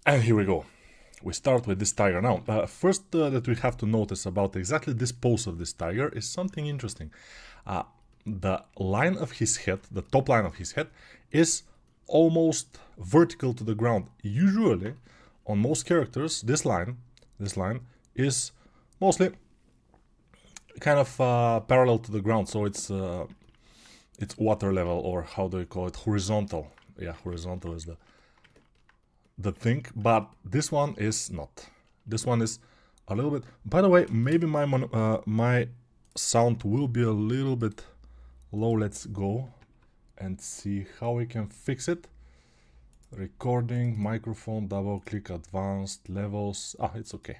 And here we go. We start with this tiger. Now, first that we have to notice about exactly this pose of this tiger is something interesting. The line of his head, the top line of his head, is almost vertical to the ground. Usually, on most characters, this line is mostly kind of parallel to the ground, so it's water level, or how do you call it, horizontal. Yeah, horizontal is the thing, but this one is not. This one is a little bit. By the way, maybe my sound will be a little bit low. Let's go and see how we can fix it. Recording, microphone, double click, advanced levels. It's okay.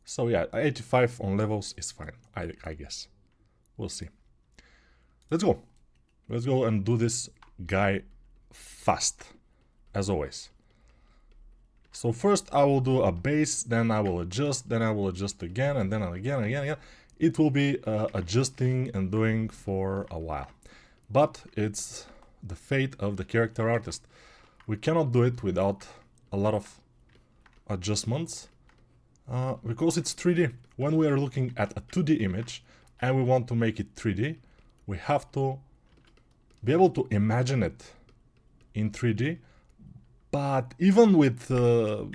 So yeah, 85 on levels is fine, I guess. We'll see. Let's go. Let's go and do this guy fast, as always. So first I will do a base, then I will adjust, then I will adjust again, and then again, and again. It will be adjusting and doing for a while. But it's the fate of the character artist. We cannot do it without a lot of adjustments, because it's 3D. When we are looking at a 2D image and we want to make it 3D, we have to be able to imagine it in 3D. But even with a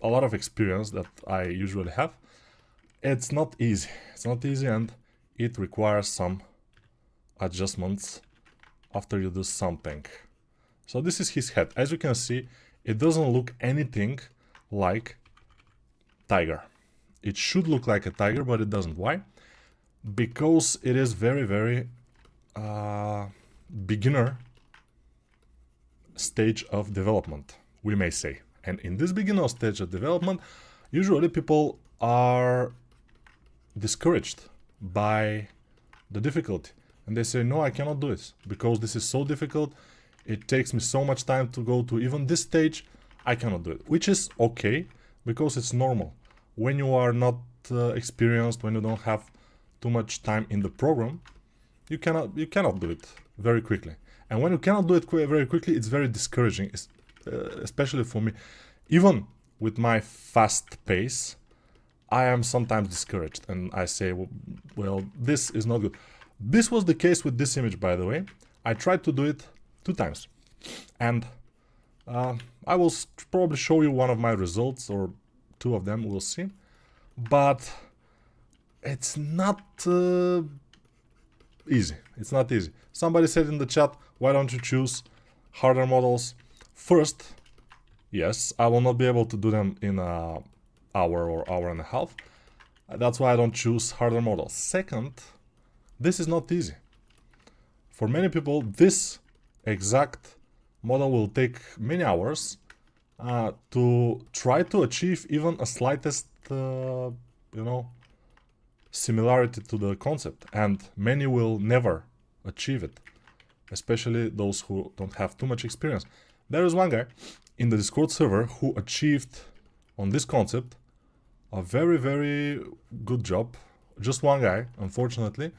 lot of experience that I usually have, it's not easy. It's not easy, and it requires some adjustments after you do something. So this is his head. As you can see, it doesn't look anything like tiger. It should look like a tiger, but it doesn't. Why? Because it is very, very beginner stage of development, we may say. And in this beginner stage of development, usually people are discouraged by the difficulty, and they say, no, I cannot do this because this is so difficult. It takes me so much time to go to even this stage. I cannot do it, which is okay, because it's normal. When you are not experienced, when you don't have too much time in the program, you cannot do it very quickly. And when you cannot do it very quickly, it's very discouraging, especially for me. Even with my fast pace, I am sometimes discouraged, and I say, well, this is not good. This was the case with this image, by the way. I tried to do it 2 times, and I will probably show you one of my results, or 2 of them, we'll see. But it's not easy. It's not easy. Somebody said in the chat, why don't you choose harder models? First, yes, I will not be able to do them in an hour or hour and a half. That's why I don't choose harder models. Second, this is not easy. For many people, this exact model will take many hours to try to achieve even a slightest, similarity to the concept, and many will never achieve it, especially those who don't have too much experience. There is one guy in the Discord server who achieved on this concept a very, very good job. Just one guy, unfortunately,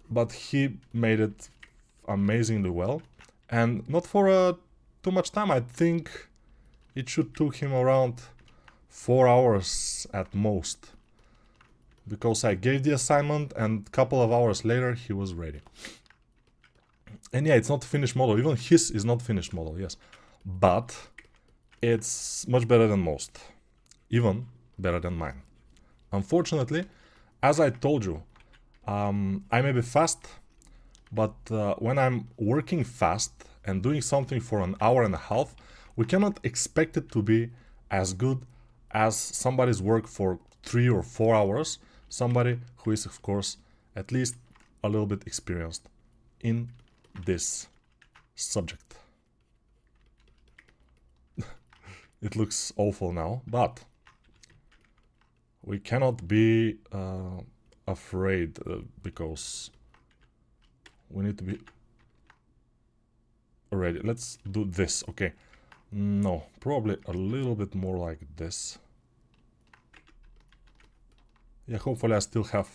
but he made it amazingly well, and not for too much time. I think it should took him around 4 hours at most, because I gave the assignment and a couple of hours later he was ready. And yeah, it's not finished model. Even his is not finished model, yes. But it's much better than most. Even better than mine. Unfortunately, as I told you, I may be fast, but when I'm working fast and doing something for an hour and a half, we cannot expect it to be as good as somebody's work for 3 or 4 hours. Somebody who is, of course, at least a little bit experienced in this subject. It looks awful now, but we cannot be afraid, because we need to be ready. Let's do this, okay. No, probably a little bit more like this. Yeah, hopefully I still have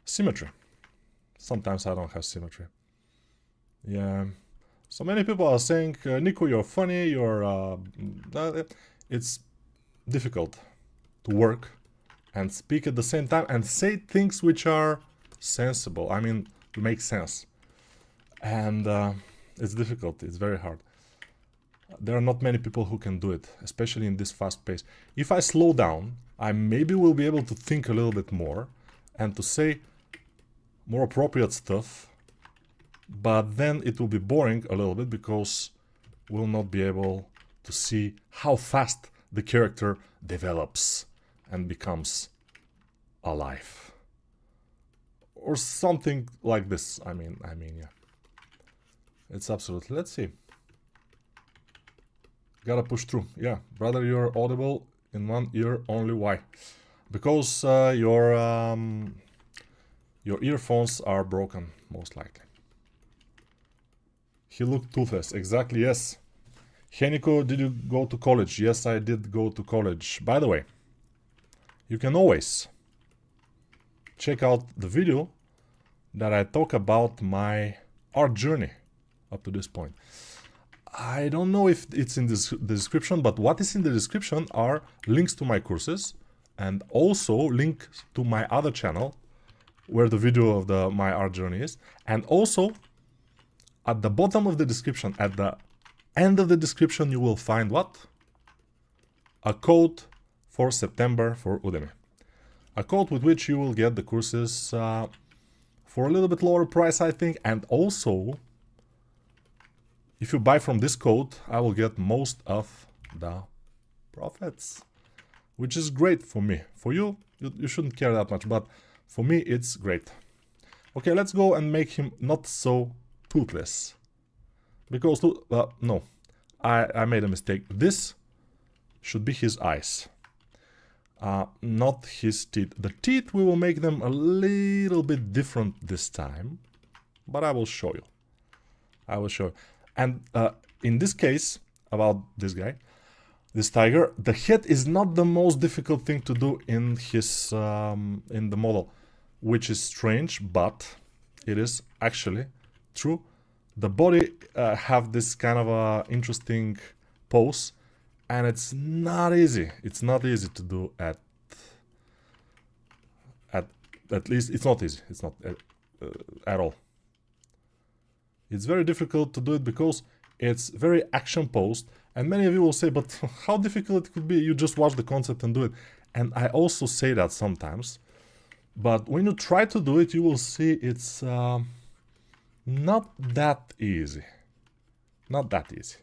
symmetry. Sometimes I don't have symmetry. Yeah, So many people are saying, Nico, you're funny, it's difficult to work and speak at the same time and say things which are sensible. I mean, to make sense. And it's difficult, it's very hard. There are not many people who can do it, especially in this fast pace. If I slow down, I maybe will be able to think a little bit more and to say more appropriate stuff, but then it will be boring a little bit because we'll not be able to see how fast the character develops and becomes alive. Or something like this. I mean, yeah. It's absolutely... Let's see. Gotta push through. Yeah, brother, you're audible in one ear only. Why? Because your earphones are broken, most likely. He looked toothless. Exactly, yes. Heniko, did you go to college? Yes, I did go to college. By the way, you can always check out the video that I talk about my art journey up to this point. I don't know if it's in the description, but what is in the description are links to my courses and also links to my other channel where the video of my art journey is. And also at the bottom of the description, at the end of the description, you will find what? A code for September for Udemy. A code with which you will get the courses for a little bit lower price, I think. And also, if you buy from this code, I will get most of the profits, which is great for me. For you, you shouldn't care that much, but for me, it's great. Okay, let's go and make him not so toothless. Because, no, I made a mistake. This should be his eyes, not his teeth. The teeth, we will make them a little bit different this time, but I will show you. I will show you. And in this case, about this guy, this tiger, the head is not the most difficult thing to do in his in the model, which is strange, but it is actually true. The body have this kind of a interesting pose, and it's not easy. It's not easy to do at least. It's not easy. It's not at all. It's very difficult to do it because it's very action posed, and many of you will say, but how difficult it could be? You just watch the concept and do it. And I also say that sometimes, but when you try to do it, you will see it's not that easy. Not that easy.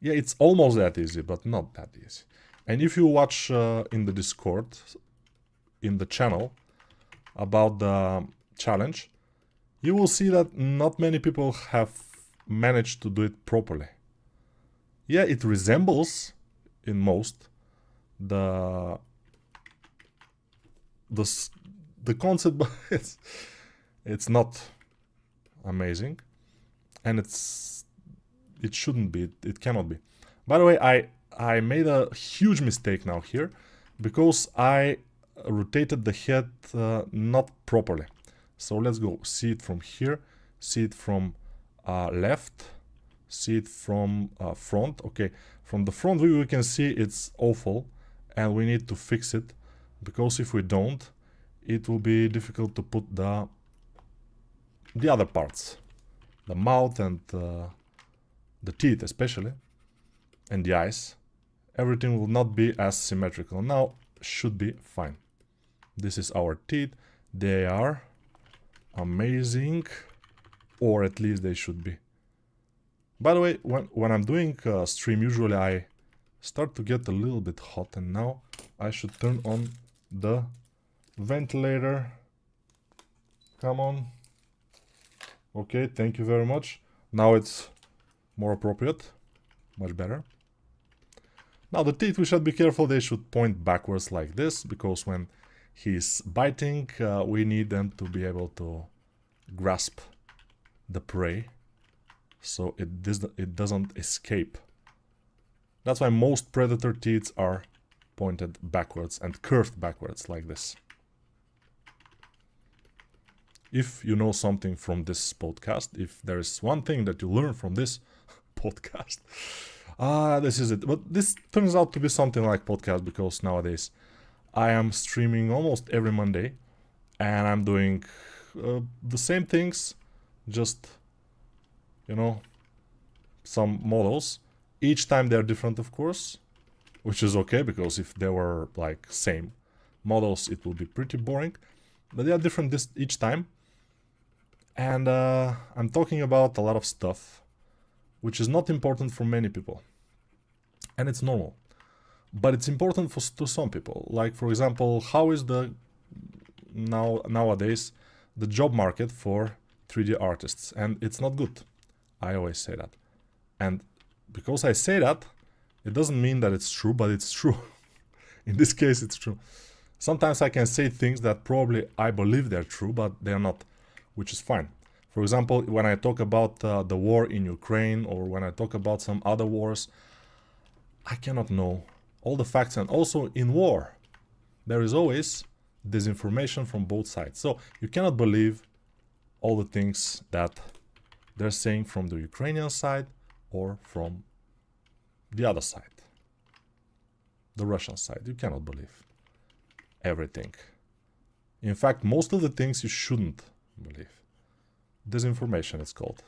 Yeah, it's almost that easy, but not that easy. And if you watch in the Discord, in the channel, about the challenge, you will see that not many people have managed to do it properly. Yeah, it resembles, in most, the concept, but it's not amazing, and it shouldn't be, it cannot be. By the way, I made a huge mistake now here, because I rotated the head not properly. So let's go, see it from here, see it from left, see it from front. Okay, from the front view we can see it's awful, and we need to fix it, because if we don't, it will be difficult to put the other parts, the mouth and the teeth especially, and the eyes. Everything will not be as symmetrical. Now should be fine. This is our teeth. They are amazing, or at least they should be. By the way, when I'm doing stream, usually I start to get a little bit hot, and now I should turn on the ventilator. Come on. Okay, thank you very much. Now it's more appropriate, much better. Now the teeth, we should be careful, they should point backwards like this, because when he's biting, we need them to be able to grasp the prey, so it doesn't escape. That's why most predator teeth are pointed backwards and curved backwards like this. if you know something from this podcast, if there is one thing that you learn from this podcast, this is it. But this turns out to be something like podcast, because nowadays I am streaming almost every Monday, and I'm doing the same things, just, you know, some models. Each time they're different, of course, which is okay, because if they were like same models, it will be pretty boring. But they are different each time. And I'm talking about a lot of stuff which is not important for many people. And it's normal. But it's important to some people. Like, for example, how is nowadays the job market for 3D artists? And it's not good. I always say that. And because I say that, it doesn't mean that it's true, but it's true. In this case, it's true. Sometimes I can say things that probably I believe they're true, but they're not, which is fine. For example, when I talk about the war in Ukraine, or when I talk about some other wars, I cannot know all the facts. And also in war, there is always disinformation from both sides. So you cannot believe all the things that they're saying from the Ukrainian side or from the other side, the Russian side. You cannot believe everything. In fact, most of the things you shouldn't believe. Disinformation, it's called.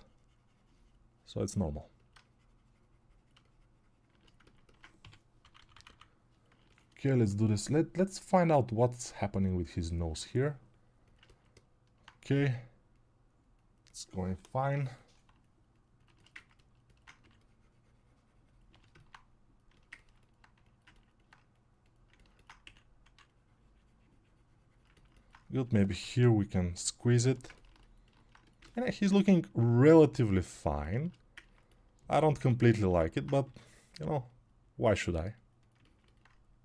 So it's normal. Okay, let's do this. Let's find out what's happening with his nose here. Okay, it's going fine. Good, maybe here we can squeeze it. And he's looking relatively fine. I don't completely like it, but, you know, why should I?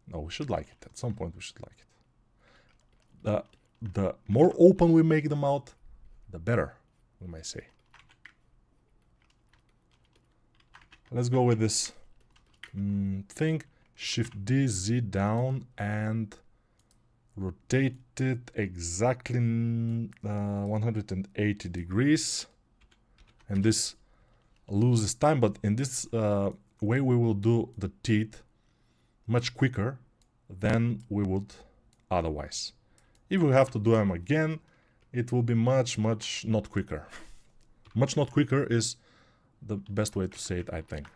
No, we should like it. At some point we should like it. The more open we make the mouth, the better, we may say. Let's go with this thing. Shift D, Z down, and rotate it exactly 180 degrees. And this loses time, but in this way we will do the teeth much quicker than we would otherwise. If we have to do them again, it will be much not quicker. Much not quicker is the best way to say it, I think.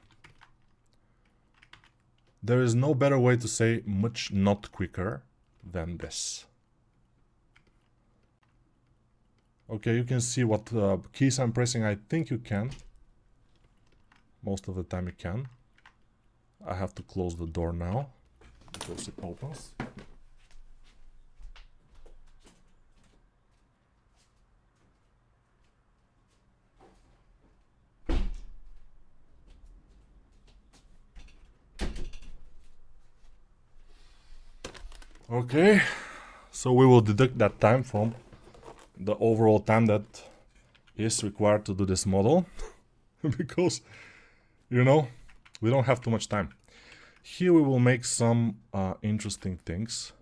There is no better way to say much not quicker than this. Okay, you can see what keys I'm pressing. I think you can. Most of the time you can. I have to close the door now because it opens. Okay, so we will deduct that time from the overall time that is required to do this model because, you know, we don't have too much time. Here we will make some interesting things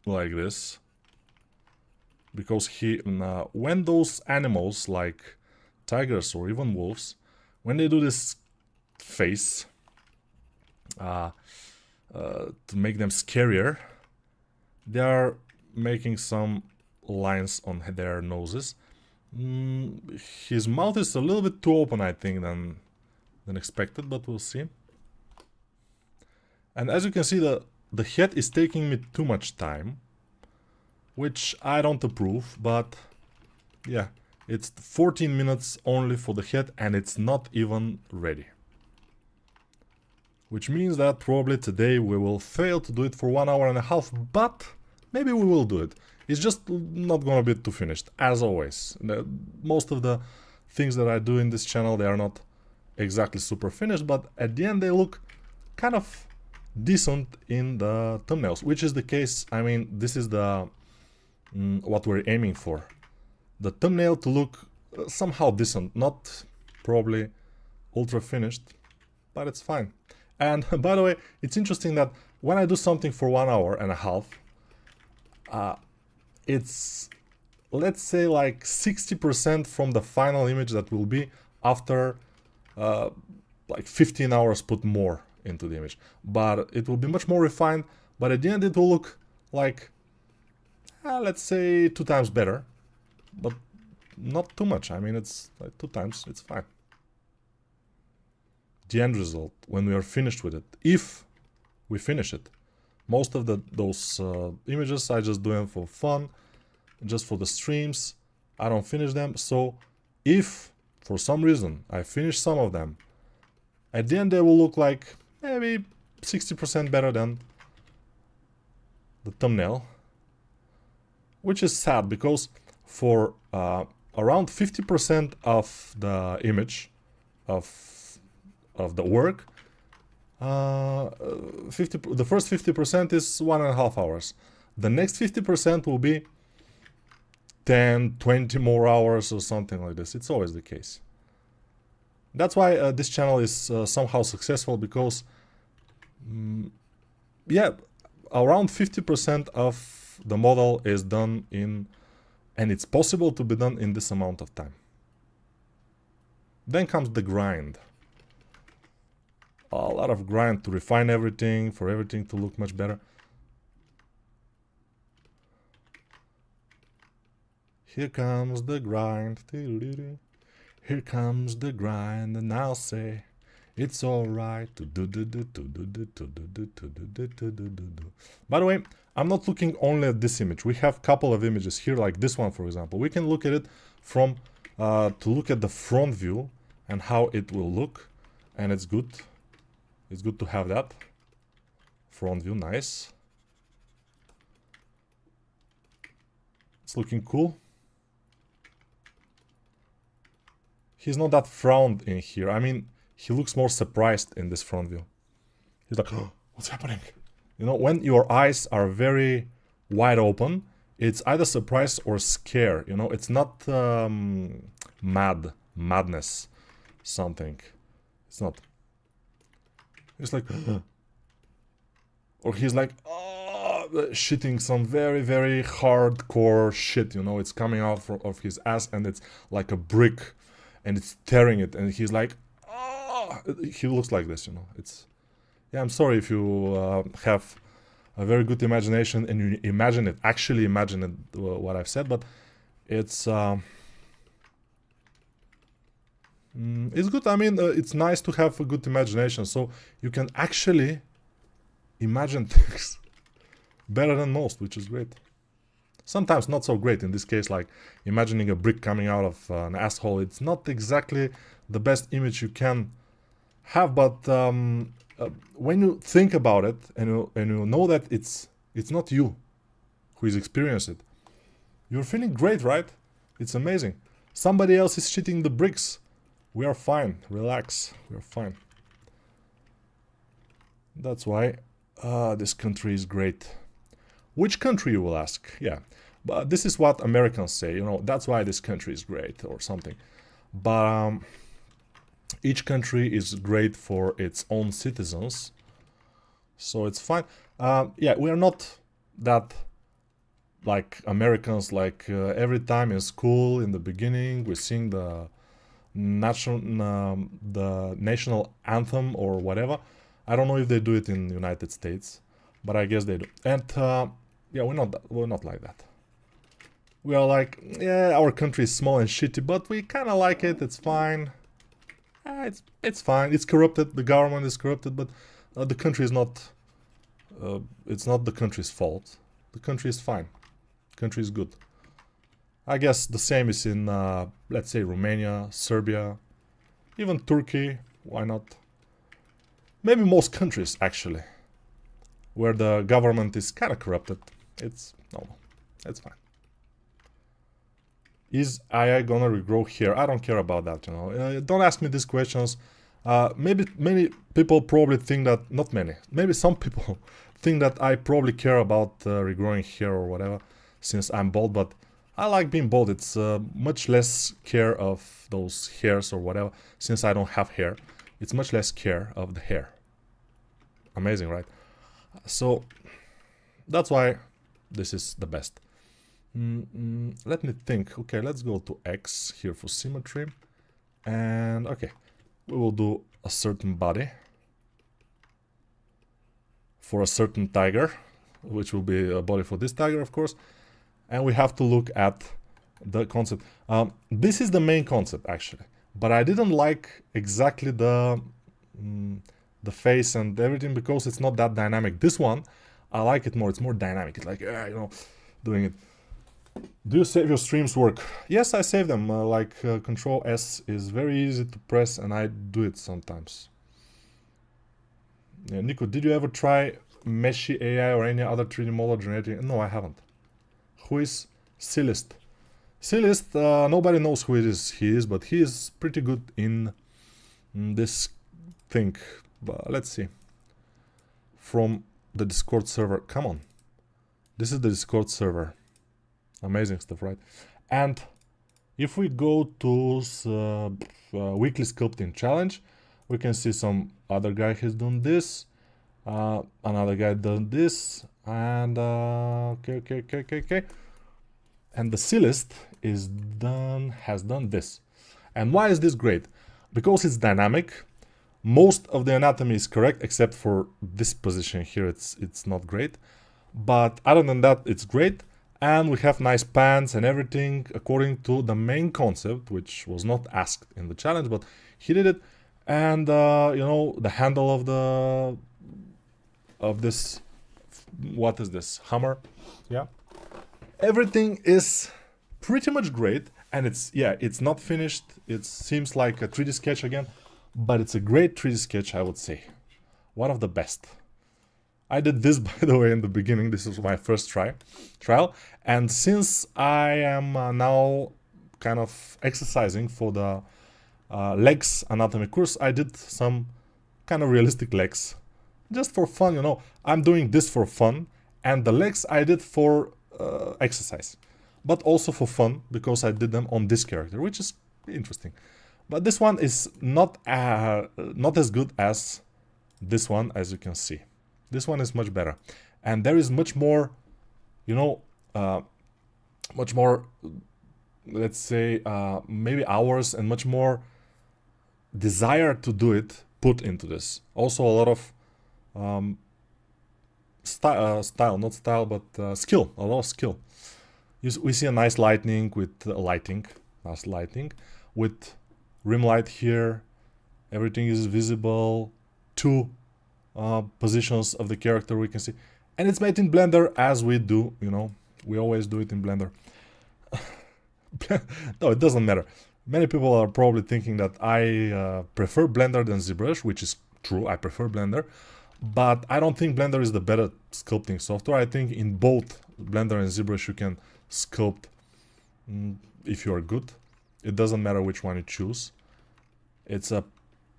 like this, because when those animals like tigers or even wolves, when they do this face to make them scarier, they are making some lines on their noses. His mouth is a little bit too open, I think, than expected, but we'll see. And as you can see, the head is taking me too much time, which I don't approve, but yeah, it's 14 minutes only for the head and it's not even ready. Which means that probably today we will fail to do it for 1 hour and a half, but maybe we will do it. It's just not gonna be too finished, as always. Most of the things that I do in this channel, they are not exactly super finished, but at the end they look kind of decent in the thumbnails, which is the case. I mean, this is the what we're aiming for. The thumbnail to look somehow decent, not probably ultra finished, but it's fine. And by the way, it's interesting that when I do something for 1 hour and a half, it's, let's say, like 60% from the final image that will be after like 15 hours put more into the image. But it will be much more refined, but at the end it will look like, let's say 2 times better, but not too much. I mean, it's like 2 times, it's fine. The end result, when we are finished with it, if we finish it. Most of those images I just do them for fun, just for the streams. I don't finish them. So if for some reason I finish some of them, at the end they will look like maybe 60% better than the thumbnail, which is sad because for around 50% of the image of the work, the first 50% is 1.5 hours. The next 50% will be 10, 20 more hours or something like this. It's always the case. That's why this channel is somehow successful, because yeah, around 50% of the model is done in, and it's possible to be done in this amount of time. Then comes the grind. A lot of grind to refine everything, for everything to look much better. Here comes the grind. Here comes the grind, and I'll say it's alright. By the way, I'm not looking only at this image. We have a couple of images here, like this one, for example. We can look at it from to look at the front view and how it will look, and it's good. It's good to have that front view. Nice. It's looking cool. He's not that frowned in here. I mean, he looks more surprised in this front view. He's like, oh, what's happening? You know, when your eyes are very wide open, it's either surprise or scare. You know, it's not madness, something. It's not. It's like, or he's like, oh, shitting some very, very hardcore shit. You know, it's coming out of his ass, and it's like a brick, and it's tearing it, and he's like, oh, he looks like this. You know, it's, yeah. I'm sorry if you have a very good imagination and you imagine it, actually imagine it, what I've said, but it's it's good. I mean, it's nice to have a good imagination, so you can actually imagine things better than most, which is great. Sometimes not so great. In this case, like imagining a brick coming out of an asshole, it's not exactly the best image you can have, but when you think about it and you know that it's not you who is experiencing it, you're feeling great, right? It's amazing. Somebody else is shitting the bricks. We are fine. Relax. We are fine. That's why this country is great. Which country, you will ask? Yeah, but this is what Americans say. You know, that's why this country is great or something. But each country is great for its own citizens, so it's fine. Yeah, we are not that like Americans. Like every time in school, in the beginning, we sing the national anthem or whatever. I don't know if they do it in the United States, but I guess they do. And yeah, we're not like that. We are like, yeah, our country is small and shitty, but we kind of like it. It's fine. It's fine. It's corrupted. The government is corrupted, but the country is not. It's not the country's fault. The country is fine. The country is good. I guess the same is in, let's say, Romania, Serbia, even Turkey. Why not? Maybe most countries, actually, where the government is kind of corrupted. It's normal. It's fine. Is AI gonna regrow hair? I don't care about that, you know. Don't ask me these questions. Maybe many people probably think that, not many, maybe some people think that I probably care about regrowing hair or whatever, since I'm bald, but I like being bald. It's much less care of those hairs or whatever, since I don't have hair. It's much less care of the hair. Amazing, right? So that's why this is the best. Let me think. Okay, let's go to X here for symmetry. And okay, we will do a certain body for a certain tiger, which will be a body for this tiger, of course. And we have to look at the concept. This is the main concept, actually. But I didn't like exactly the face and everything because it's not that dynamic. This one, I like it more. It's more dynamic. It's like, you know, doing it. Do you save your streams work? Yes, I save them. Control S is very easy to press, and I do it sometimes. Yeah, Nico, did you ever try Meshi AI or any other 3D model generating? No, I haven't. Who is Silist? Silist, nobody knows who it is. He is, but he is pretty good in this thing. But let's see. From the Discord server. Come on. This is the Discord server. Amazing stuff, right? And if we go to weekly sculpting challenge, we can see some other guy has done this, another guy done this, and okay. And the Silist has done this. And why is this great? Because it's dynamic. Most of the anatomy is correct, except for this position here. It's not great, but other than that, it's great. And we have nice pants and everything according to the main concept, which was not asked in the challenge, but he did it. And you know, the handle of this, what is this, hammer? Yeah, everything is pretty much great. And it's not finished. It seems like a 3D sketch again, but it's a great 3D sketch, I would say. One of the best. I did this, by the way, in the beginning. This was my first trial. And since I am now kind of exercising for the legs anatomy course, I did some kind of realistic legs. Just for fun, you know. I'm doing this for fun. And the legs I did for exercise. But also for fun, because I did them on this character, which is interesting. But this one is not as good as this one, as you can see. This one is much better. And there is much more, you know, much more, let's say, maybe hours and much more desire to do it put into this. Also a lot of skill, a lot of skill. We see a nice lighting with nice lighting with rim light here. Everything is visible. Two positions of the character we can see, and it's made in Blender, as we do, you know, we always do it in Blender. No, it doesn't matter. Many people are probably thinking that I prefer Blender than ZBrush, which is true. I prefer Blender, but I don't think Blender is the better sculpting software. I think in both Blender and ZBrush you can sculpt if you are good. It doesn't matter which one you choose. It's a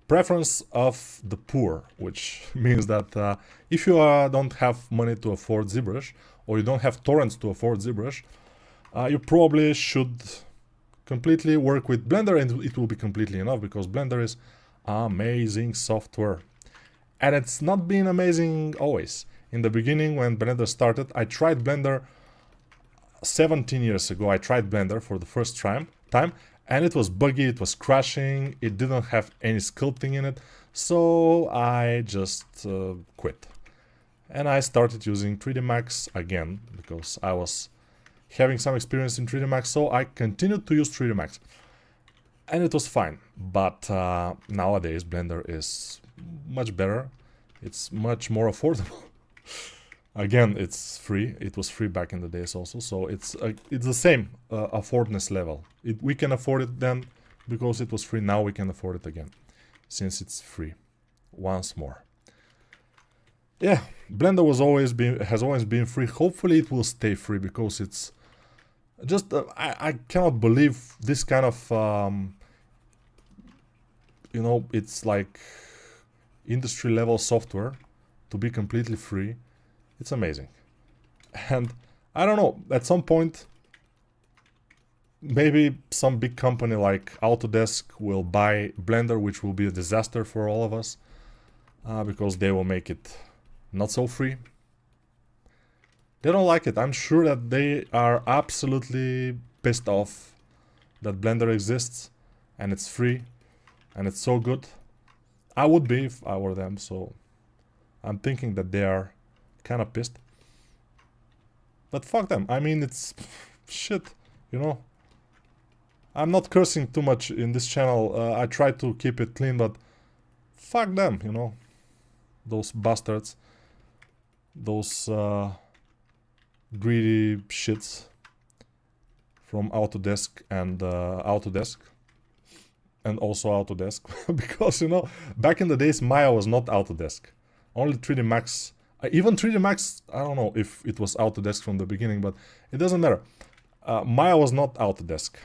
preference of the poor, which means that if you don't have money to afford ZBrush, or you don't have torrents to afford ZBrush, you probably should completely work with Blender, and it will be completely enough, because Blender is amazing software. And it's not been amazing always. In the beginning, when Blender started, I tried Blender 17 years ago. I tried Blender for the first time, and it was buggy, it was crashing, it didn't have any sculpting in it, so I just quit. And I started using 3D Max again, because I was having some experience in 3D Max, so I continued to use 3D Max. And it was fine, but nowadays Blender is much better, it's much more affordable. Again, it's free. It was free back in the days also, so it's the same affordness level. We can afford it then because it was free. Now we can afford it again, since it's free. Once more. Yeah, Blender has always been free. Hopefully it will stay free, because it's just I cannot believe this kind of you know, it's like industry level software to be completely free. It's amazing. And I don't know, at some point maybe some big company like Autodesk will buy Blender, which will be a disaster for all of us, because they will make it not so free. They don't like it. I'm sure that they are absolutely pissed off that Blender exists and it's free and it's so good. I would be if I were them, so I'm thinking that they are kind of pissed. But fuck them. I mean, it's shit, you know. I'm not cursing too much in this channel. I try to keep it clean, but fuck them, you know. Those bastards. Those greedy shits from Autodesk and Autodesk. And also Autodesk. Because, you know, back in the days, Maya was not Autodesk. Only 3D Max. Even 3D Max, I don't know if it was Autodesk from the beginning, but it doesn't matter. Maya was not Autodesk.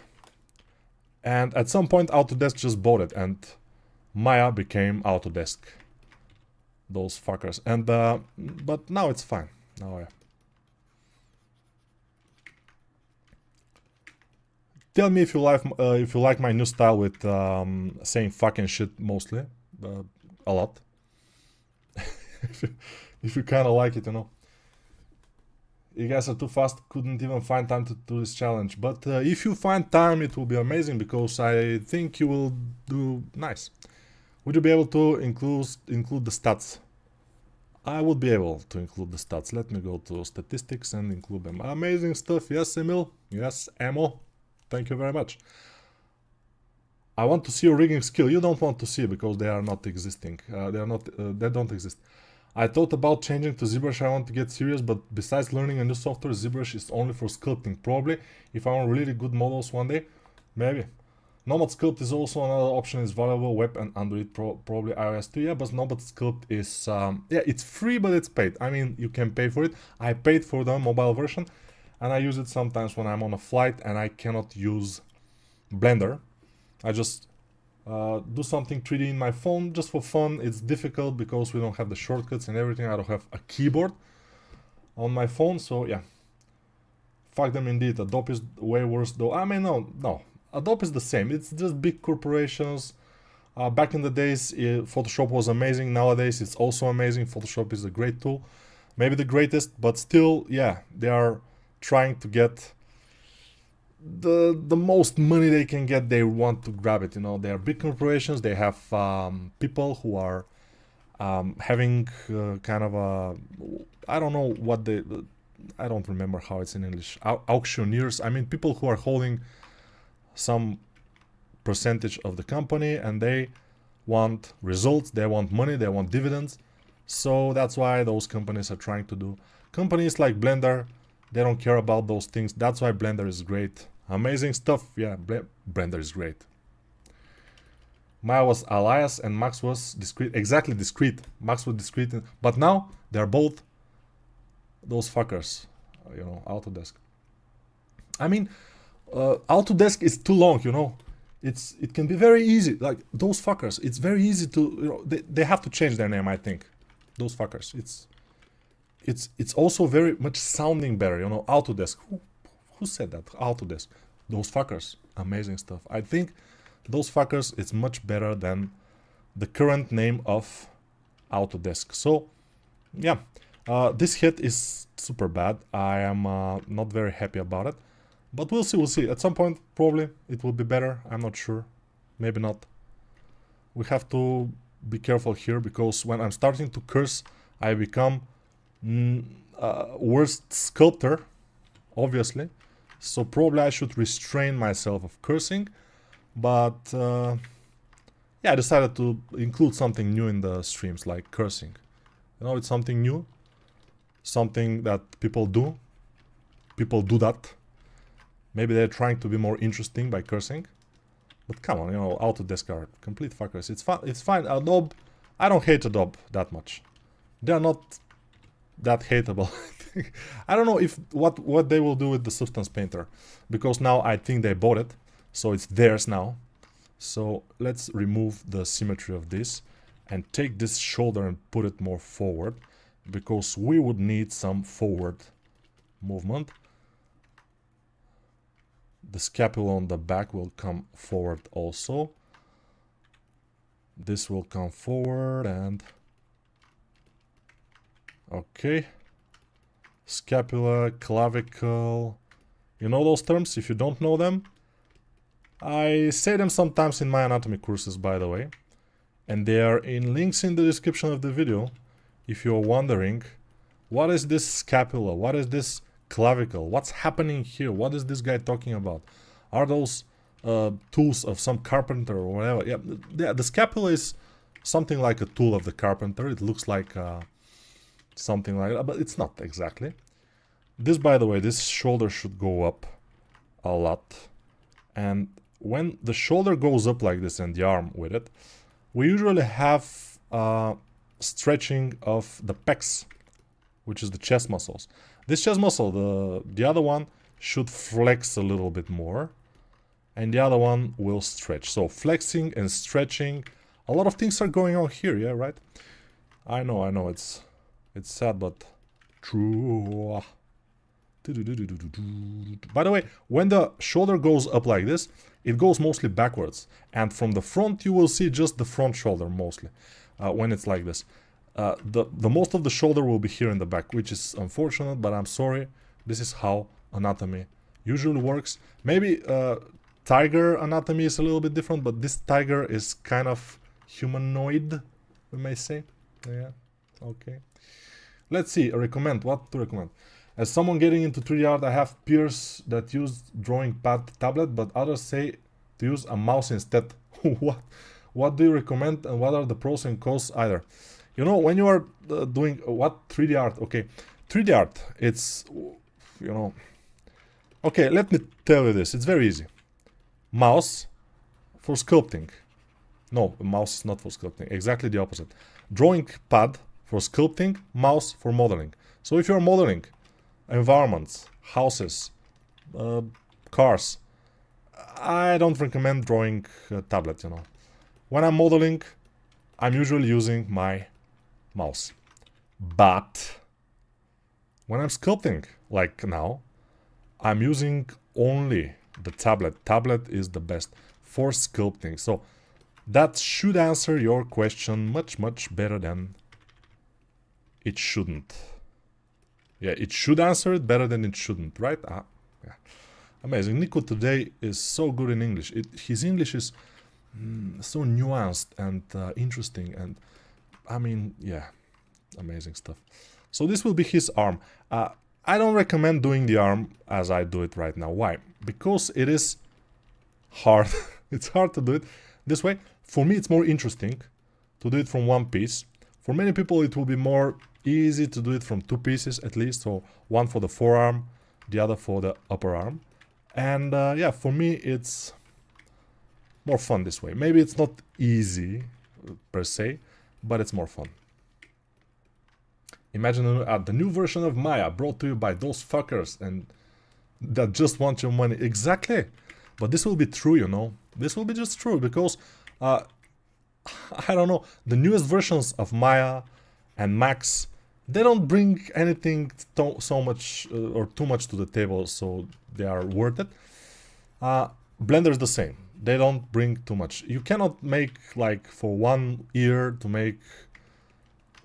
And at some point, Autodesk just bought it, and Maya became Autodesk. Those fuckers. And but now it's fine. Now, yeah. Tell me if you like my new style with saying fucking shit mostly, a lot. If you kind of like it, you know. You guys are too fast, couldn't even find time to do this challenge. But if you find time, it will be amazing, because I think you will do nice. Would you be able to include the stats? I would be able to include the stats. Let me go to statistics and include them. Amazing stuff. Yes, Emil. Yes, Emo. Thank you very much. I want to see your rigging skill. You don't want to see, because they are not existing. They don't exist. I thought about changing to ZBrush. I want to get serious, but besides learning a new software, ZBrush is only for sculpting. Probably, if I want really good models one day, maybe. Nomad Sculpt is also another option. It's valuable, web and Android, probably iOS too. Yeah, but Nomad Sculpt is, yeah, it's free, but it's paid. I mean, you can pay for it. I paid for the mobile version, and I use it sometimes when I'm on a flight and I cannot use Blender. I just do something 3D in my phone just for fun. It's difficult because we don't have the shortcuts and everything. I don't have a keyboard on my phone, so yeah. Fuck them indeed. Adobe is way worse though. I mean, no. Adobe is the same. It's just big corporations. Back in the days, Photoshop was amazing. Nowadays, it's also amazing. Photoshop is a great tool. Maybe the greatest, but still, yeah, they are trying to get the most money they can get. They want to grab it, you know. They are big corporations. They have people who are having kind of a, I don't know what I don't remember how it's in English, auctioneers. I mean, people who are holding some percentage of the company, and they want results, they want money, they want dividends. So that's why those companies are trying to do. Companies like Blender, they don't care about those things. That's why Blender is great. Amazing stuff. Yeah, Blender is great. Maya was alias and Max was discrete. Exactly, discrete. Max was discrete. But now they're both those fuckers. You know, Autodesk. I mean, Autodesk is too long, you know. It can be very easy. Like those fuckers, it's very easy to, you know, they have to change their name, I think. Those fuckers. It's also very much sounding better, you know. Autodesk. Who said that? Autodesk. Those fuckers. Amazing stuff. I think those fuckers, it's much better than the current name of Autodesk. So, yeah. This hit is super bad. I am not very happy about it. But we'll see. At some point, probably, it will be better. I'm not sure. Maybe not. We have to be careful here, because when I'm starting to curse, I become worst sculptor, obviously. So probably I should restrain myself of cursing. But yeah, I decided to include something new in the streams, like cursing. You know, it's something new. Something that people do. People do that. Maybe they're trying to be more interesting by cursing. But come on, you know, Autodesk are complete fuckers. It's fine. Adobe, I don't hate Adobe that much. They're not that hateable. I don't know if what they will do with the Substance Painter. Because now I think they bought it. So it's theirs now. So let's remove the symmetry of this. And take this shoulder and put it more forward. Because we would need some forward movement. The scapula on the back will come forward also. This will come forward and... Okay. scapula, clavicle. You know those terms? If you don't know them, I say them sometimes in my anatomy courses, by the way. And they are in links in the description of the video. If you're wondering, what is this scapula? What is this clavicle? What's happening here? What is this guy talking about? Are those tools of some carpenter or whatever? Yeah, the scapula is something like a tool of the carpenter. It looks like something like that, but it's not exactly. This, by the way, this shoulder should go up a lot. And when the shoulder goes up like this and the arm with it, we usually have stretching of the pecs, which is the chest muscles. This chest muscle, the other one, should flex a little bit more, and the other one will stretch. So flexing and stretching, a lot of things are going on here, yeah, right? I know, it's sad, but true. By the way, when the shoulder goes up like this, it goes mostly backwards, and from the front you will see just the front shoulder mostly when it's like this. The most of the shoulder will be here in the back, which is unfortunate, but I'm sorry. This is how anatomy usually works. Maybe tiger anatomy is a little bit different, but this tiger is kind of humanoid, we may say. Yeah, okay. Let's see, recommend, what to recommend. As someone getting into 3D art, I have peers that use drawing pad tablet, but others say to use a mouse instead. What do you recommend, and what are the pros and cons either? You know, when you are doing what 3D art, okay, 3D art, it's, you know, okay, let me tell you this, it's very easy. Mouse for sculpting. No, mouse is not for sculpting, exactly the opposite. Drawing pad for sculpting, mouse for modeling. So if you're modeling environments, houses, cars, I don't recommend drawing tablet, you know. When I'm modeling, I'm usually using my mouse. But when I'm sculpting, like now, I'm using only the tablet. Tablet is the best for sculpting. So that should answer your question much, much better than it shouldn't. Yeah, it should answer it better than it shouldn't, right? Yeah. Amazing. Nico today is so good in English. His English is so nuanced and interesting, and I mean, yeah, amazing stuff. So this will be his arm. I don't recommend doing the arm as I do it right now. Why? Because it is hard. It's hard to do it this way. For me, it's more interesting to do it from one piece. For many people, it will be more easy to do it from two pieces at least. So one for the forearm, the other for the upper arm. And yeah, for me, it's more fun this way. Maybe it's not easy per se, but it's more fun. Imagine the new version of Maya brought to you by those fuckers and that just want your money. Exactly. But this will be true, you know. This will be just true because I don't know, the newest versions of Maya and Max, they don't bring anything so much or too much to the table, so they are worth it. Blender is the same. They don't bring too much. You cannot make, like, for 1 year to make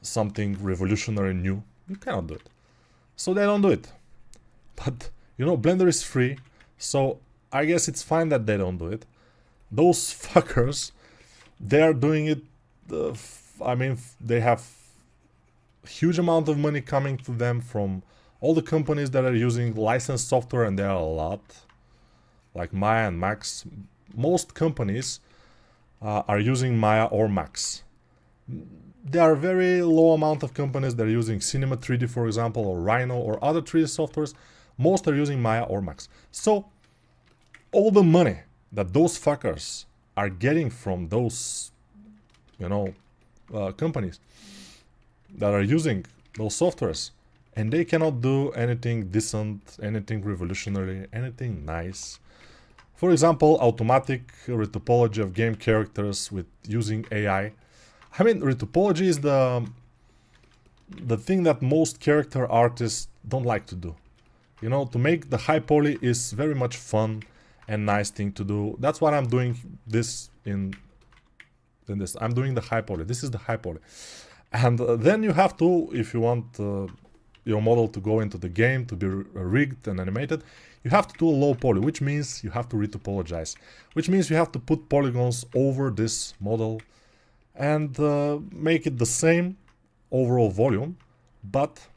something revolutionary new. You cannot do it. So they don't do it. But, you know, Blender is free, so I guess it's fine that they don't do it. Those fuckers, they are doing it, I mean, they have huge amount of money coming to them from all the companies that are using licensed software, and there are a lot, like Maya and Max. Most companies are using Maya or Max. There are very low amount of companies that are using Cinema 3D, for example, or Rhino, or other 3D softwares. Most are using Maya or Max. So all the money that those fuckers are getting from those, you know, companies that are using those softwares, and they cannot do anything decent, anything revolutionary, anything nice. For example, automatic retopology of game characters with using AI. I mean, retopology is the thing that most character artists don't like to do. You know, to make the high poly is very much fun and nice thing to do. That's what I'm doing this in this. I'm doing the high poly. This is the high poly. And then you have to, if you want your model to go into the game, to be rigged and animated, you have to do a low poly, which means you have to retopologize, which means you have to put polygons over this model and make it the same overall volume, but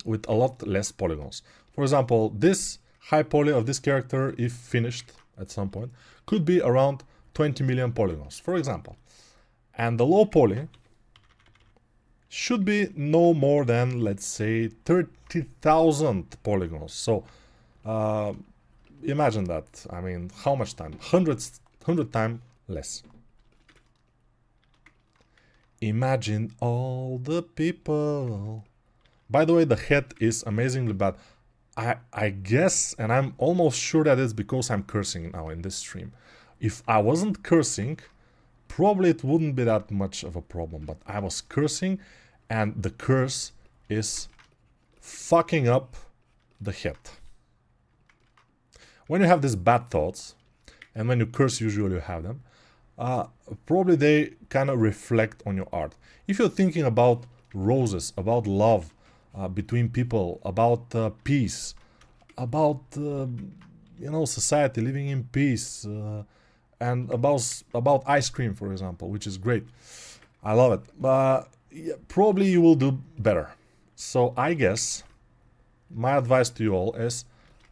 with a lot less polygons. For example, this high poly of this character, if finished at some point, could be around 20 million polygons, for example. And the low poly should be no more than, let's say, 30,000 polygons. So imagine that. I mean, how much time? 100 times less. Imagine all the people. By the way, the head is amazingly bad. I guess, and I'm almost sure that it's because I'm cursing now in this stream. If I wasn't cursing, probably it wouldn't be that much of a problem, but I was cursing, and the curse is fucking up the head. When you have these bad thoughts, and when you curse usually you have them, probably they kind of reflect on your art. If you're thinking about roses, about love between people, about peace, about you know, society living in peace, and about ice cream, for example, which is great. I love it. But yeah, probably you will do better. So I guess my advice to you all is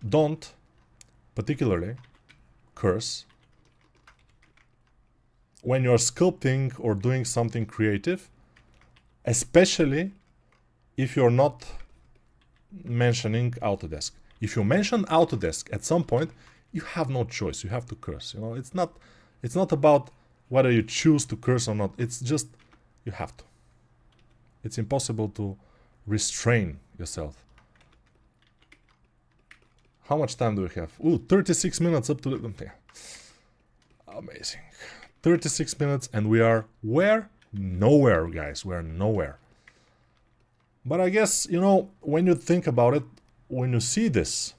don't particularly curse when you're sculpting or doing something creative, especially if you're not mentioning Autodesk. If you mention Autodesk at some point, you have no choice. You have to curse. You know, it's not about whether you choose to curse or not. It's just you have to. It's impossible to restrain yourself. How much time do we have? Ooh, 36 minutes up to the... Yeah. Amazing. 36 minutes and we are where? Nowhere, guys. We're nowhere. But I guess, you know, when you think about it, when you see this,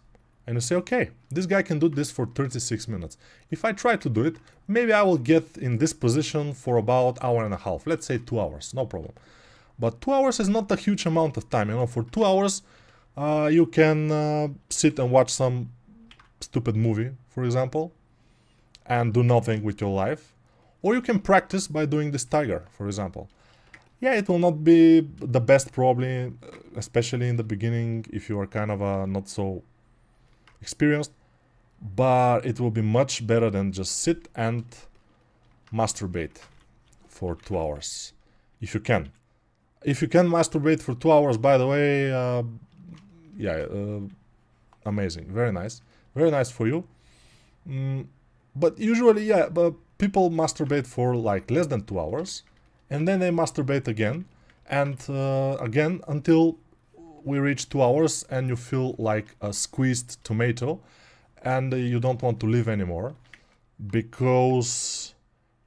and you say, okay, this guy can do this for 36 minutes. If I try to do it, maybe I will get in this position for about an hour and a half. Let's say 2 hours, no problem. But 2 hours is not a huge amount of time. You know, for 2 hours, you can sit and watch some stupid movie, for example, and do nothing with your life. Or you can practice by doing this tiger, for example. Yeah, it will not be the best probably, especially in the beginning if you are kind of not so experienced, but it will be much better than just sit and masturbate for 2 hours, if you can. If you can masturbate for 2 hours, by the way, yeah, amazing, very nice for you. But usually, yeah, but people masturbate for like less than 2 hours, and then they masturbate again, and again until we reach 2 hours and you feel like a squeezed tomato and you don't want to live anymore, because,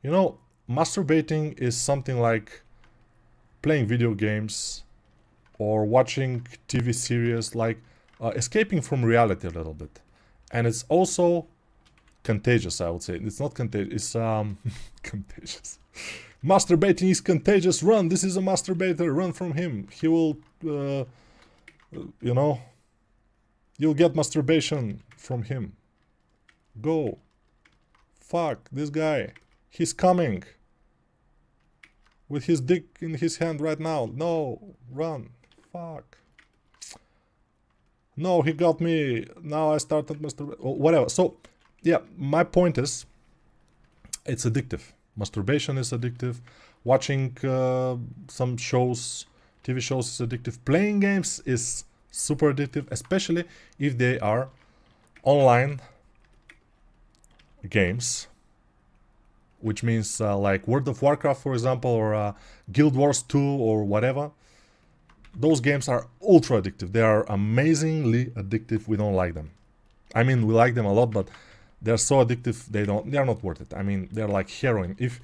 you know, masturbating is something like playing video games or watching TV series, like escaping from reality a little bit. And it's also contagious, I would say. It's not contagious, it's contagious. Masturbating is contagious. Run, this is a masturbator, run from him. He will, you know, you'll get masturbation from him. Go. Fuck, this guy. He's coming. With his dick in his hand right now. No, run. Fuck. No, he got me. Now I started masturbating. Whatever. So, yeah, my point is, it's addictive. Masturbation is addictive. Watching some shows, TV shows is addictive. Playing games is super addictive, especially if they are online games. Which means like World of Warcraft, for example, or Guild Wars 2 or whatever. Those games are ultra addictive. They are amazingly addictive. We don't like them. I mean, we like them a lot, but they're so addictive, they are not worth it. I mean, they're like heroin. If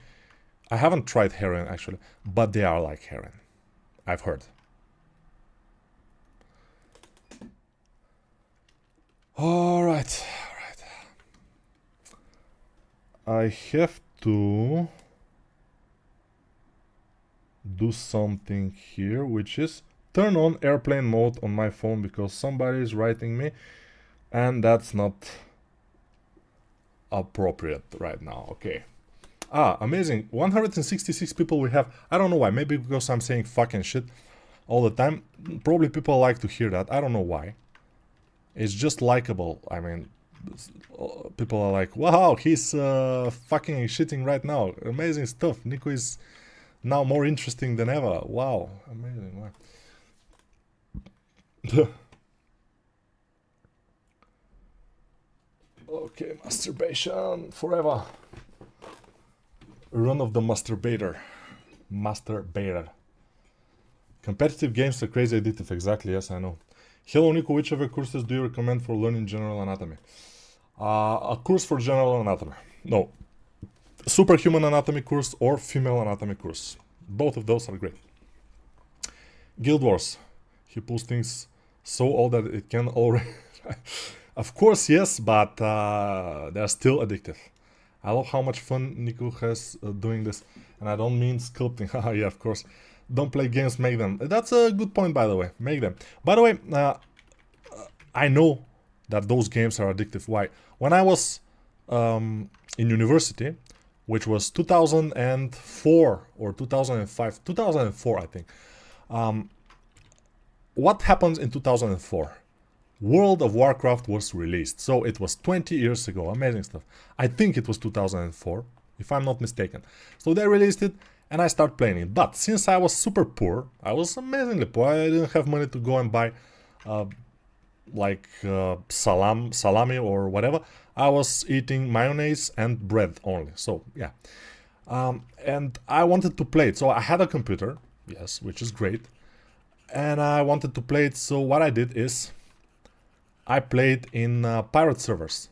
I haven't tried heroin actually, but they are like heroin. I've heard. All right. I have to do something here, which is turn on airplane mode on my phone because somebody is writing me, and that's not appropriate right now. Okay. Amazing. 166 people we have. I don't know why. Maybe because I'm saying fucking shit all the time. Probably people like to hear that. I don't know why. It's just likable. I mean, people are like, wow, he's fucking shitting right now. Amazing stuff. Nico is now more interesting than ever. Wow. Amazing. Wow. Okay, masturbation forever. Run of the masturbator. Competitive games are crazy addictive. Exactly, yes, I know. Hello, Nico. Which other courses do you recommend for learning general anatomy? A course for general anatomy. No. Superhuman anatomy course or female anatomy course. Both of those are great. Guild Wars. He pulls things so old that it can already... Of course, yes, but they're still addictive. I love how much fun Nico has doing this. And I don't mean sculpting. Yeah, of course. Don't play games, make them. That's a good point, by the way. Make them. By the way, I know that those games are addictive. Why? When I was in university, which was 2004 or 2005, 2004, I think. What happens in 2004? World of Warcraft was released, so it was 20 years ago. Amazing stuff. I think it was 2004, if I'm not mistaken. So they released it, and I started playing it. But since I was super poor, I was amazingly poor. I didn't have money to go and buy salami or whatever. I was eating mayonnaise and bread only. So yeah, and I wanted to play it. So I had a computer, yes, which is great, and I wanted to play it. So what I did is I played in pirate servers.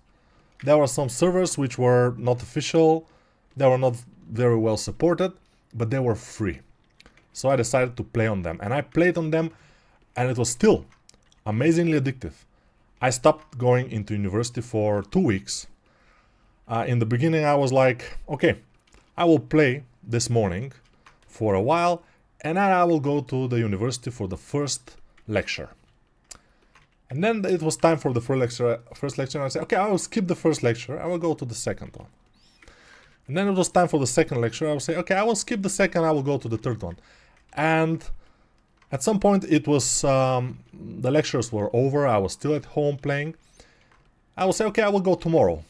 There were some servers which were not official, they were not very well supported, but they were free. So I decided to play on them, and I played on them, and it was still amazingly addictive. I stopped going into university for 2 weeks. In the beginning I was like, okay, I will play this morning for a while, and then I will go to the university for the first lecture. And then it was time for the first lecture, and I said, okay, I will skip the first lecture, I will go to the second one. And then it was time for the second lecture, I will say, okay, I will skip the second, I will go to the third one. And at some point it was, the lectures were over, I was still at home playing. I will say, okay, I will go tomorrow.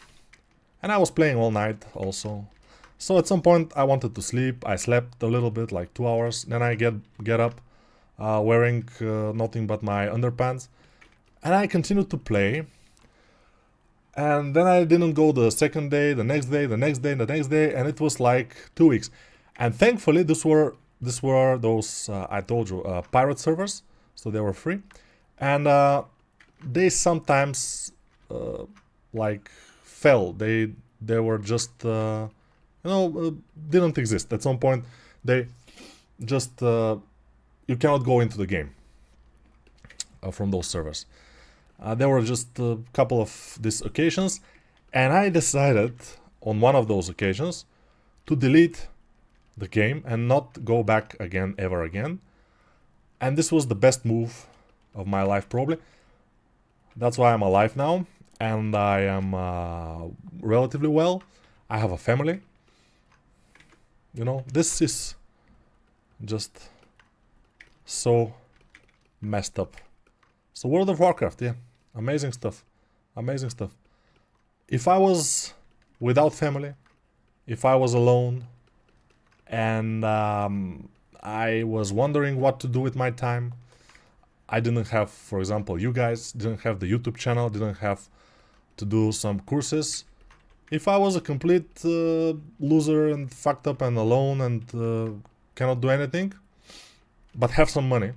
And I was playing all night also. So at some point I wanted to sleep, I slept a little bit, like 2 hours. Then I get up, wearing nothing but my underpants. And I continued to play, and then I didn't go the second day, the next day, the next day, the next day, and it was like 2 weeks. And thankfully, this were those I told you pirate servers, so they were free, and they sometimes like fell. They were just didn't exist. At some point, they just you cannot go into the game from those servers. There were just a couple of these occasions, and I decided on one of those occasions to delete the game and not go back again ever again. And this was the best move of my life, probably. That's why I'm alive now, and I am relatively well. I have a family. You know, this is just so messed up. So World of Warcraft, yeah. Amazing stuff. Amazing stuff. If I was without family, if I was alone, and I was wondering what to do with my time, I didn't have, for example, you guys, didn't have the YouTube channel, didn't have to do some courses. If I was a complete loser and fucked up and alone and cannot do anything, but have some money,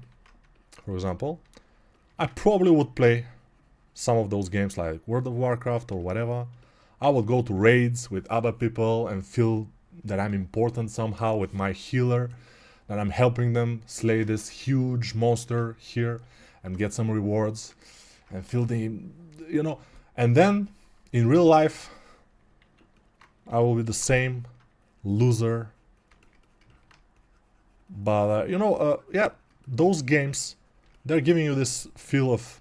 for example, I probably would play some of those games like World of Warcraft or whatever. I would go to raids with other people and feel that I'm important somehow with my healer, that I'm helping them slay this huge monster here and get some rewards and feel the, and then in real life, I will be the same loser. But, yeah, those games they're giving you this feel of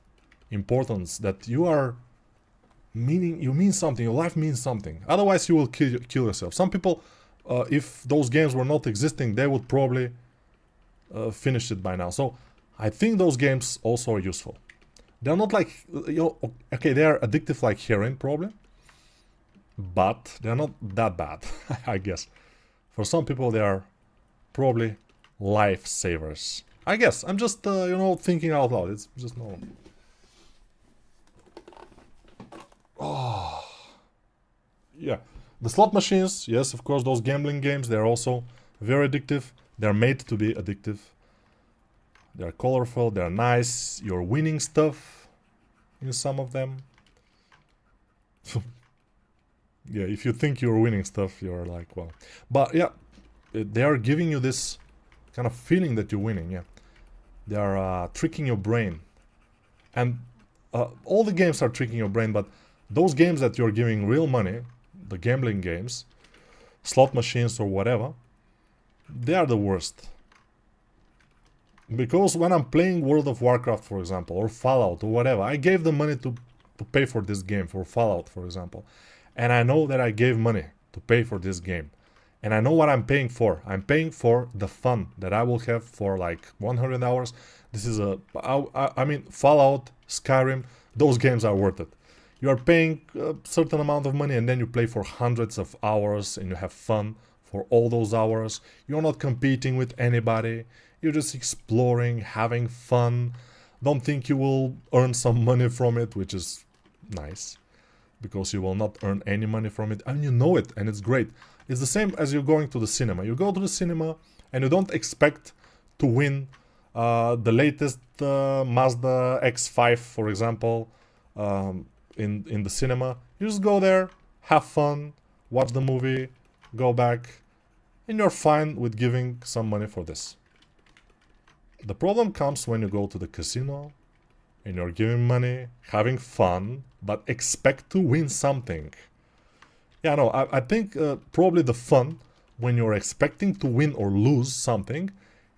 importance, that you mean something, your life means something. Otherwise you will kill yourself. Some people, if those games were not existing, they would probably finish it by now. So I think those games also are useful. They're not like, okay, they're addictive like heroin probably, but they're not that bad, I guess. For some people they are probably lifesavers. I guess. I'm just, thinking out loud. It's just normal. Oh. Yeah. The slot machines, yes, of course, those gambling games, they're also very addictive. They're made to be addictive. They're colorful, they're nice. You're winning stuff in some of them. Yeah, if you think you're winning stuff, you're like, well. But yeah, they are giving you this kind of feeling that you're winning, yeah. They are tricking your brain. And all the games are tricking your brain, but those games that you're giving real money, the gambling games, slot machines or whatever, they are the worst. Because when I'm playing World of Warcraft, for example, or Fallout or whatever, I gave them money to pay for this game, for Fallout, for example. And I know that I gave money to pay for this game. And I know what I'm paying for. I'm paying for the fun that I will have for like 100 hours. This is I mean, Fallout, Skyrim, those games are worth it. You are paying a certain amount of money and then you play for hundreds of hours and you have fun for all those hours. You're not competing with anybody. You're just exploring, having fun. Don't think you will earn some money from it, which is nice, because you will not earn any money from it, and you know it, and it's great. It's the same as you're going to the cinema. You go to the cinema and you don't expect to win the latest Mazda X5, for example, in the cinema. You just go there, have fun, watch the movie, go back, and you're fine with giving some money for this. The problem comes when you go to the casino and you're giving money, having fun, but expect to win something. Yeah, no, I think probably the fun when you're expecting to win or lose something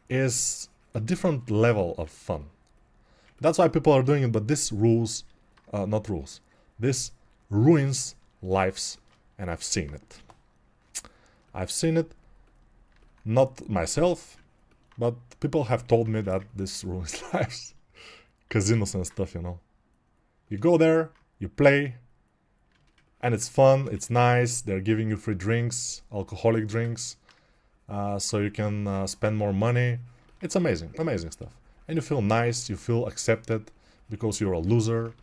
is a different level of fun. That's why people are doing it, but this this ruins lives, and I've seen it. I've seen it, not myself, but people have told me that this ruins lives. Casinos and stuff, You go there, you play, and it's fun, it's nice, they're giving you free drinks, alcoholic drinks, so you can spend more money. It's amazing, amazing stuff. And you feel nice, you feel accepted because you're a loser,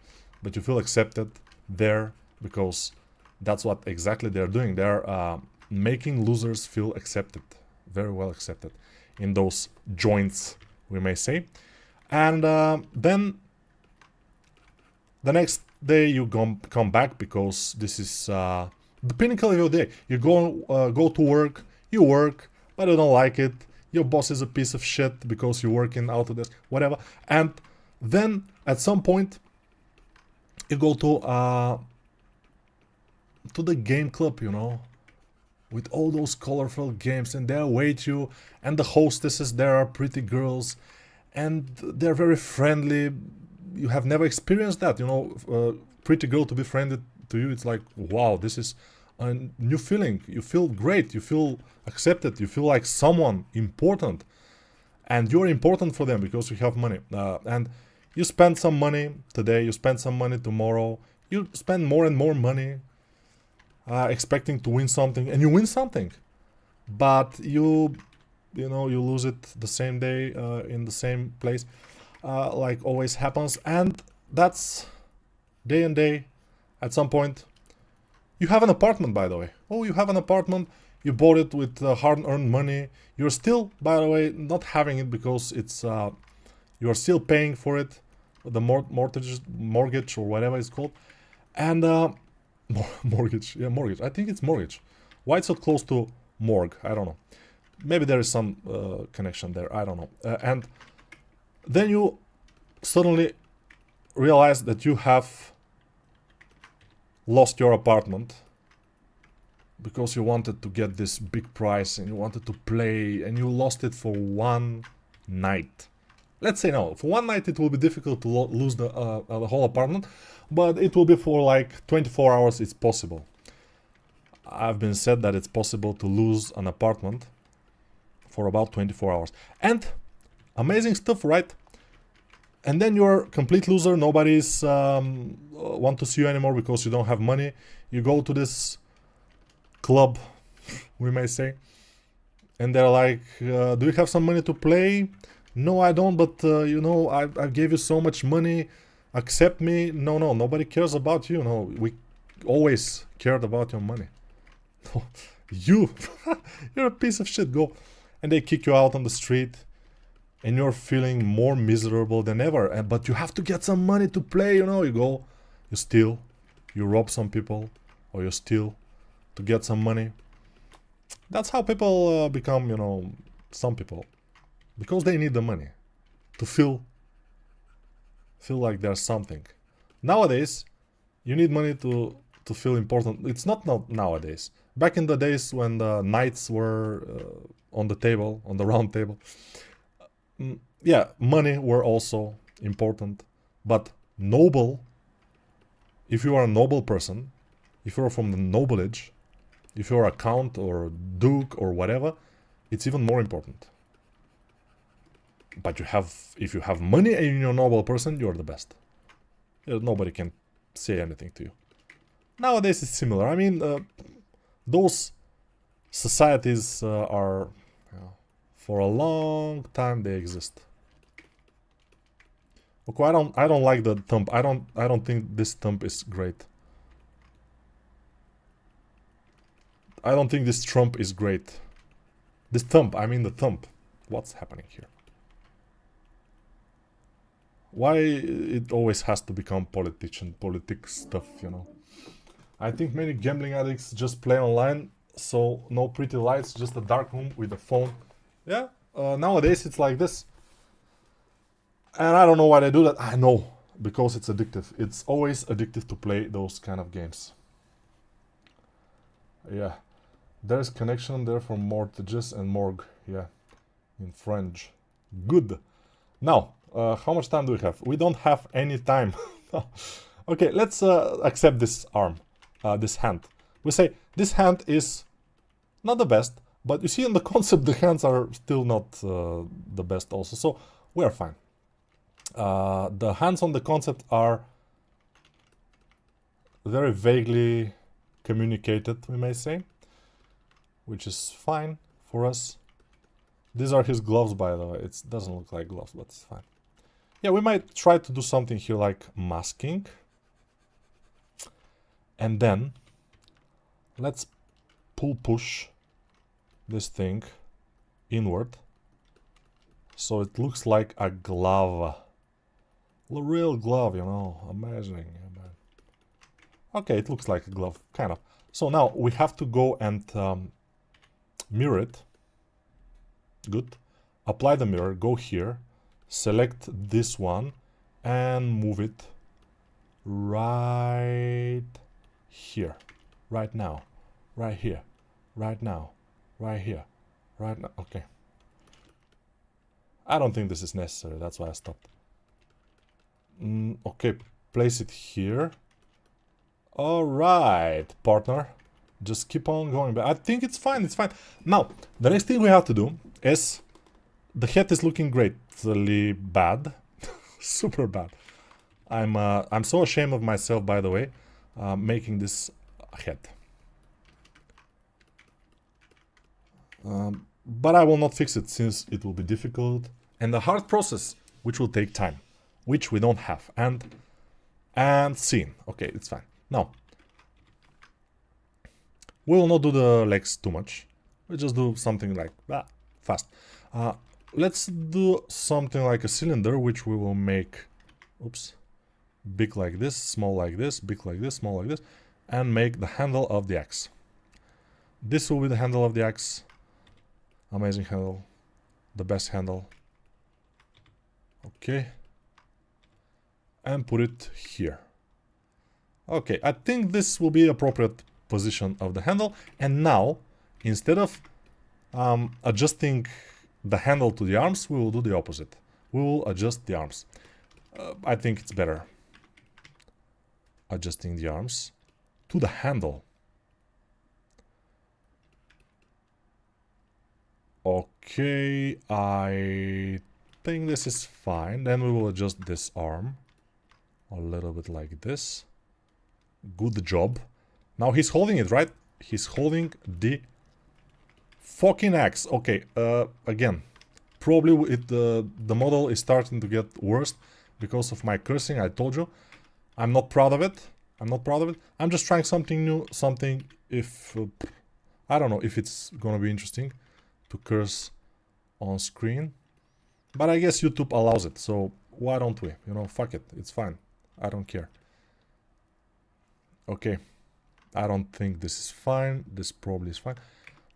but you feel accepted there because that's what exactly they're doing. They're making losers feel accepted, very well accepted in those joints, we may say. And then the next day you come back, because this is the pinnacle of your day. You go to work, you work, but you don't like it. Your boss is a piece of shit because you're working out of this, whatever. And then at some point you go to the game club, with all those colorful games, and they await you, and the hostesses there are pretty girls, and they're very friendly. You have never experienced that, pretty girl to be friendly to you. It's like, wow, this is a new feeling. You feel great, you feel accepted, you feel like someone important, and you're important for them because you have money. And you spend some money today, you spend some money tomorrow, you spend more and more money, expecting to win something, and you win something, but you lose it the same day, in the same place, like always happens. And that's day and day. At some point you have an apartment, by the way. Oh, you have an apartment, you bought it with hard-earned money. You're still, by the way, not having it because it's you're still paying for it, the mortgage or whatever it's called. And mortgage, yeah, mortgage. I think it's mortgage. Why it's so close to morgue? I don't know. Maybe there is some connection there. I don't know. And then you suddenly realize that you have lost your apartment because you wanted to get this big prize and you wanted to play, and you lost it for one night. Let's say no, for one night it will be difficult to lose the whole apartment, but it will be for like 24 hours, it's possible. I've been said that it's possible to lose an apartment for about 24 hours. And amazing stuff, right? And then you're a complete loser, nobody's want to see you anymore because you don't have money. You go to this club, we may say, and they're like, do you have some money to play? No, I don't, but you know, I gave you so much money, accept me. No, nobody cares about you. No, we always cared about your money. You're a piece of shit, go. And they kick you out on the street, and you're feeling more miserable than ever. But you have to get some money to play, you know. You go, you steal, you rob some people, or you steal to get some money. That's how people become, you know, some people. Because they need the money to feel like there's something. Nowadays, you need money to feel important. It's not nowadays. Back in the days when the knights were on the table, on the round table, yeah, money were also important. But noble, if you are a noble person, if you're from the nobilage, if you're a count or duke or whatever, it's even more important. But if you have money and you're a noble person, you're the best. Nobody can say anything to you. Nowadays it's similar. I mean, those societies are, for a long time they exist. Okay, I don't like the thumb. I don't think this thumb is great. I don't think this trump is great. This thumb, I mean the thumb. What's happening here? Why it always has to become politics stuff, you know? I think many gambling addicts just play online, so no pretty lights, just a dark room with a phone. Yeah, nowadays it's like this. And I don't know why they do that. I know, because it's addictive. It's always addictive to play those kind of games. Yeah, there's connection there for mortgages and morgue. Yeah, in French. Good. Now, how much time do we have? We don't have any time. Okay, let's accept this arm, this hand. We say this hand is not the best, but you see in the concept the hands are still not the best also, so we are fine. The hands on the concept are very vaguely communicated, we may say, which is fine for us. These are his gloves, by the way. It doesn't look like gloves, but it's fine. Yeah, we might try to do something here like masking. And then let's push this thing inward so it looks like a glove. A real glove, you know, amazing. Okay, it looks like a glove, kind of. So now we have to go and mirror it. Good. Apply the mirror, go here, select this one and move it right here, right now, right here, right now, right here, right now. Okay. I don't think this is necessary, that's why I stopped. Okay, place it here. All right, partner. Just keep on going. But I think it's fine, it's fine. Now, the next thing we have to do is... The head is looking greatly bad. Super bad. I'm so ashamed of myself, by the way, making this head. But I will not fix it since it will be difficult and a hard process, which will take time, which we don't have. And scene. Okay, it's fine. Now, we will not do the legs too much. We'll just do something like fast. Let's do something like a cylinder, which we will make, oops, big like this, small like this, big like this, small like this, and make the handle of the axe. This will be the handle of the axe. Amazing handle, the best handle. Okay. And put it here. Okay, I think this will be appropriate position of the handle. And now, instead of adjusting the handle to the arms, we will do the opposite. we will adjust the arms. I think it's better adjusting the arms to the handle. Okay, I think this is fine. Then we will adjust this arm a little bit like this. Good job. Now he's holding it, right? He's holding the fucking axe. Okay, again, probably the model is starting to get worse because of my cursing. I told you, I'm not proud of it. I'm not proud of it. I'm just trying something new, something if I don't know if it's gonna be interesting to curse on screen, but I guess YouTube allows it, so why don't we? You know, fuck it, it's fine. I don't care. Okay, I don't think this is fine. This probably is fine.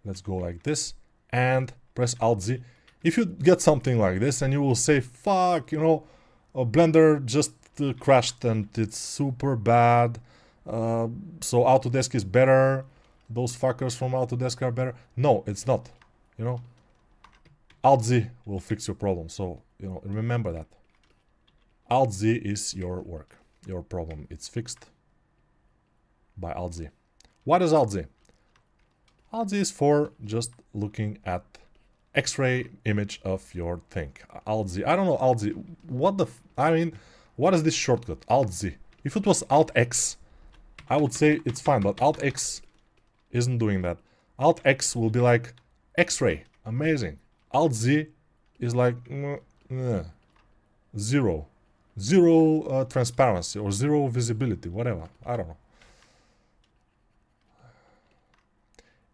Let's go like this and press Alt Z. If you get something like this and you will say, fuck, you know, a Blender just crashed and it's super bad, so Autodesk is better, those fuckers from Autodesk are better. No, it's not. You know, Alt Z will fix your problem. So, you know, remember that. Alt Z is your work, your problem. It's fixed by Alt Z. What is Alt Z? Alt Z is for just looking at X-ray image of your thing. Alt Z. I don't know Alt Z. What the? I mean, what is this shortcut? Alt Z. If it was Alt X, I would say it's fine. But Alt X isn't doing that. Alt X will be like X-ray, amazing. Alt Z is like zero transparency or zero visibility, whatever. I don't know.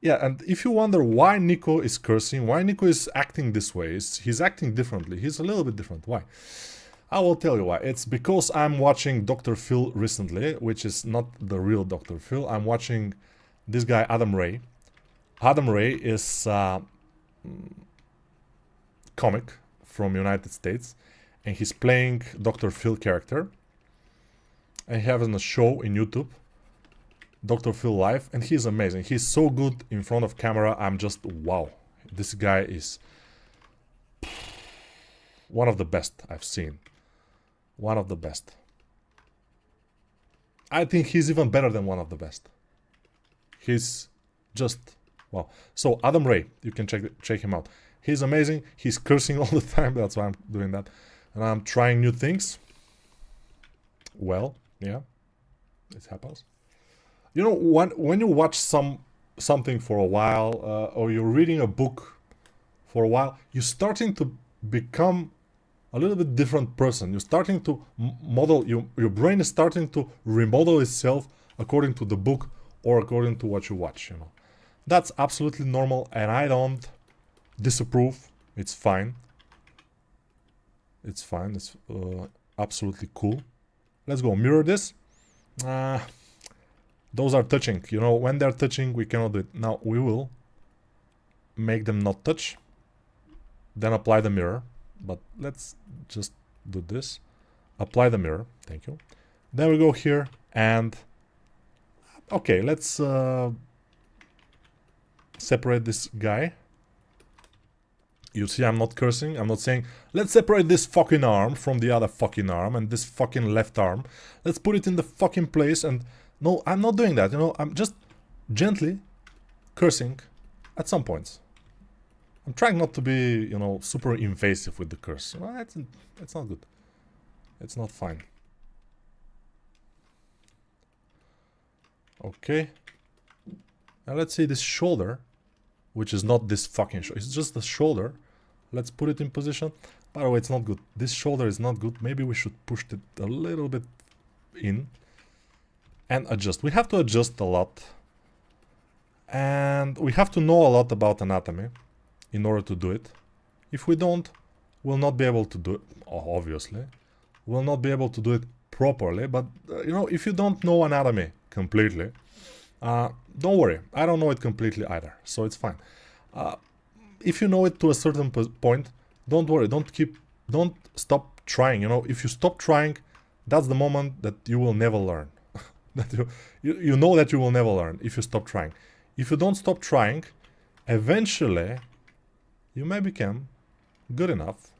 Yeah, and if you wonder why Nico is cursing, why Nico is acting this way, he's acting differently. He's a little bit different. Why? I will tell you why. It's because I'm watching Dr. Phil recently, which is not the real Dr. Phil. I'm watching this guy, Adam Ray. Adam Ray is comic from United States, and he's playing Dr. Phil character. And he has a show in YouTube, Dr. Phil Live, and he's amazing. He's so good in front of camera. I'm just wow. This guy is one of the best I've seen. One of the best. I think he's even better than one of the best. He's just wow. So Adam Ray, you can check him out. He's amazing. He's cursing all the time. That's why I'm doing that. And I'm trying new things. Well, yeah, it happens. You know, when you watch something for a while, or you're reading a book for a while, you're starting to become a little bit different person. You're starting to model, your brain is starting to remodel itself according to the book or according to what you watch, you know. That's absolutely normal, and I don't disapprove. It's fine. It's fine. It's absolutely cool. Let's go mirror this. Those are touching. You know, when they're touching, we cannot do it. Now we will make them not touch. Then apply the mirror. But let's just do this. Apply the mirror. Thank you. Then we go here and okay, let's separate this guy. You see, I'm not cursing. I'm not saying, let's separate this fucking arm from the other fucking arm and this fucking left arm. Let's put it in the fucking place. And no, I'm not doing that. You know, I'm just gently cursing at some points. I'm trying not to be, you know, super invasive with the curse. Well, it's not good. It's not fine. Okay. Now let's see this shoulder, which is not this fucking shoulder. It's just the shoulder. Let's put it in position. By the way, it's not good. This shoulder is not good. Maybe we should push it a little bit in and adjust. We have to adjust a lot. And we have to know a lot about anatomy in order to do it. If we don't, we'll not be able to do it, obviously. We'll not be able to do it properly, but you know, if you don't know anatomy completely, don't worry, I don't know it completely either, so it's fine. If you know it to a certain point, don't worry, don't stop trying. You know, if you stop trying, that's the moment that you will never learn. That you know that you will never learn if you stop trying. If you don't stop trying, eventually you may become good enough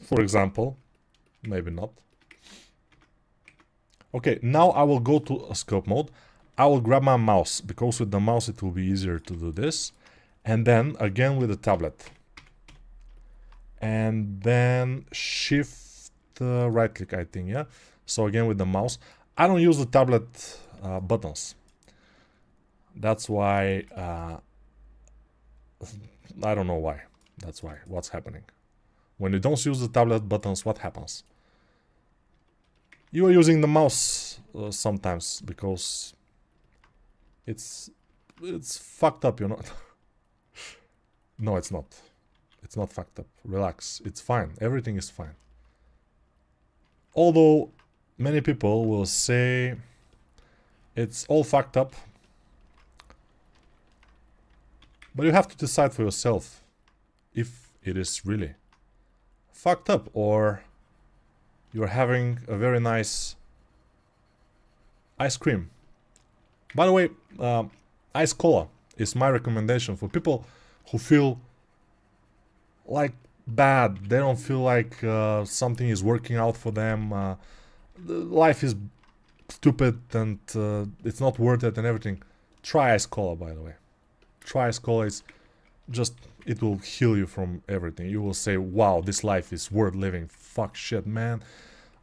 for example. Maybe not. Okay, now I will go to a sculpt mode. I will grab my mouse, because with the mouse it will be easier to do this. And then again with the tablet. And then shift right click, I think, yeah? So again with the mouse. I don't use the tablet buttons. That's why, I don't know why. That's why, what's happening. When you don't use the tablet buttons, what happens? You are using the mouse sometimes, because it's fucked up, you know. No, it's not. It's not fucked up. Relax. It's fine. Everything is fine. Although many people will say it's all fucked up, but you have to decide for yourself if it is really fucked up, or you're having a very nice ice cream. By the way, ice cola is my recommendation for people who feel like bad. They don't feel like something is working out for them. Life is stupid and it's not worth it and everything. Try ice cola, by the way. Try ice cola. It's just, it will heal you from everything. You will say, wow, this life is worth living. Fuck shit, man.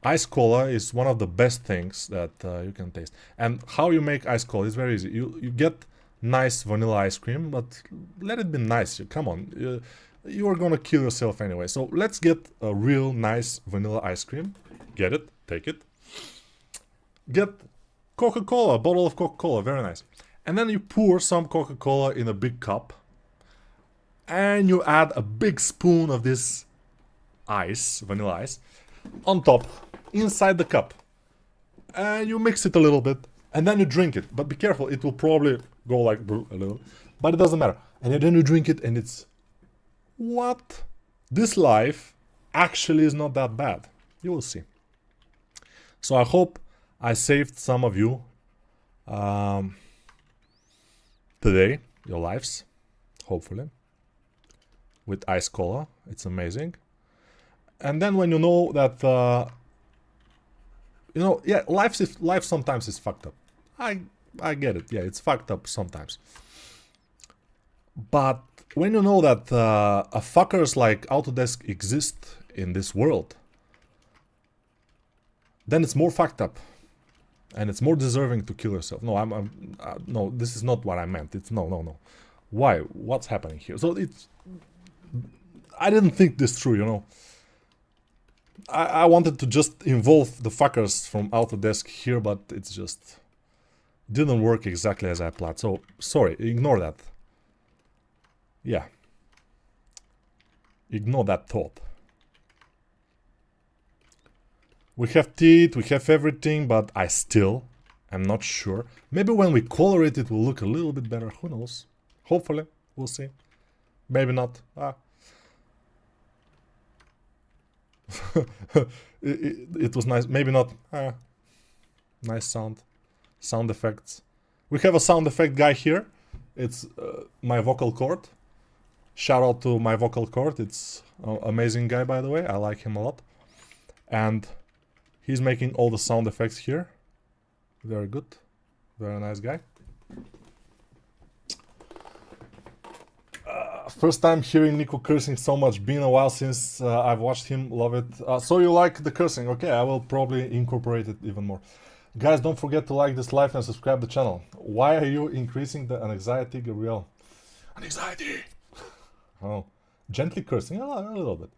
Ice cola is one of the best things that you can taste. And how you make ice cola is very easy. You get nice vanilla ice cream, but let it be nice. Come on, you are gonna kill yourself anyway. So let's get a real nice vanilla ice cream. Get it, take it. Get Coca-Cola, a bottle of Coca-Cola, very nice. And then you pour some Coca-Cola in a big cup. And you add a big spoon of this ice, vanilla ice, on top, inside the cup. And you mix it a little bit. And then you drink it. But be careful, it will probably go like a little. But it doesn't matter. And then you drink it and it's... What? This life actually is not that bad. You will see. So I hope I saved some of you today, your lives, hopefully, with ice cola. It's amazing. And then when you know that, you know, yeah, life sometimes is fucked up. I get it. Yeah, it's fucked up sometimes. But when you know that fuckers like Autodesk exist in this world, then it's more fucked up, and it's more deserving to kill yourself. No, no, this is not what I meant. It's no. Why? What's happening here? So it's, I didn't think this through, you know. I wanted to just involve the fuckers from Autodesk here, but it's just didn't work exactly as I planned. So sorry, ignore that. Yeah, ignore that thought. We have teeth, we have everything, but I still am not sure. Maybe when we color it, it will look a little bit better. Who knows? Hopefully, we'll see. Maybe not. It was nice. Maybe not. Nice sound effects. We have a sound effect guy here. It's my vocal cord. Shout out to my vocal cord. It's an amazing guy, by the way. I like him a lot. And he's making all the sound effects here. Very good. Very nice guy. First time hearing Nico cursing so much. Been a while since I've watched him. Love it. So you like the cursing? Okay, I will probably incorporate it even more. Guys, don't forget to like this live and subscribe the channel. Why are you increasing the anxiety, Gabriel? Anxiety! Oh, gently cursing a little bit.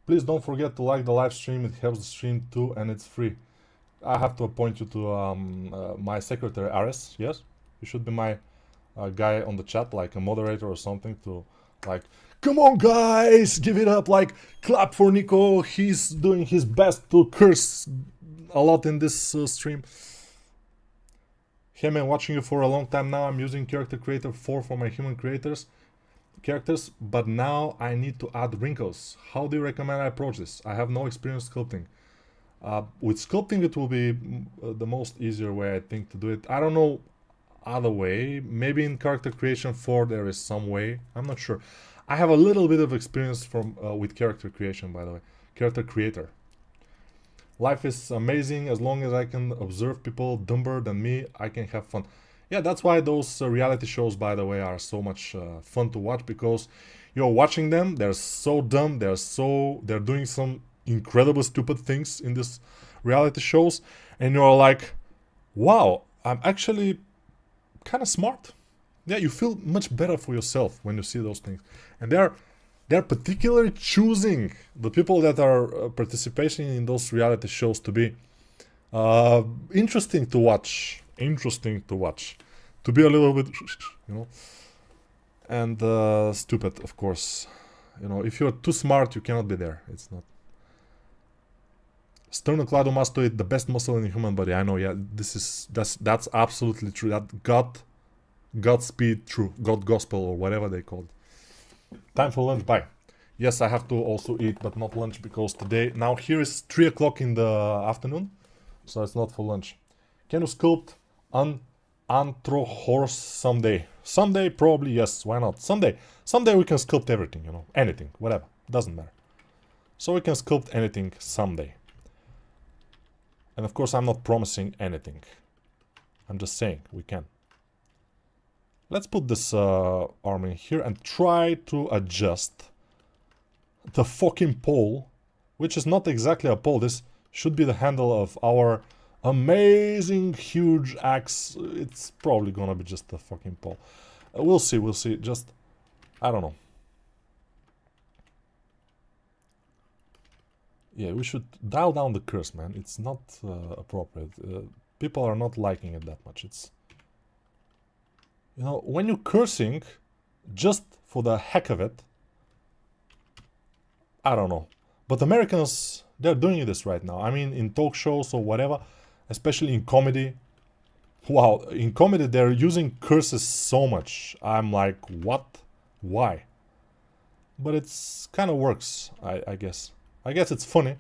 Please don't forget to like the live stream. It helps the stream too, and it's free. I have to appoint you to my secretary, Ares. Yes, you should be my guy on the chat, like a moderator or something, to like, come on guys, give it up, like clap for Nico. He's doing his best to curse a lot in this stream. Hey man, watching you for a long time now. I'm using Character Creator 4 for my human characters, but now I need to add wrinkles. How do you recommend I approach this? I have no experience sculpting. With sculpting, it will be the most easier way, I think, to do it. I don't know other way. Maybe in Character Creation 4 there is some way. I'm not sure. I have a little bit of experience from with character creation, by the way. Character creator. Life is amazing as long as I can observe people dumber than me. I can have fun. Yeah, that's why those reality shows, by the way, are so much fun to watch, because you're watching them. They're so dumb. They're doing some incredible stupid things in these reality shows, and you're like, wow, I'm actually kind of smart. Yeah, you feel much better for yourself when you see those things, and they're particularly choosing the people that are participating in those reality shows to be interesting to watch, to be a little bit, you know, and stupid, of course. You know, if you're too smart, you cannot be there. It's not. Sternocleidomastoid, the best muscle in the human body. I know, yeah, that's absolutely true. That Godspeed true, God gospel, or whatever they called. Time for lunch, bye. Yes, I have to also eat, but not lunch, because today, now here is 3 o'clock in the afternoon, so it's not for lunch. Can you sculpt an antro horse someday? Someday, probably, yes, why not? Someday we can sculpt everything, you know, anything, whatever, doesn't matter. So we can sculpt anything someday. And of course, I'm not promising anything. I'm just saying we can. Let's put this arm in here and try to adjust the fucking pole, which is not exactly a pole. This should be the handle of our amazing huge axe. It's probably gonna be just a fucking pole. We'll see. Just, I don't know. Yeah, we should dial down the curse, man. It's not appropriate. People are not liking it that much. It's, you know, when you're cursing just for the heck of it, I don't know. But Americans, they're doing this right now. I mean, in talk shows or whatever, especially in comedy. Wow, in comedy, they're using curses so much. I'm like, what? Why? But it's kind of works, I guess. I guess it's funny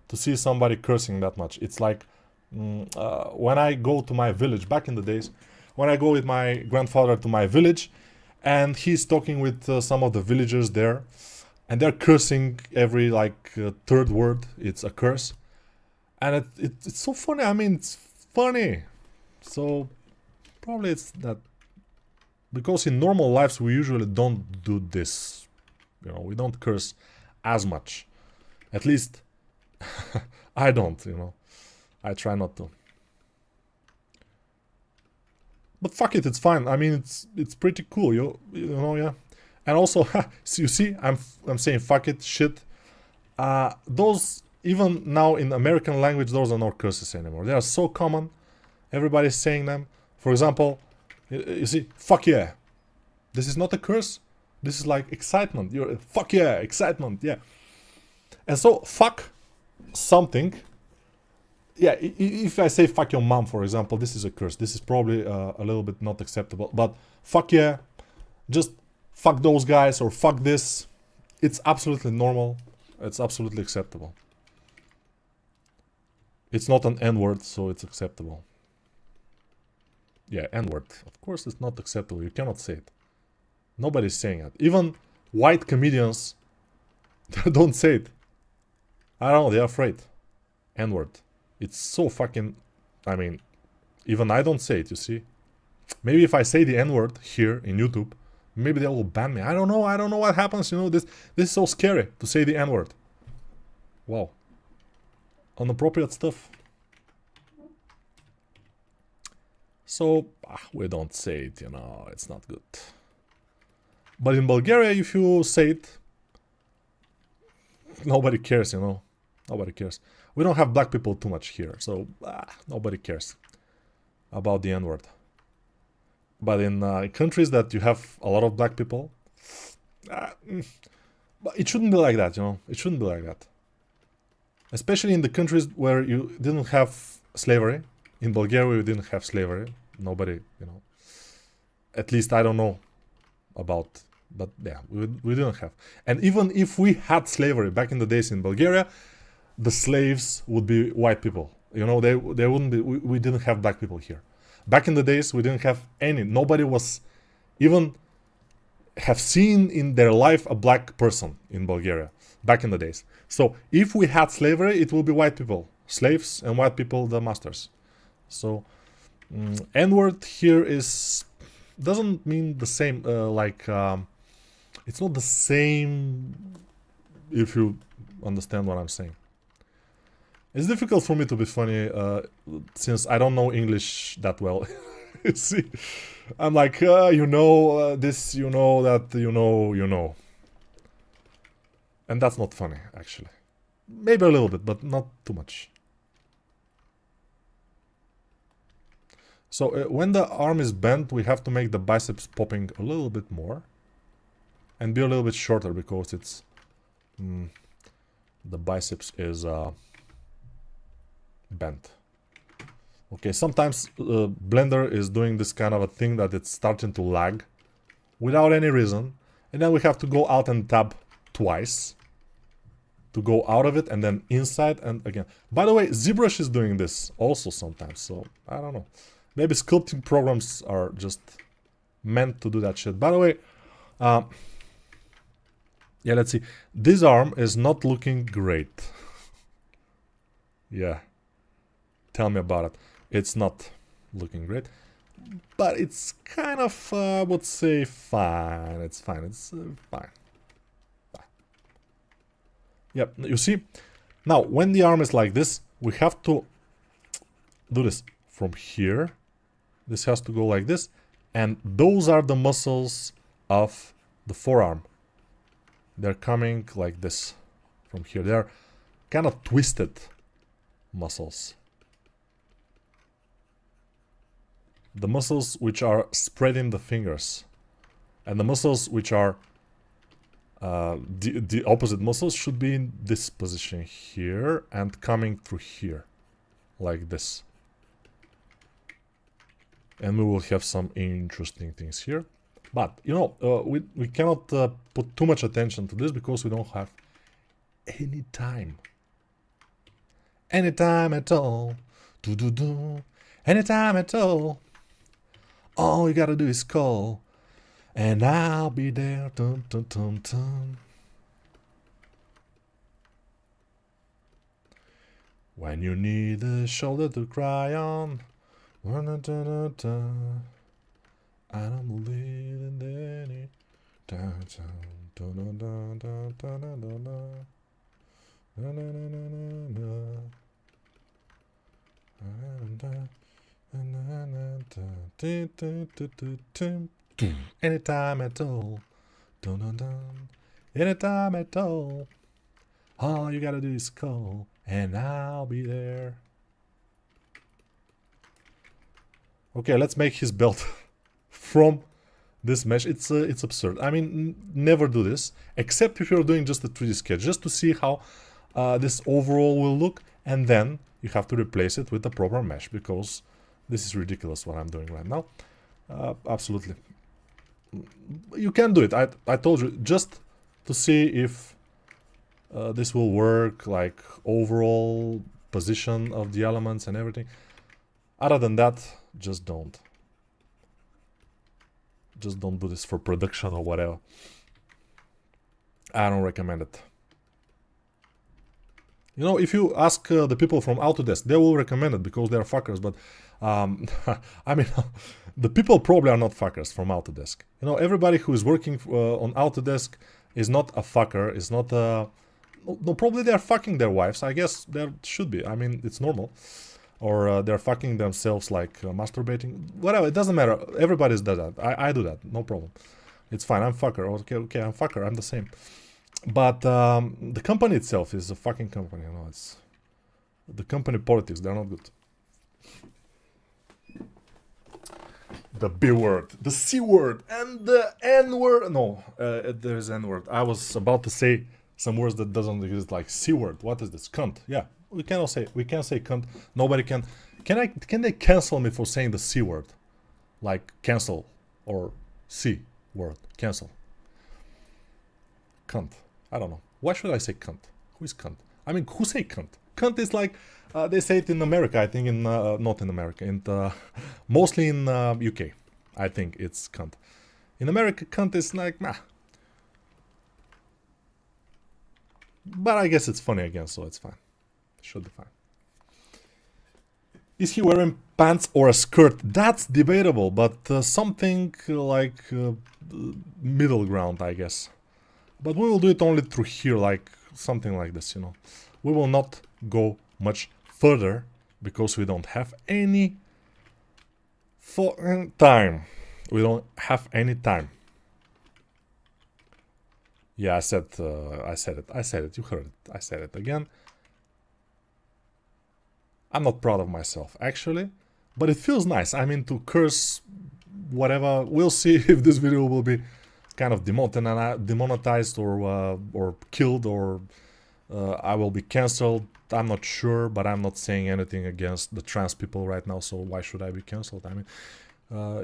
to see somebody cursing that much. It's like when I go to my village, back in the days, when I go with my grandfather to my village, and he's talking with some of the villagers there, and they're cursing every third word. It's a curse, and it's so funny. I mean, it's funny. So probably it's that, because in normal lives we usually don't do this. You know, we don't curse as much. At least I don't. You know, I try not to. But fuck it, it's fine. I mean, it's pretty cool. You know, yeah. And also, so you see, I'm saying fuck it, shit. Those, even now in American language, those are not curses anymore. They are so common. Everybody's saying them. For example, you see, fuck yeah. This is not a curse. This is like excitement. You're fuck yeah, excitement, yeah. And so fuck something. Yeah, if I say fuck your mom, for example, this is a curse. This is probably a little bit not acceptable. But fuck yeah, just fuck those guys or fuck this. It's absolutely normal. It's absolutely acceptable. It's not an N-word, so it's acceptable. Yeah, N-word. Of course it's not acceptable. You cannot say it. Nobody's saying it. Even white comedians don't say it. I don't know, they're afraid. N-word. It's so fucking... I mean, even I don't say it, you see. Maybe if I say the N-word here in YouTube, maybe they will ban me. I don't know what happens, you know. This is so scary to say the N-word. Wow. Inappropriate stuff. So, we don't say it, you know. It's not good. But in Bulgaria, if you say it, nobody cares, you know. Nobody cares. We don't have black people too much here, so nobody cares about the N-word. But in countries that you have a lot of black people, but it shouldn't be like that, you know. It shouldn't be like that. Especially in the countries where you didn't have slavery. In Bulgaria, we didn't have slavery. Nobody, you know. At least I don't know about, but yeah, we didn't have. And even if we had slavery back in the days in Bulgaria, the slaves would be white people. You know, they wouldn't be. We didn't have black people here. Back in the days, we didn't have any. Nobody was even. have seen in their life a black person in Bulgaria back in the days. So if we had slavery, it will be white people, slaves, and white people the masters. So N-word here doesn't mean the same, it's not the same, if you understand what I'm saying. It's difficult for me to be funny since I don't know English that well. See, I'm like, this, that, and that's not funny, actually. Maybe a little bit, but not too much. So when the arm is bent, we have to make the biceps popping a little bit more and be a little bit shorter because it's the biceps is bent. Okay, sometimes Blender is doing this kind of a thing that it's starting to lag without any reason, and then we have to go out and tab twice to go out of it and then inside and again. By the way, ZBrush is doing this also sometimes, so I don't know. Maybe sculpting programs are just meant to do that shit. By the way, yeah, let's see. This arm is not looking great. Yeah. Tell me about it. It's not looking great. But it's kind of, I would say, fine. It's fine. It's fine. Yep, you see? Now, when the arm is like this, we have to do this from here. This has to go like this. And those are the muscles of the forearm. They're coming like this from here. They're kind of twisted muscles. The muscles which are spreading the fingers. And the muscles which are the opposite muscles should be in this position here and coming through here. Like this. And we will have some interesting things here. But, we cannot put too much attention to this because we don't have any time. Any time at all. Any time at all. All you gotta do is call. And I'll be there. Dun, dun, dun, dun. When you need a shoulder to cry on. And I'm living any time. Anytime at all. Anytime at all. All you gotta do is call, and I'll be there. Okay, let's make his belt from this mesh. It's absurd. I mean, never do this, except if you're doing just a 3D sketch, just to see how this overall will look, and then you have to replace it with the proper mesh, because this is ridiculous what I'm doing right now. Absolutely. You can do it. I told you, just to see if this will work, like overall position of the elements and everything. Other than that, just don't. Just don't do this for production or whatever. I don't recommend it. If you ask the people from Autodesk, they will recommend it because they're fuckers, but I mean, the people probably are not fuckers from Autodesk. Everybody who is working on Autodesk is not a fucker, is not a... No, probably they're fucking their wives, I guess there should be, I mean, it's normal. Or they're fucking themselves, like masturbating, whatever, it doesn't matter, everybody does that, I do that, no problem. It's fine, I'm fucker, okay, I'm fucker, I'm the same. But the company itself is a fucking company, it's... The company politics, they're not good. The B word, the C word, and the N word. No, there's N word. I was about to say some words that doesn't exist, like C word. What is this? Cunt. Yeah, we can't say cunt. Nobody can. Can they cancel me for saying the C word? Like cancel or C word. Cancel. Cunt. I don't know. Why should I say cunt? Who is cunt? I mean, who say cunt? Cunt is like they say it in America. I think in not in America. In mostly in UK. I think it's cunt. In America, cunt is like, nah. But I guess it's funny again, so it's fine. Should be fine. Is he wearing pants or a skirt? That's debatable, but something like middle ground, I guess. But we will do it only through here, like something like this, you know. We will not go much further because we don't have any time. We don't have any time. Yeah, I said it. You heard it. I said it again. I'm not proud of myself, actually, but it feels nice. I mean, to curse, whatever. We'll see if this video will be kind of demonetized or killed, or I will be cancelled. I'm not sure, but I'm not saying anything against the trans people right now, so why should I be cancelled? I mean,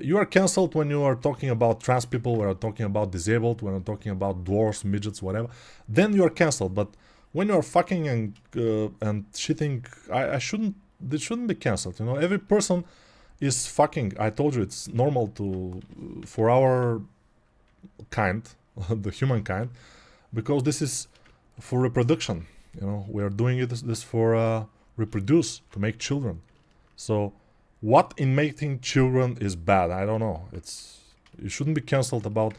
you are cancelled when you are talking about trans people, when you're talking about disabled, when you're talking about dwarfs, midgets, whatever. Then you are cancelled, but when you're fucking and shitting, they shouldn't be cancelled, you know. Every person is fucking. I told you, it's normal for our kind, the humankind, because this is for reproduction, you know. We are doing this for reproduce, to make children. So what in making children is bad? I don't know. You shouldn't be cancelled about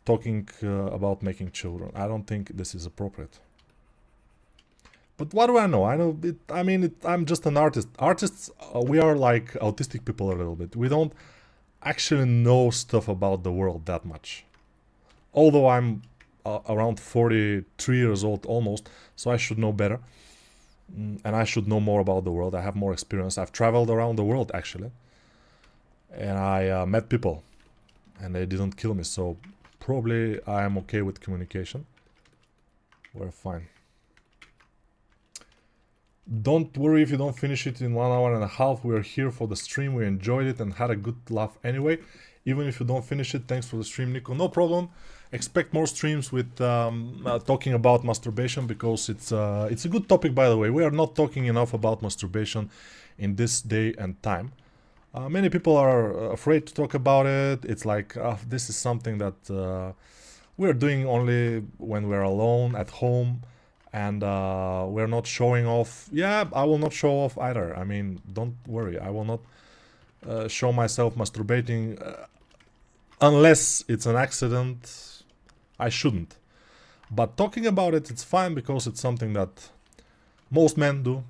talking about making children. I don't think this is appropriate. But what do I know? I know it. I mean, I'm just an artist. Artists, we are like autistic people a little bit. We don't actually know stuff about the world that much. Although I'm around 43 years old almost, so I should know better. And I should know more about the world. I have more experience. I've traveled around the world, actually. And I met people. And they didn't kill me, so probably I am okay with communication. We're fine. Don't worry if you don't finish it in 1 hour and a half. We're here for the stream. We enjoyed it and had a good laugh anyway. Even if you don't finish it, thanks for the stream, Nico. No problem. Expect more streams with talking about masturbation, because it's a good topic, by the way. We are not talking enough about masturbation in this day and time. Many people are afraid to talk about it. It's like, this is something that we're doing only when we're alone at home. And we're not showing off. Yeah, I will not show off either. I mean, don't worry. I will not show myself masturbating unless it's an accident. I shouldn't. But talking about it, it's fine, because it's something that most men do.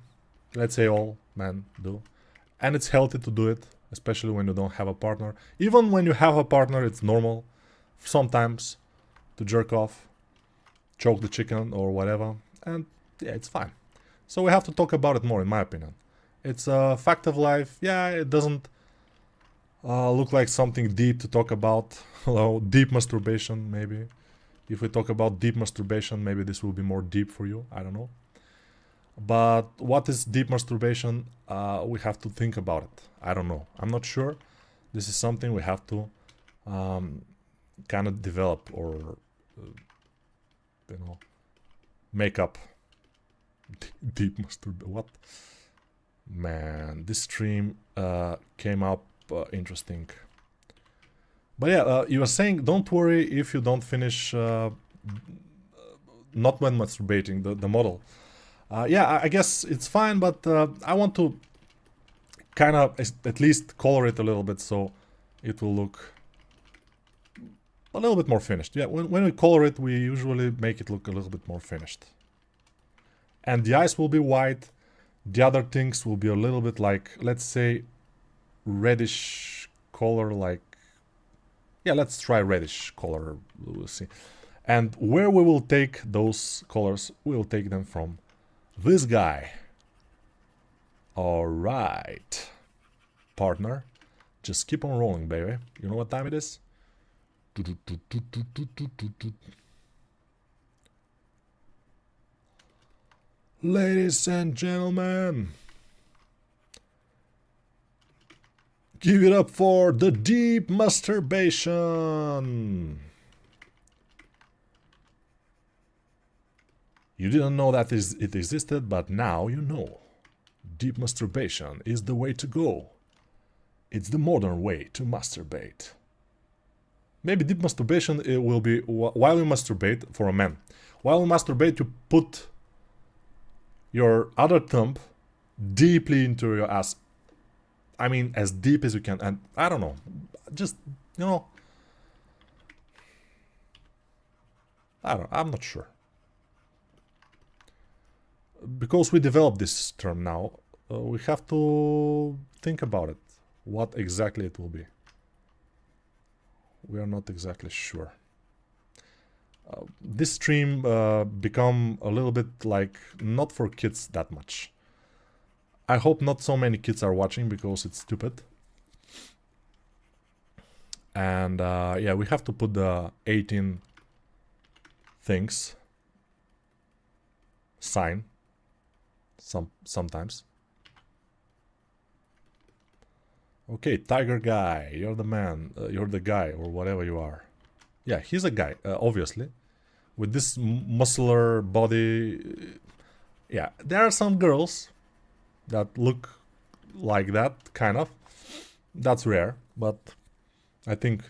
Let's say all men do. And it's healthy to do it, especially when you don't have a partner. Even when you have a partner, it's normal sometimes to jerk off, choke the chicken or whatever. And yeah, it's fine. So we have to talk about it more, in my opinion. It's a fact of life. Yeah, it doesn't look like something deep to talk about. Deep masturbation, maybe. If we talk about deep masturbation, maybe this will be more deep for you. I don't know. But what is deep masturbation? We have to think about it. I don't know. I'm not sure. This is something we have to kind of develop, or you know, make up. Deep masturbation. What? Man, this stream came up interesting. But yeah, you were saying, don't worry if you don't finish, not when masturbating, the model. Yeah, I guess it's fine, but I want to kind of at least color it a little bit, so it will look a little bit more finished. Yeah, when we color it, we usually make it look a little bit more finished. And the eyes will be white. The other things will be a little bit like, let's say, reddish color, like, yeah, let's try reddish color, we'll see. And where we will take those colors, we will take them from this guy. Alright, partner, just keep on rolling, baby. You know what time it is? Ladies and gentlemen, give it up for the deep masturbation. You didn't know that it existed, but now you know. Deep masturbation is the way to go. It's the modern way to masturbate. Maybe deep masturbation it will be while you masturbate for a man. While you masturbate, you put your other thumb deeply into your ass. I mean, as deep as you can. And I don't know. Just, you know. I'm not sure. Because we developed this term now, we have to think about it. What exactly it will be. We are not exactly sure. This stream become a little bit like not for kids that much. I hope not so many kids are watching because it's stupid. And yeah, we have to put the 18 things sign sometimes. Okay, tiger guy, you're the man, you're the guy, or whatever you are. Yeah, he's a guy, obviously. With this muscular body. Yeah, there are some girls that look like that, kind of. That's rare, but I think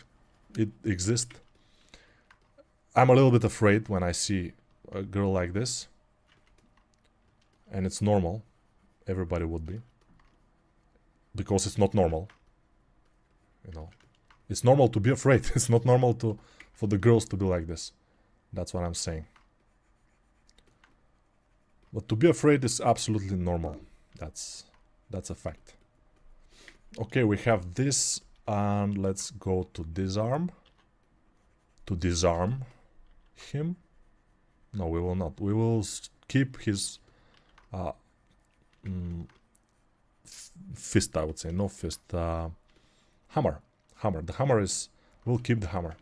it exists. I'm a little bit afraid when I see a girl like this. And it's normal. Everybody would be. Because it's not normal. You know. It's normal to be afraid. It's not normal for the girls to be like this. That's what I'm saying. But to be afraid is absolutely normal. That's a fact. Okay, we have this, and let's go to disarm. To disarm him. No, we will not. We will keep his fist, I would say. No fist. Hammer. Hammer. The hammer is... We'll keep the hammer.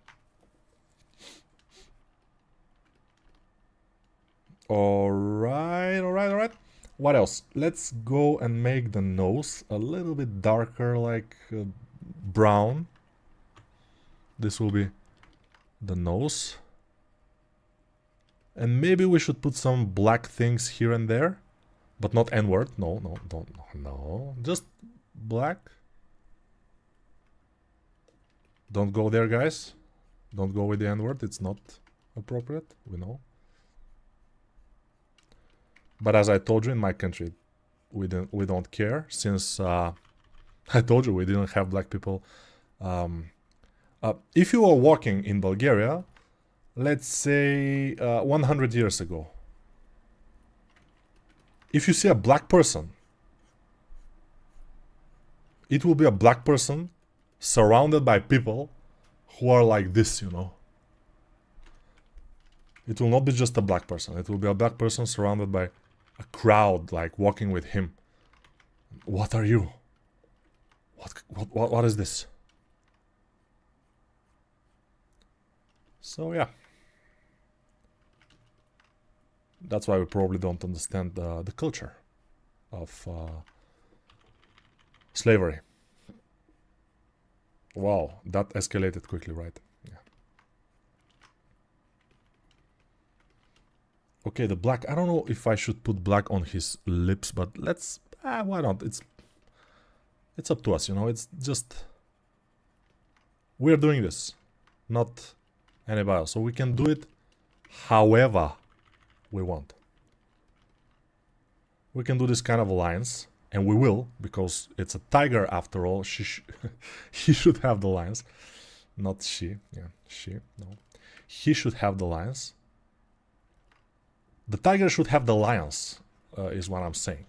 Alright. What else? Let's go and make the nose a little bit darker, like brown. This will be the nose. And maybe we should put some black things here and there. But not N-word. No. Just black. Don't go there, guys. Don't go with the N-word. It's not appropriate. We know. But as I told you, in my country, we don't care. Since I told you we didn't have black people. If you are walking in Bulgaria, let's say 100 years ago. If you see a black person, it will be a black person surrounded by people who are like this, you know. It will not be just a black person. It will be a black person surrounded by a crowd, like walking with him. What are you? What is this? So yeah. That's why we probably don't understand the culture of slavery. Wow, that escalated quickly, right? Yeah. Okay, the black. I don't know if I should put black on his lips, but let's. Why not? It's up to us, you know. It's just we're doing this, not anybody else. So we can do it however we want. We can do this kind of lines, and we will, because it's a tiger after all. He should have the lines, not she. Yeah, she. No, he should have the lines. The tiger should have the lions, is what I'm saying.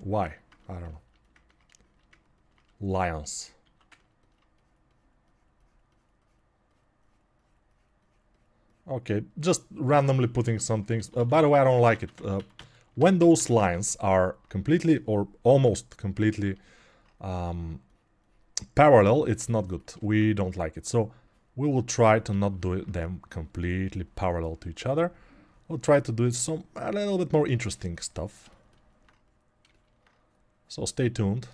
Why? I don't know. Lions. Okay, just randomly putting some things. By the way, I don't like it. When those lines are completely or almost completely parallel, it's not good. We don't like it. So we will try to not do them completely parallel to each other. We'll try to do it a little bit more interesting stuff. So stay tuned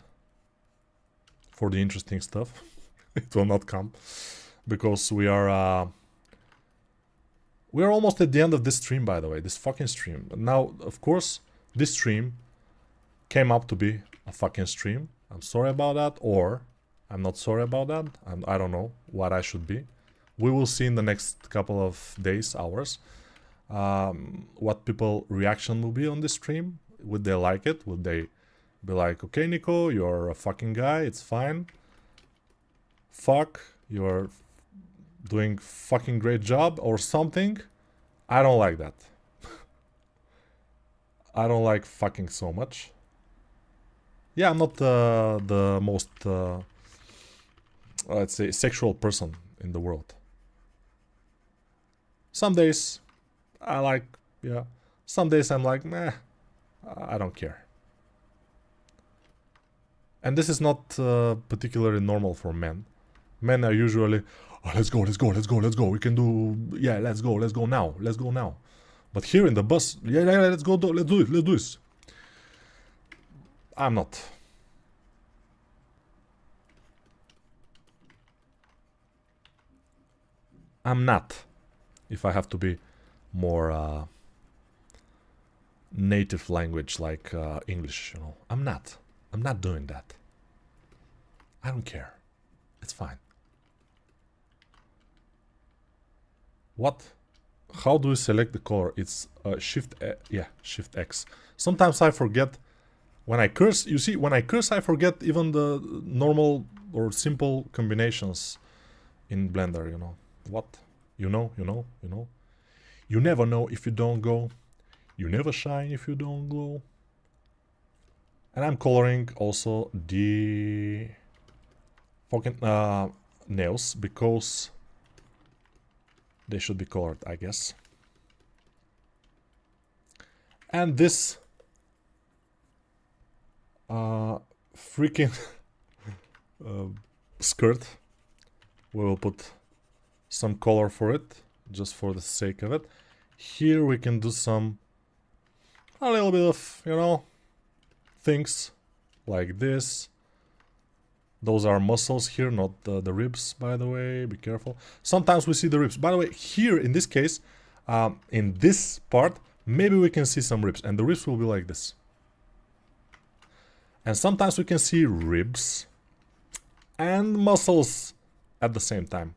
for the interesting stuff. It will not come because we are almost at the end of this stream, by the way, this fucking stream. Now, of course, this stream came up to be a fucking stream. I'm sorry about that, or I'm not sorry about that. I don't know what I should be. We will see in the next couple of days, hours, what people reaction will be on this stream. Would they like it? Would they be like, okay, Nico, you're a fucking guy, it's fine. Fuck, you're doing fucking great job or something. I don't like that. I don't like fucking so much. Yeah, I'm not the most, let's say, sexual person in the world. Some days I like, yeah. Some days I'm like, meh, I don't care. And this is not particularly normal for men. Men are usually, oh, let's go, we can do, yeah, let's go now. But here in the bus, yeah, let's go, let's do this. I'm not. I'm not, if I have to be more native language like English, you know. I'm not doing that. I don't care. It's fine. What? How do we select the color? It's Shift X. Sometimes I forget when I curse. You see, when I curse, I forget even the normal or simple combinations in Blender, you know. What? You know. You never know if you don't go. You never shine if you don't glow. And I'm coloring also the fucking nails because they should be colored, I guess. And this freaking skirt, we will put some color for it, just for the sake of it. Here we can do a little bit of, you know, things like this. Those are muscles here, not the ribs, by the way. Be careful. Sometimes we see the ribs. By the way, here in this case, in this part, maybe we can see some ribs, and the ribs will be like this. And sometimes we can see ribs and muscles at the same time.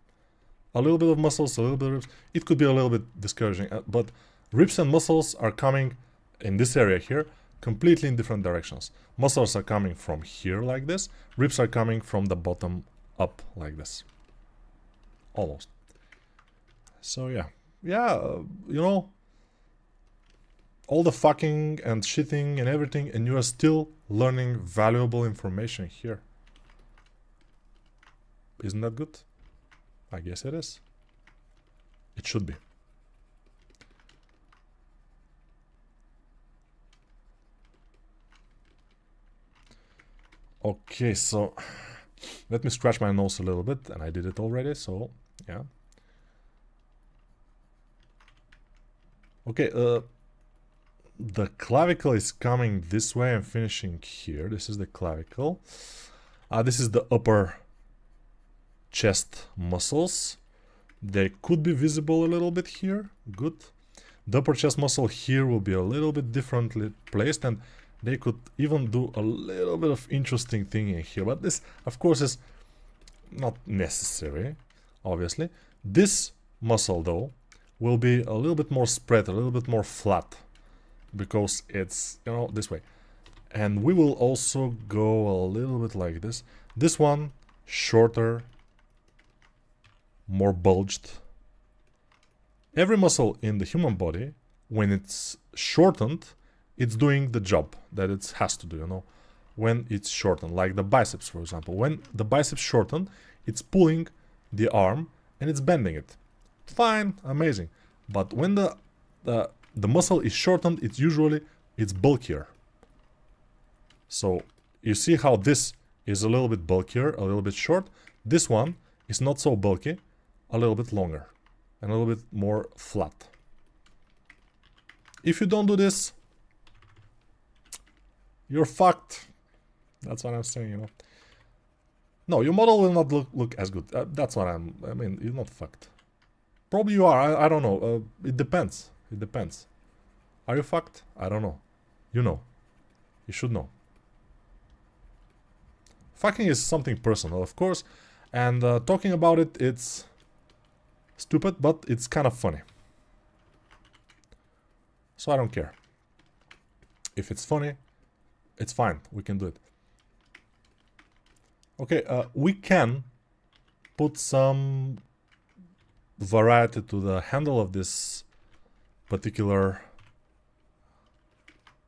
A little bit of muscles, a little bit of ribs. It could be a little bit discouraging, but ribs and muscles are coming in this area here completely in different directions. Muscles are coming from here like this. Ribs are coming from the bottom up like this. Almost. So yeah. You know, all the fucking and shitting and everything, and you are still learning valuable information here. Isn't that good? I guess it is. It should be. Okay, so let me scratch my nose a little bit, and I did it already, so yeah. Okay, the clavicle is coming this way and finishing here. This is the clavicle. This is the upper chest muscles. They could be visible a little bit here. Good. The upper chest muscle here will be a little bit differently placed, and they could even do a little bit of interesting thing in here. But this, of course, is not necessary, obviously. This muscle, though, will be a little bit more spread, a little bit more flat, because it's, you know, this way. And we will also go a little bit like this. This one, shorter, more bulged. Every muscle in the human body, when it's shortened, it's doing the job that it has to do, you know, when it's shortened. Like the biceps, for example. When the biceps shortened, it's pulling the arm and it's bending it. Fine, amazing. But when the muscle is shortened, it's bulkier. So you see how this is a little bit bulkier, a little bit short. This one is not so bulky, a little bit longer and a little bit more flat. If you don't do this, you're fucked. That's what I'm saying, you know. No, your model will not look as good. That's what I mean, you're not fucked. Probably you are, I don't know. It depends. It depends. Are you fucked? I don't know. You know. You should know. Fucking is something personal, of course, and talking about it, it's stupid, but it's kind of funny. So I don't care. If it's funny, it's fine. We can do it. Okay, we can put some variety to the handle of this particular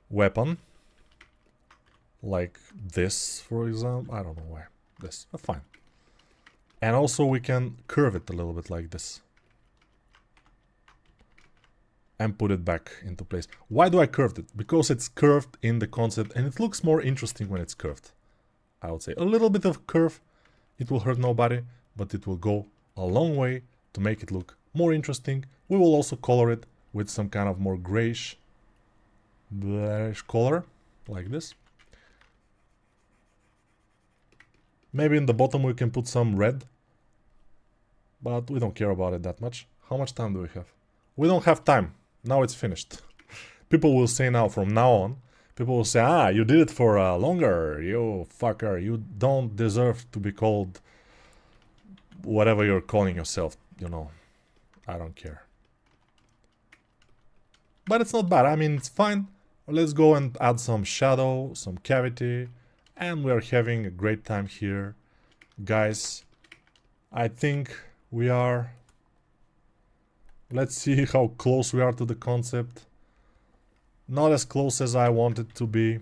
weapon. Like this, for example. I don't know why. This. Fine. And also we can curve it a little bit like this. And put it back into place. Why do I curve it? Because it's curved in the concept and it looks more interesting when it's curved. I would say a little bit of curve, it will hurt nobody, but it will go a long way to make it look more interesting. We will also color it with some kind of more grayish color, like this. Maybe in the bottom we can put some red, but we don't care about it that much. How much time do we have? We don't have time. Now it's finished. People will say now, from now on, people will say, ah, you did it for longer, you fucker, you don't deserve to be called whatever you're calling yourself, you know. I don't care. But it's not bad, I mean, it's fine. Let's go and add some shadow, some cavity, and we are having a great time here. Guys, I think we are... Let's see how close we are to the concept. Not as close as I want it to be,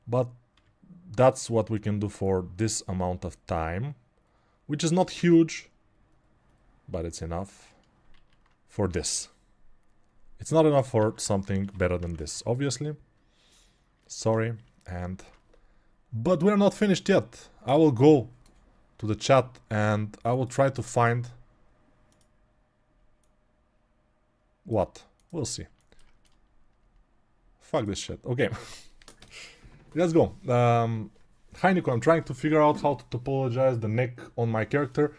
but that's what we can do for this amount of time, which is not huge, but it's enough for this. It's not enough for something better than this, obviously. Sorry, but we're not finished yet. I will go to the chat and I will try to find what? We'll see. Fuck this shit. Okay. Let's go. Hi Nico, I'm trying to figure out how to topologize the neck on my character.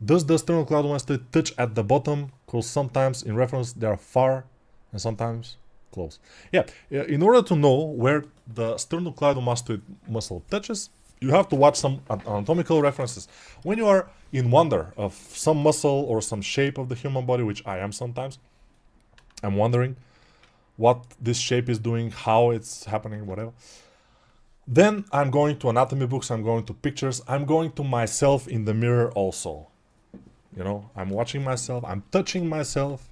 Does the sternal cladomastoid touch at the bottom? Because sometimes in reference they are far and sometimes close. Yeah, in order to know where the sternocleidomastoid muscle touches, you have to watch some anatomical references. When you are in wonder of some muscle or some shape of the human body, which I am sometimes, I'm wondering what this shape is doing, how it's happening, whatever. Then I'm going to anatomy books, I'm going to pictures, I'm going to myself in the mirror also. You know, I'm watching myself, I'm touching myself.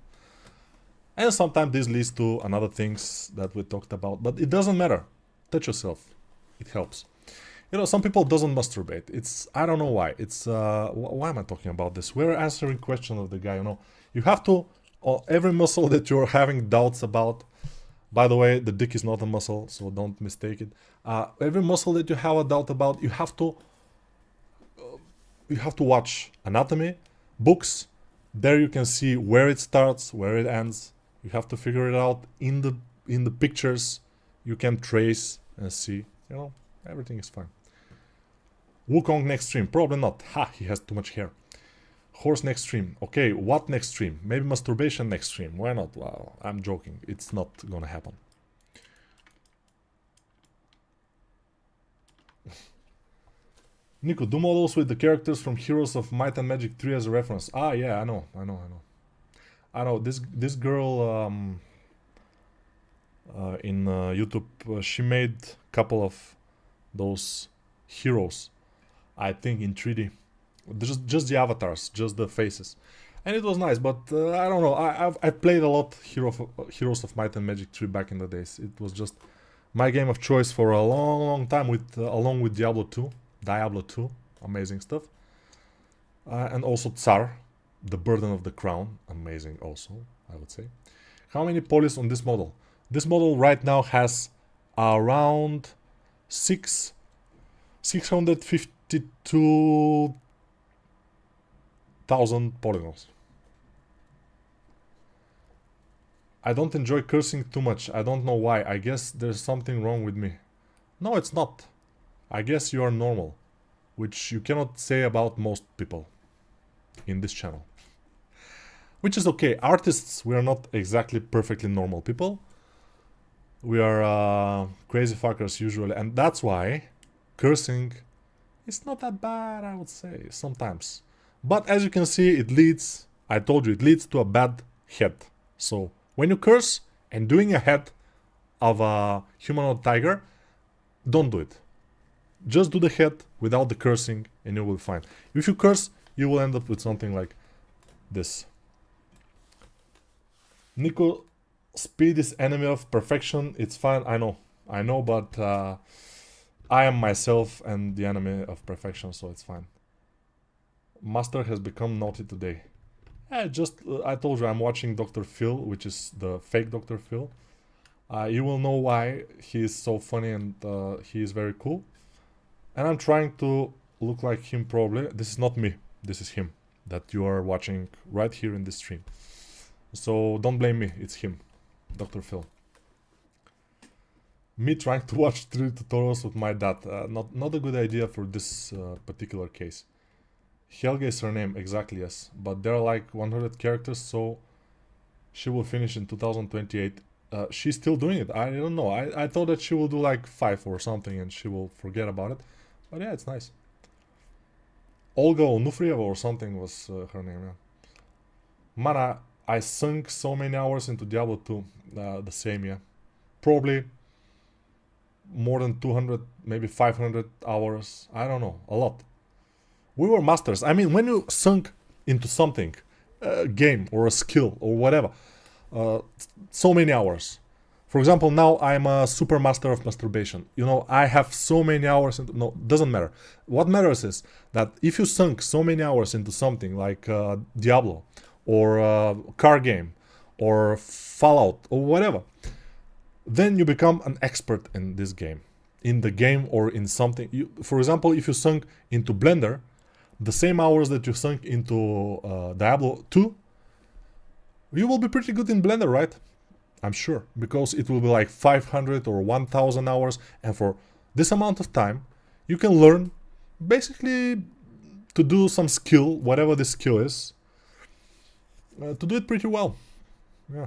And sometimes this leads to another things that we talked about, but it doesn't matter. Touch yourself. It helps. You know, some people doesn't masturbate. It's, I don't know why. It's, why am I talking about this? We're answering question of the guy, you know. You have to, every muscle that you're having doubts about, by the way, the dick is not a muscle, so don't mistake it. Every muscle that you have a doubt about, you have to watch anatomy, books. There you can see where it starts, where it ends. You have to figure it out in the pictures. You can trace and see. You know, everything is fine. Wukong next stream, probably not. Ha, he has too much hair. Horse next stream. Okay, what next stream? Maybe masturbation next stream. Why not? Well, I'm joking. It's not gonna happen. Nico, do models with the characters from Heroes of Might and Magic 3 as a reference. Ah, yeah, I know. This girl in YouTube, she made a couple of those heroes, I think in 3D. Just the avatars, just the faces. And it was nice, but I don't know. I played a lot Heroes of Might and Magic 3 back in the days. It was just my game of choice for a long time, with along with Diablo 2. Amazing stuff. And also Tsar, the Burden of the Crown, amazing also, I would say. How many polys on this model? This model right now has around 652,000 polygons. I don't enjoy cursing too much. I don't know why. I guess there's something wrong with me. No, it's not. I guess you are normal, which you cannot say about most people in this channel. Which is okay. Artists, we are not exactly perfectly normal people. We are crazy fuckers usually, and that's why cursing it's not that bad, I would say, sometimes. But as you can see, it leads, I told you, it leads to a bad head. So when you curse and doing a head of a humanoid tiger, don't do it. Just do the head without the cursing and you will be fine. If you curse, you will end up with something like this. Nico, speed is enemy of perfection. It's fine, I know, but I am myself and the enemy of perfection, so it's fine. Master has become naughty today. I told you I'm watching Dr. Phil, which is the fake Dr. Phil. You will know why he is so funny and he is very cool. And I'm trying to look like him probably. This is not me, this is him that you are watching right here in this stream. So don't blame me, it's him, Dr. Phil. Me trying to watch 3 tutorials with my dad. Not a good idea for this particular case. Helge is her name, exactly, yes. But there are like 100 characters, so she will finish in 2028. She's still doing it, I don't know. I thought that she will do like 5 or something and she will forget about it. But yeah, it's nice. Olga Onufrieva or something was her name, yeah. Man, I sunk so many hours into Diablo 2, the same, yeah. Probably more than 200, maybe 500 hours, I don't know, a lot. We were masters. I mean, when you sunk into something, a game or a skill or whatever, so many hours. For example, now I'm a super master of masturbation. You know, I have so many hours into, no, doesn't matter. What matters is that if you sunk so many hours into something like Diablo or a car game or Fallout or whatever, then you become an expert in this game, in the game or in something. For example, if you sunk into Blender, the same hours that you sunk into Diablo 2, you will be pretty good in Blender, right? I'm sure, because it will be like 500 or 1000 hours, and for this amount of time, you can learn basically to do some skill, whatever the skill is, to do it pretty well. Yeah.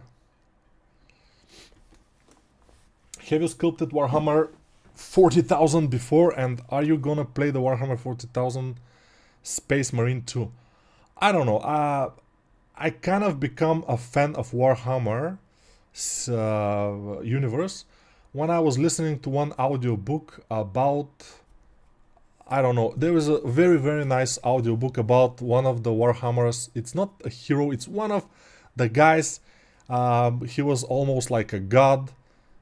Have you sculpted Warhammer 40,000 before, and are you gonna play the Warhammer 40,000 Space Marine 2? I don't know. I kind of become a fan of Warhammer universe when I was listening to one audiobook about, I don't know, there was a very nice audiobook about one of the Warhammers. It's not a hero, it's one of the guys. He was almost like a god,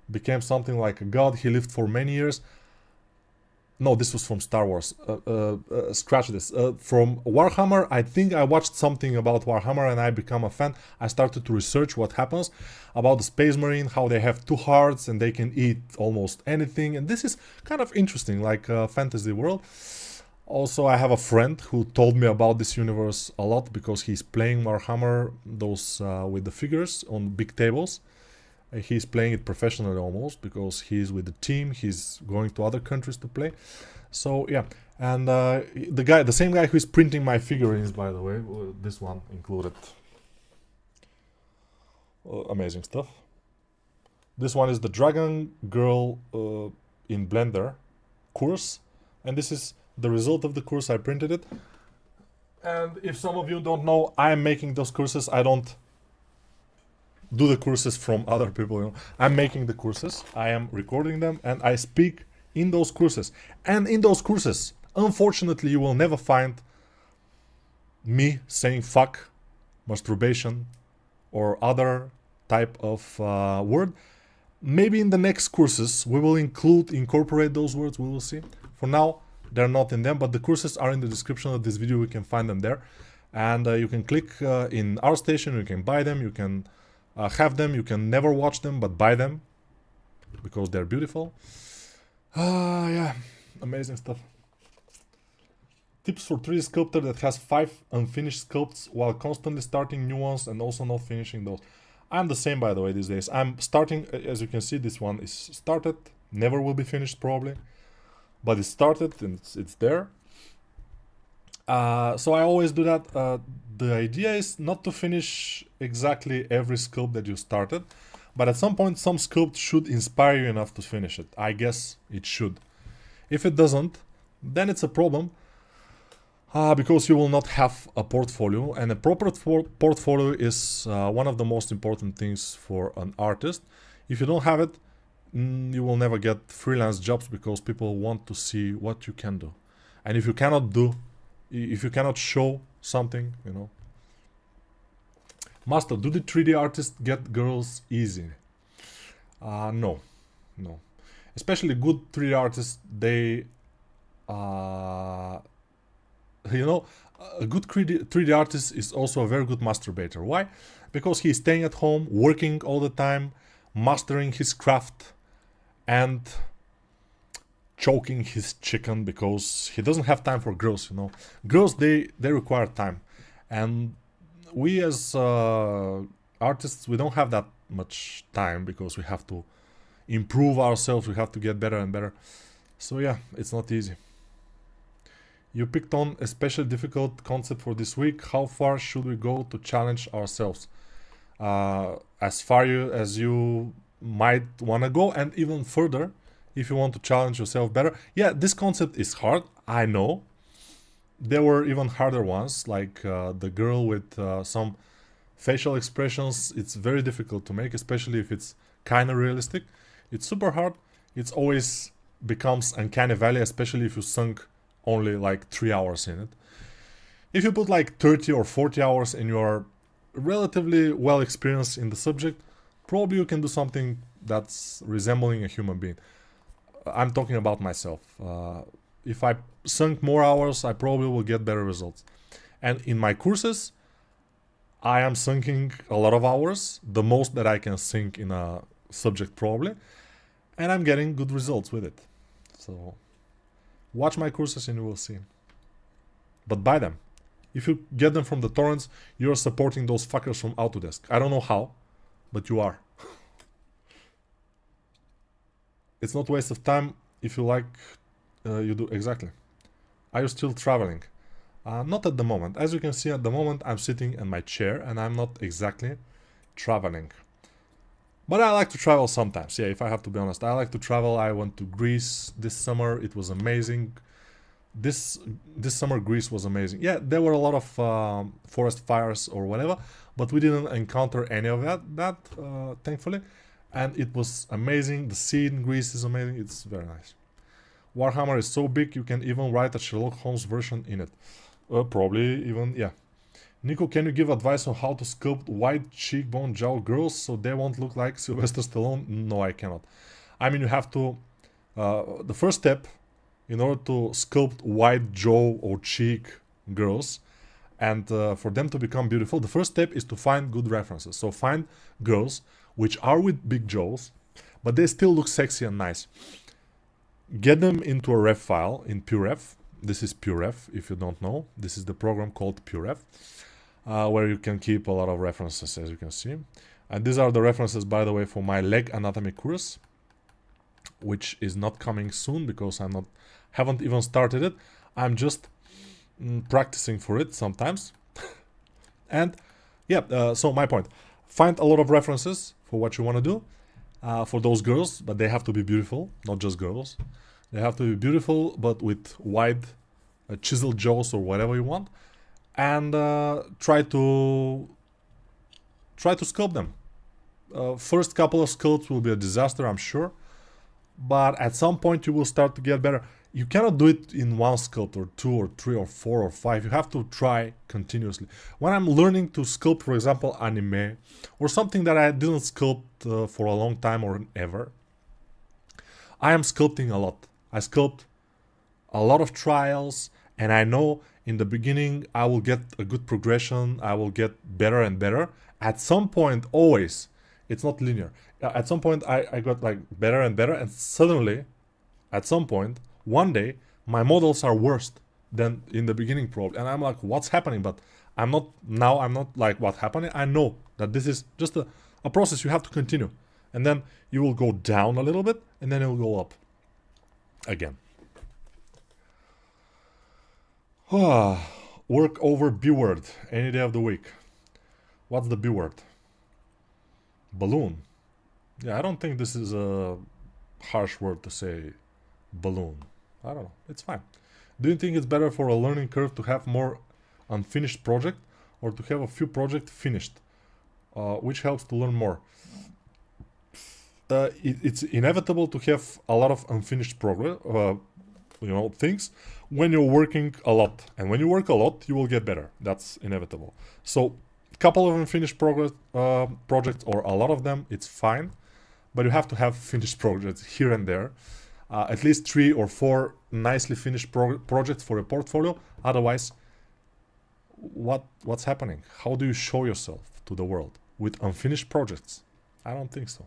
became something like a god. He lived for many years. No, this was from Star Wars. Scratch this. From Warhammer, I think I watched something about Warhammer and I become a fan. I started to research what happens about the Space Marine, how they have 2 hearts and they can eat almost anything. And this is kind of interesting, like a fantasy world. Also, I have a friend who told me about this universe a lot because he's playing Warhammer, those with the figures on big tables. He's playing it professionally almost because he's with the team. He's going to other countries to play. So yeah, and the same guy who's printing my figurines, by the way, this one included. Amazing stuff. This one is the Dragon Girl in Blender course, and this is the result of the course. I printed it, and if some of you don't know, I am making those courses. I don't do the courses from other people, you know. I'm making the courses, I am recording them, and I speak in those courses. And in those courses, unfortunately, you will never find me saying fuck, masturbation, or other type of word. Maybe in the next courses we will incorporate those words, we will see. For now, they're not in them, but the courses are in the description of this video, you can find them there. And you can click in our station, you can buy them, you can have them, you can never watch them, but buy them because they're beautiful. Yeah, amazing stuff. Tips for 3D sculptor that has 5 unfinished sculpts while constantly starting new ones and also not finishing those. I'm the same, by the way, these days. I'm starting, as you can see, this one is started, never will be finished probably, but it's started and it's there. So I always do that. The idea is not to finish exactly every sculpt that you started, but at some point some sculpt should inspire you enough to finish it. I guess it should. If it doesn't, then it's a problem because you will not have a portfolio, and a proper portfolio is one of the most important things for an artist. If you don't have it, you will never get freelance jobs because people want to see what you can do. And if you cannot show something, you know. Master, do the 3D artists get girls easy? No. Especially good 3D artists, they you know, a good 3D artist is also a very good masturbator. Why? Because he's staying at home, working all the time, mastering his craft, and choking his chicken because he doesn't have time for girls, you know. Girls, they require time. And we as artists, we don't have that much time because we have to improve ourselves, we have to get better and better. So yeah, it's not easy. You picked on a especially difficult concept for this week. How far should we go to challenge ourselves? As far as you might want to go, and even further if you want to challenge yourself better. Yeah, this concept is hard, I know. There were even harder ones, like the girl with some facial expressions. It's very difficult to make, especially if it's kind of realistic. It's super hard. It's always becomes uncanny valley, especially if you sunk only like 3 hours in it. If you put like 30 or 40 hours and you're relatively well experienced in the subject, probably you can do something that's resembling a human being. I'm talking about myself. If I sunk more hours, I probably will get better results. And in my courses, I am sinking a lot of hours, the most that I can sink in a subject probably, and I'm getting good results with it. So watch my courses and you will see. But buy them. If you get them from the torrents, you're supporting those fuckers from Autodesk. I don't know how, but you are. It's not a waste of time if you like, you do exactly. Are you still traveling? Not at the moment. As you can see, at the moment I'm sitting in my chair and I'm not exactly traveling. But I like to travel sometimes. Yeah, if I have to be honest, I like to travel. I went to Greece this summer. It was amazing. This summer Greece was amazing. Yeah, there were a lot of forest fires or whatever, but we didn't encounter any of that thankfully. And it was amazing. The sea in Greece is amazing. It's very nice. Warhammer is so big you can even write a Sherlock Holmes version in it. Probably even, yeah. Nico, can you give advice on how to sculpt wide cheekbone jaw girls so they won't look like Sylvester Stallone? No, I cannot. I mean, you have to... the first step, in order to sculpt wide jaw or cheek girls, and for them to become beautiful, the first step is to find good references. So find girls which are with big jaws, but they still look sexy and nice. Get them into a ref file in PureRef. This is PureRef, if you don't know. This is the program called PureRef, where you can keep a lot of references, as you can see. And these are the references, by the way, for my leg anatomy course, which is not coming soon because haven't even started it. I'm just practicing for it sometimes. And yeah, so my point. Find a lot of references for what you want to do for those girls, but they have to be beautiful, not just girls. They have to be beautiful, but with wide chiseled jaws or whatever you want, and try to sculpt them. First couple of sculpts will be a disaster, I'm sure, but at some point you will start to get better. You cannot do it in one sculpt or two or three or four or five. You have to try continuously. When I'm learning to sculpt, for example, anime or something that I didn't sculpt for a long time or ever, I am sculpting a lot. I sculpt a lot of trials, and I know in the beginning I will get a good progression. I will get better and better. At some point, always, it's not linear. At some point I got like better and better, and suddenly, at some point, one day, my models are worse than in the beginning probably. And I'm like, what's happening? But I'm not like, what's happening? I know that this is just a process you have to continue. And then you will go down a little bit, and then it will go up again. Work over B word any day of the week. What's the B word? Balloon. Yeah, I don't think this is a harsh word to say balloon. I don't know. It's fine. Do you think it's better for a learning curve to have more unfinished project or to have a few projects finished, which helps to learn more? It's inevitable to have a lot of unfinished progress, things when you're working a lot. And when you work a lot, you will get better. That's inevitable. So a couple of unfinished projects or a lot of them, it's fine. But you have to have finished projects here and there. At least 3 or 4 nicely finished projects for a portfolio. Otherwise, what's happening? How do you show yourself to the world with unfinished projects? I don't think so.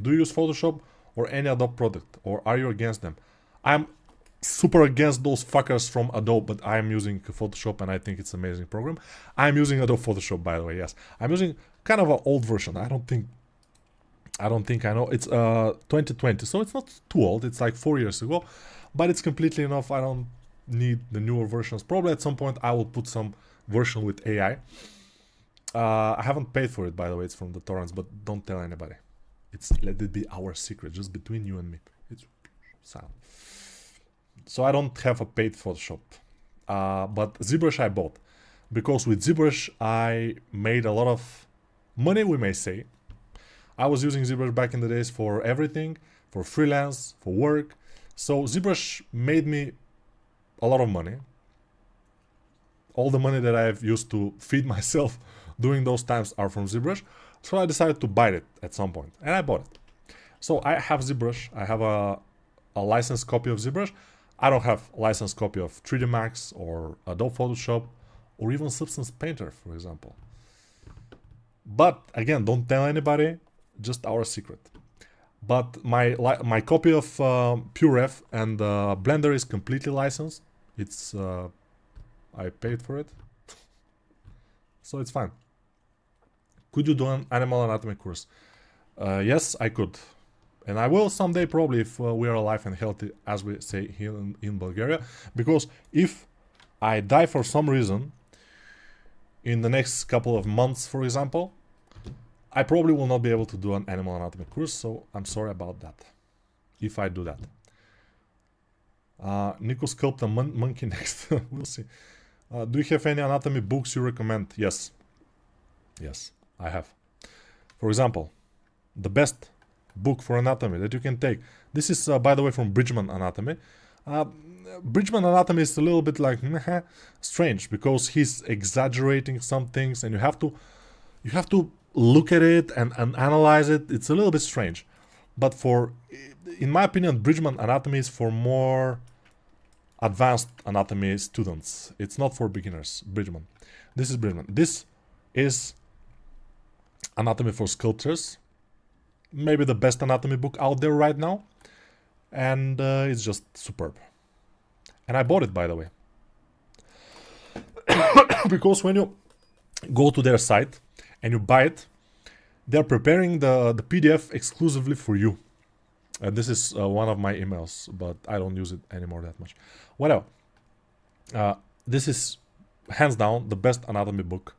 Do you use Photoshop or any Adobe product, or are you against them? I'm super against those fuckers from Adobe, but I'm using Photoshop and I think it's an amazing program. I'm using Adobe Photoshop, by the way, yes. I'm using kind of an old version. I don't think I know. It's 2020, so it's not too old. It's like 4 years ago, but it's completely enough. I don't need the newer versions. Probably at some point I will put some version with AI. I haven't paid for it, by the way. It's from the torrents, but don't tell anybody. Let it be our secret, just between you and me. It's silent. So I don't have a paid Photoshop, but ZBrush I bought, because with ZBrush I made a lot of money, we may say. I was using ZBrush back in the days for everything, for freelance, for work. So ZBrush made me a lot of money. All the money that I've used to feed myself during those times are from ZBrush. So I decided to buy it at some point, and I bought it. So I have ZBrush. I have a licensed copy of ZBrush. I don't have a licensed copy of 3D Max or Adobe Photoshop or even Substance Painter, for example. But again, don't tell anybody, just our secret. But my copy of PureRef and Blender is completely licensed. It's I paid for it, so it's fine. Could you do an animal anatomy course? Yes, I could. And I will someday, probably, if we are alive and healthy, as we say here in Bulgaria. Because if I die for some reason, in the next couple of months, for example, I probably will not be able to do an animal anatomy course, so I'm sorry about that, if I do that. Nico sculpt a monkey next. We'll see. Do you have any anatomy books you recommend? Yes. Yes, I have. For example, the best book for anatomy that you can take. This is, by the way, from Bridgman Anatomy. Bridgman Anatomy is a little bit like strange, because he's exaggerating some things, and you have to look at it and analyze it. It's a little bit strange. But in my opinion, Bridgman Anatomy is for more advanced anatomy students. It's not for beginners. Bridgman. This is Bridgman. This is Anatomy for Sculptors. Maybe the best anatomy book out there right now. And it's just superb. And I bought it, by the way. Because when you go to their site and you buy it, they're preparing the PDF exclusively for you. This is one of my emails, but I don't use it anymore that much. Whatever. This is hands down the best anatomy book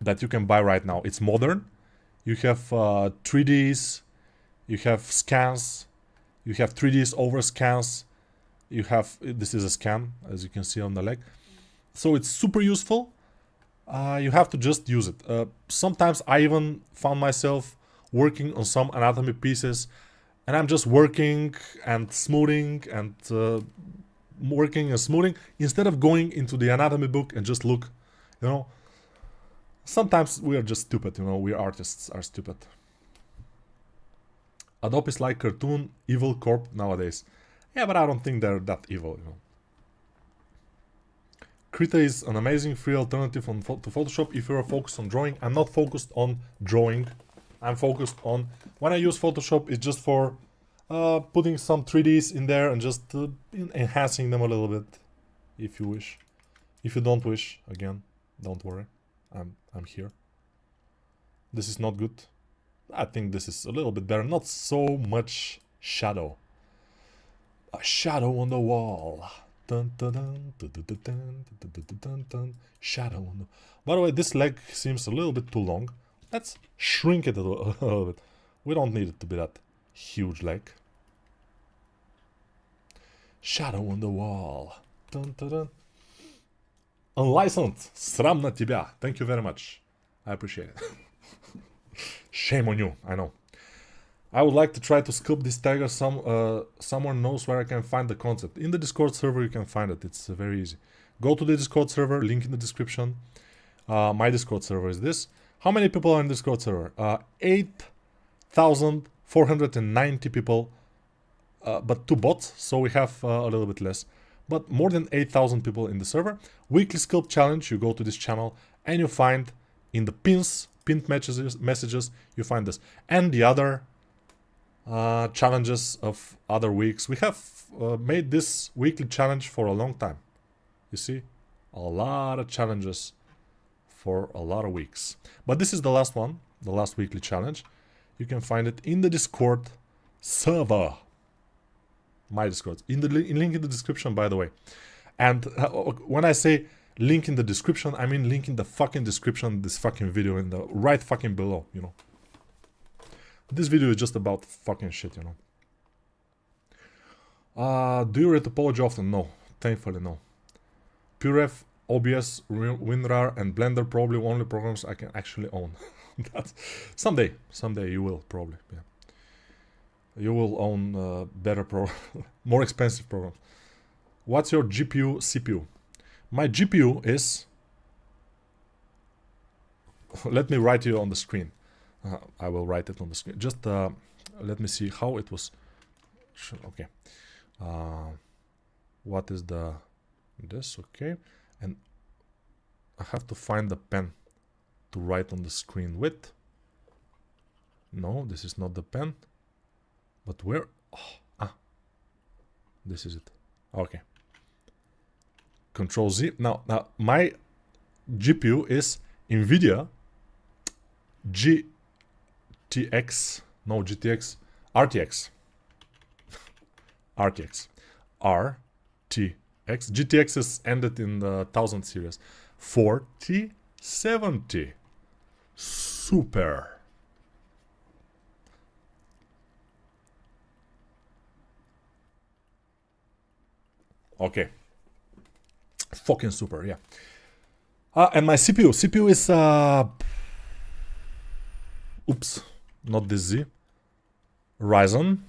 that you can buy right now. It's modern. You have 3Ds, you have scans, you have 3Ds over scans. You have, this is a scan, as you can see on the leg. So it's super useful. You have to just use it. Sometimes I even found myself working on some anatomy pieces, and I'm just working and smoothing and working and smoothing instead of going into the anatomy book and just look. Sometimes we are just stupid. We artists are stupid. Adobe is like cartoon evil corp nowadays. Yeah, but I don't think they're that evil. Krita is an amazing free alternative to Photoshop if you're focused on drawing. I'm not focused on drawing. I'm focused on, when I use Photoshop, it's just for putting some 3Ds in there and just enhancing them a little bit, if you wish. If you don't wish, again, don't worry. I'm here. This is not good. I think this is a little bit better. Not so much shadow. A shadow on the wall. Dun, dun, dun, dun, dun, dun, dun, dun, dun, dun, dun. Shadow on the... By the way, this leg seems a little bit too long. Let's shrink it a little bit. We don't need it to be that huge leg. Shadow on the wall. Dun, dun, dun. Unlicensed. Sram na тебя. Thank you very much. I appreciate it. Shame on you, I know. I would like to try to sculpt this tiger. Someone knows where I can find the concept. In the Discord server you can find it. It's very easy. Go to the Discord server, link in the description. My Discord server is this. How many people are in the Discord server? 8,490 people, but 2 bots, so we have a little bit less. But more than 8,000 people in the server. Weekly sculpt challenge, you go to this channel and you find in the pinned messages, you find this. And the other challenges of other weeks. We have made this weekly challenge for a long time. You see, a lot of challenges for a lot of weeks. But this is the last one, the last weekly challenge. You can find it in the Discord server. My Discord. In the link in the description, by the way. And when I say link in the description, I mean link in the fucking description, this fucking video in the right fucking below, you know. This video is just about fucking shit, you know. Do you read topology often? No. Thankfully, no. PureRef, OBS, WinRAR, and Blender probably only programs I can actually own. That's someday you will probably. Yeah. You will own better more expensive programs. What's your GPU, CPU? My GPU is. Let me write you on the screen. I will write it on the screen. Just let me see how it was. Okay. What is the this? Okay. And I have to find the pen to write on the screen with. No, this is not the pen. But where? Oh, this is it. Okay. Control Z. Now my GPU is NVIDIA GTX. No, GTX. RTX. RTX. RTX. GTX is ended in the 1000 series. 4070. Super. Okay. Fucking super, yeah. And my CPU. CPU is oops, not this Z. Ryzen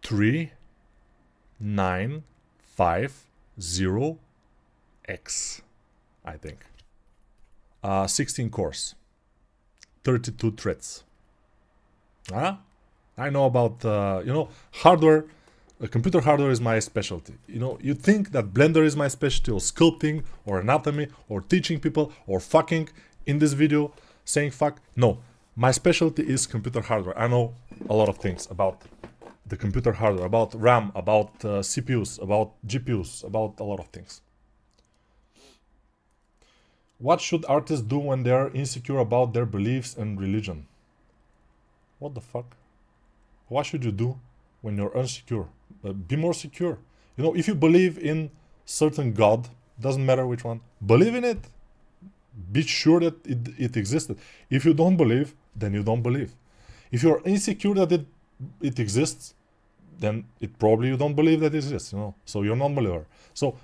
3950X, I think. 16 cores, 32 threads. I know about you know, hardware. Computer hardware is my specialty. You know, you think that Blender is my specialty, or sculpting, or anatomy, or teaching people, or fucking in this video, saying fuck. No, my specialty is computer hardware. I know a lot of things about the computer hardware, about RAM, about CPUs, about GPUs, about a lot of things. What should artists do when they are insecure about their beliefs and religion? What the fuck? What should you do when you're insecure? Be more secure. You know, if you believe in certain God, doesn't matter which one, believe in it. Be sure that it existed. If you don't believe, then you don't believe. If you're insecure that it exists, then it probably you don't believe that it exists, you know. So you're non-believer. So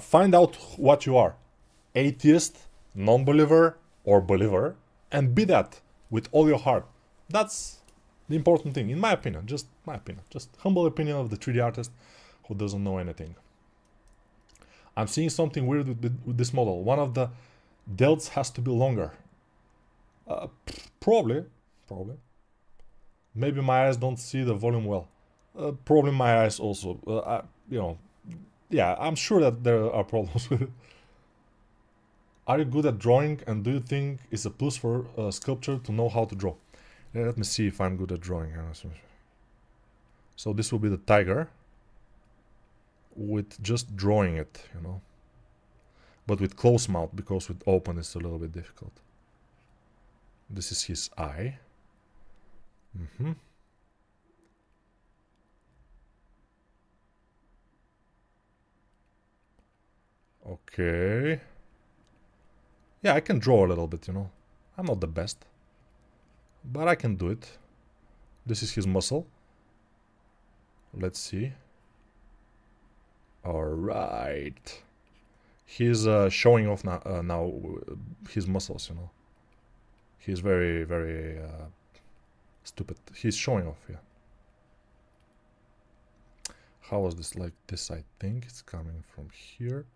find out what you are. Atheist, non-believer, or believer, and be that with all your heart. That's the important thing, in my opinion, just my opinion, just humble opinion of the 3D artist who doesn't know anything. I'm seeing something weird with this model. One of the delts has to be longer. Probably. Maybe my eyes don't see the volume well. Probably my eyes also. You know, yeah, I'm sure that there are problems with it. Are you good at drawing, and do you think it's a plus for sculpture to know how to draw? Let me see if I'm good at drawing. So this will be the tiger with just drawing it, you know. But with closed mouth, because with open it's a little bit difficult. This is his eye. Okay. Yeah, I can draw a little bit, you know. I'm not the best, but I can do it. This is his muscle. Let's see. All right. He's showing off now his muscles, you know. He's very, very stupid. He's showing off, yeah. How was this like this? I think it's coming from here.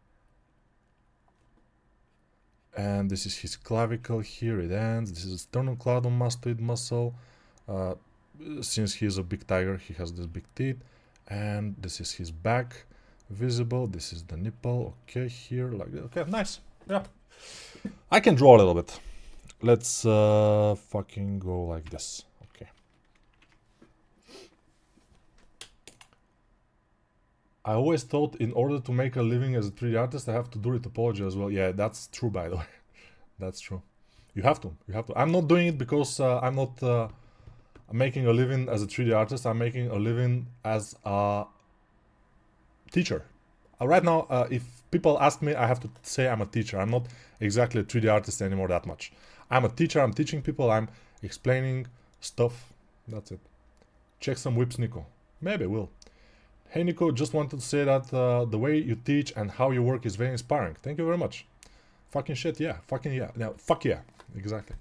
And this is his clavicle. Here it ends. This is sternocleidomastoid muscle. Since he's a big tiger, he has this big teeth. And this is his back visible. This is the nipple. Okay, here, like that. Okay, nice. Yeah. I can draw a little bit. Let's fucking go like this. Okay. I always thought in order to make a living as a 3D artist, I have to do topology as well. Yeah, that's true, by the way. That's true. You have to. You have to. I'm not doing it because I'm not making a living as a 3D artist. I'm making a living as a teacher. Right now, if people ask me, I have to say I'm a teacher. I'm not exactly a 3D artist anymore that much. I'm a teacher. I'm teaching people. I'm explaining stuff. That's it. Check some whips, Nico. Maybe I will. Hey Nico, just wanted to say that the way you teach and how you work is very inspiring. Thank you very much. Fucking shit, yeah. Fucking yeah. No, fuck yeah. Exactly.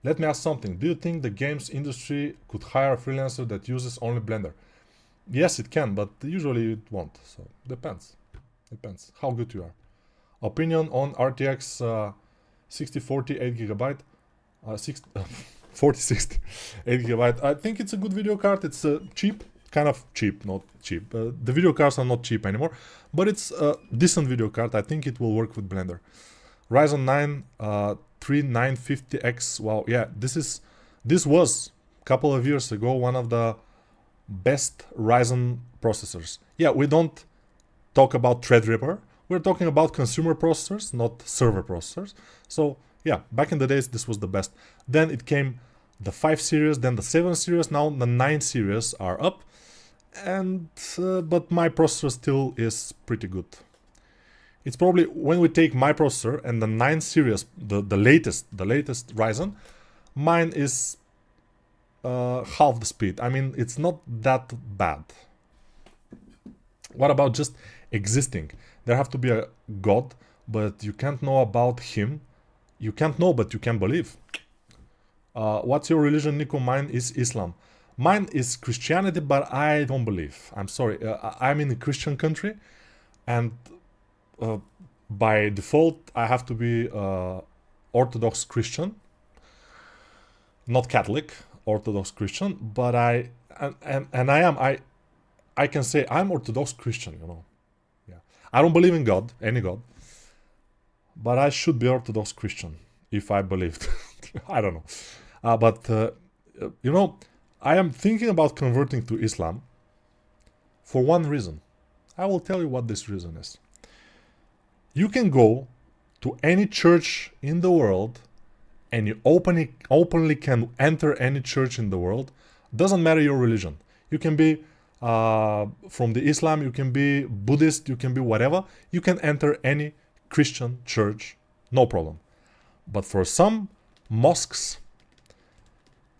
Let me ask something. Do you think the games industry could hire a freelancer that uses only Blender? Yes, it can, but usually it won't. So, depends. Depends how good you are. Opinion on RTX 6040 8GB? 4060 8GB. I think it's a good video card. It's cheap. Kind of cheap, not cheap. The video cards are not cheap anymore, but it's a decent video card. I think it will work with Blender. Ryzen 9 3950X. Wow, yeah, this was a couple of years ago one of the best Ryzen processors. Yeah, we don't talk about Threadripper. We're talking about consumer processors, not server processors. So yeah, back in the days, this was the best. Then it came the 5 series, then the 7 series. Now the 9 series are up. And but my processor still is pretty good. It's probably when we take my processor and the 9 series, the latest Ryzen, mine is half the speed. I mean, it's not that bad. What about just existing? There have to be a god, but you can't know about him. You can't know, but you can believe. What's your religion, Nico? Mine is Islam. Mine is Christianity, but I don't believe. I'm sorry. I'm in a Christian country, and by default, I have to be Orthodox Christian, not Catholic, Orthodox Christian. But I can say I'm Orthodox Christian. You know, yeah. I don't believe in God, any God, but I should be Orthodox Christian if I believed. I don't know, but you know. I am thinking about converting to Islam for one reason. I will tell you what this reason is. You can go to any church in the world and you openly can enter any church in the world. Doesn't matter your religion. You can be from the Islam, you can be Buddhist, you can be whatever. You can enter any Christian church, no problem. But for some mosques,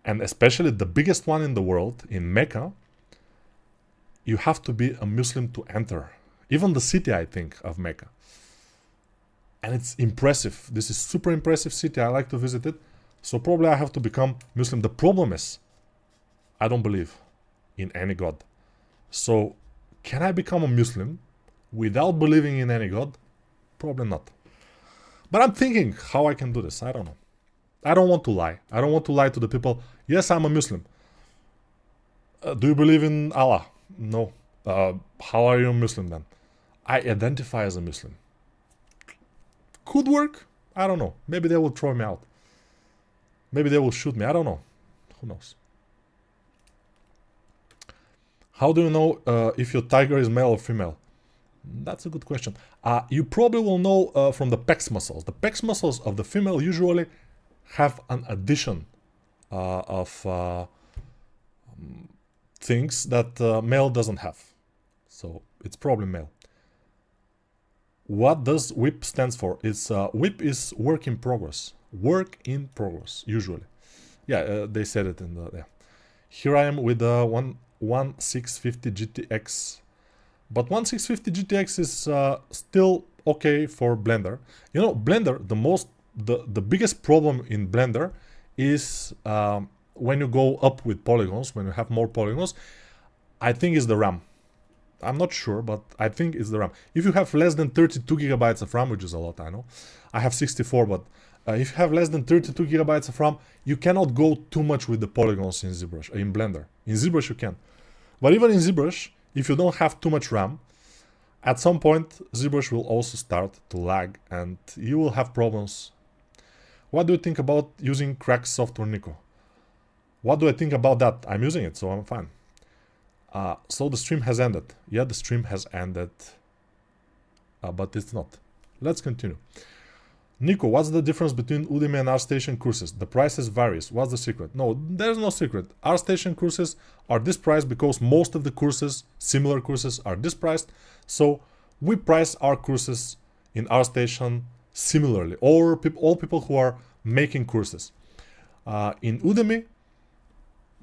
and especially the biggest one in the world, in Mecca, you have to be a Muslim to enter. Even the city, I think, of Mecca. And it's impressive. This is super impressive city. I like to visit it. So probably I have to become Muslim. The problem is, I don't believe in any God. So, can I become a Muslim without believing in any God? Probably not. But I'm thinking how I can do this. I don't know. I don't want to lie. I don't want to lie to the people. Yes, I'm a Muslim. Do you believe in Allah? No. How are you a Muslim then? I identify as a Muslim. Could work. I don't know. Maybe they will throw me out. Maybe they will shoot me. I don't know. Who knows? How do you know if your tiger is male or female? That's a good question. You probably will know from the pecs muscles. The pecs muscles of the female usually have an addition of things that male doesn't have. So it's probably male. What does WIP stands for? It's WIP is work in progress. Work in progress, usually. Yeah, they said it in the... Yeah. Here I am with 1650 GTX. But 1650 GTX is still okay for Blender. You know, Blender, the biggest problem in Blender is when you go up with polygons, when you have more polygons, I think it's the RAM. I'm not sure, but I think it's the RAM. If you have less than 32 gigabytes of RAM, which is a lot, I know. I have 64, but if you have less than 32 gigabytes of RAM, you cannot go too much with the polygons in ZBrush, in Blender. In ZBrush you can. But even in ZBrush, if you don't have too much RAM, at some point ZBrush will also start to lag and you will have problems. What do you think about using cracked software, Nico? What do I think about that? I'm using it, so I'm fine. So the stream has ended. Yeah, the stream has ended. But it's not. Let's continue. Nico, what's the difference between Udemy and ArtStation courses? The prices varies. What's the secret? No, there's no secret. ArtStation courses are this price because most of the courses, similar courses, are this priced. So we price our courses in ArtStation similarly. All people who are making courses. In Udemy,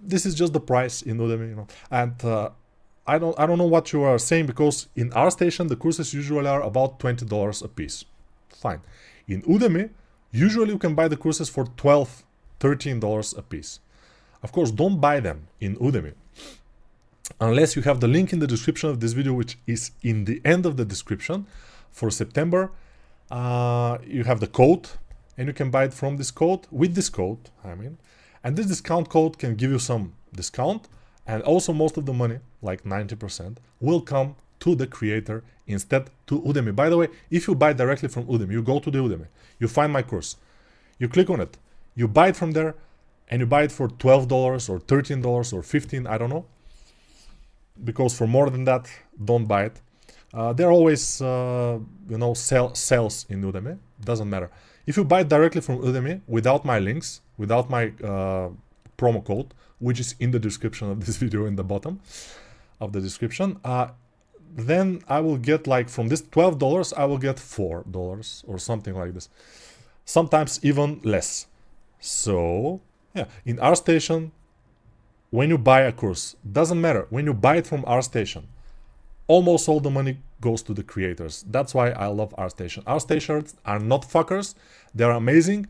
this is just the price in Udemy, you know. And I don't know what you are saying, because in ArtStation the courses usually are about $20 a piece. Fine. In Udemy, usually you can buy the courses for $12, $13 a piece. Of course, don't buy them in Udemy unless you have the link in the description of this video, which is in the end of the description. For September, you have the code, and you can buy it from this code, with this code, I mean. And this discount code can give you some discount, and also most of the money, like 90%, will come to the creator instead to Udemy. By the way, if you buy directly from Udemy, you go to the Udemy, you find my course, you click on it, you buy it from there, and you buy it for $12 or $13 or $15, I don't know, because for more than that, don't buy it. There are always, you know, sales in Udemy, doesn't matter. If you buy it directly from Udemy, without my links, without my promo code, which is in the description of this video, in the bottom of the description, then I will get, like, from this $12, I will get $4 or something like this. Sometimes even less. So, yeah, in ArtStation, when you buy a course, doesn't matter, when you buy it from ArtStation, almost all the money goes to the creators. That's why I love ArtStation. ArtStations are not fuckers. They're amazing.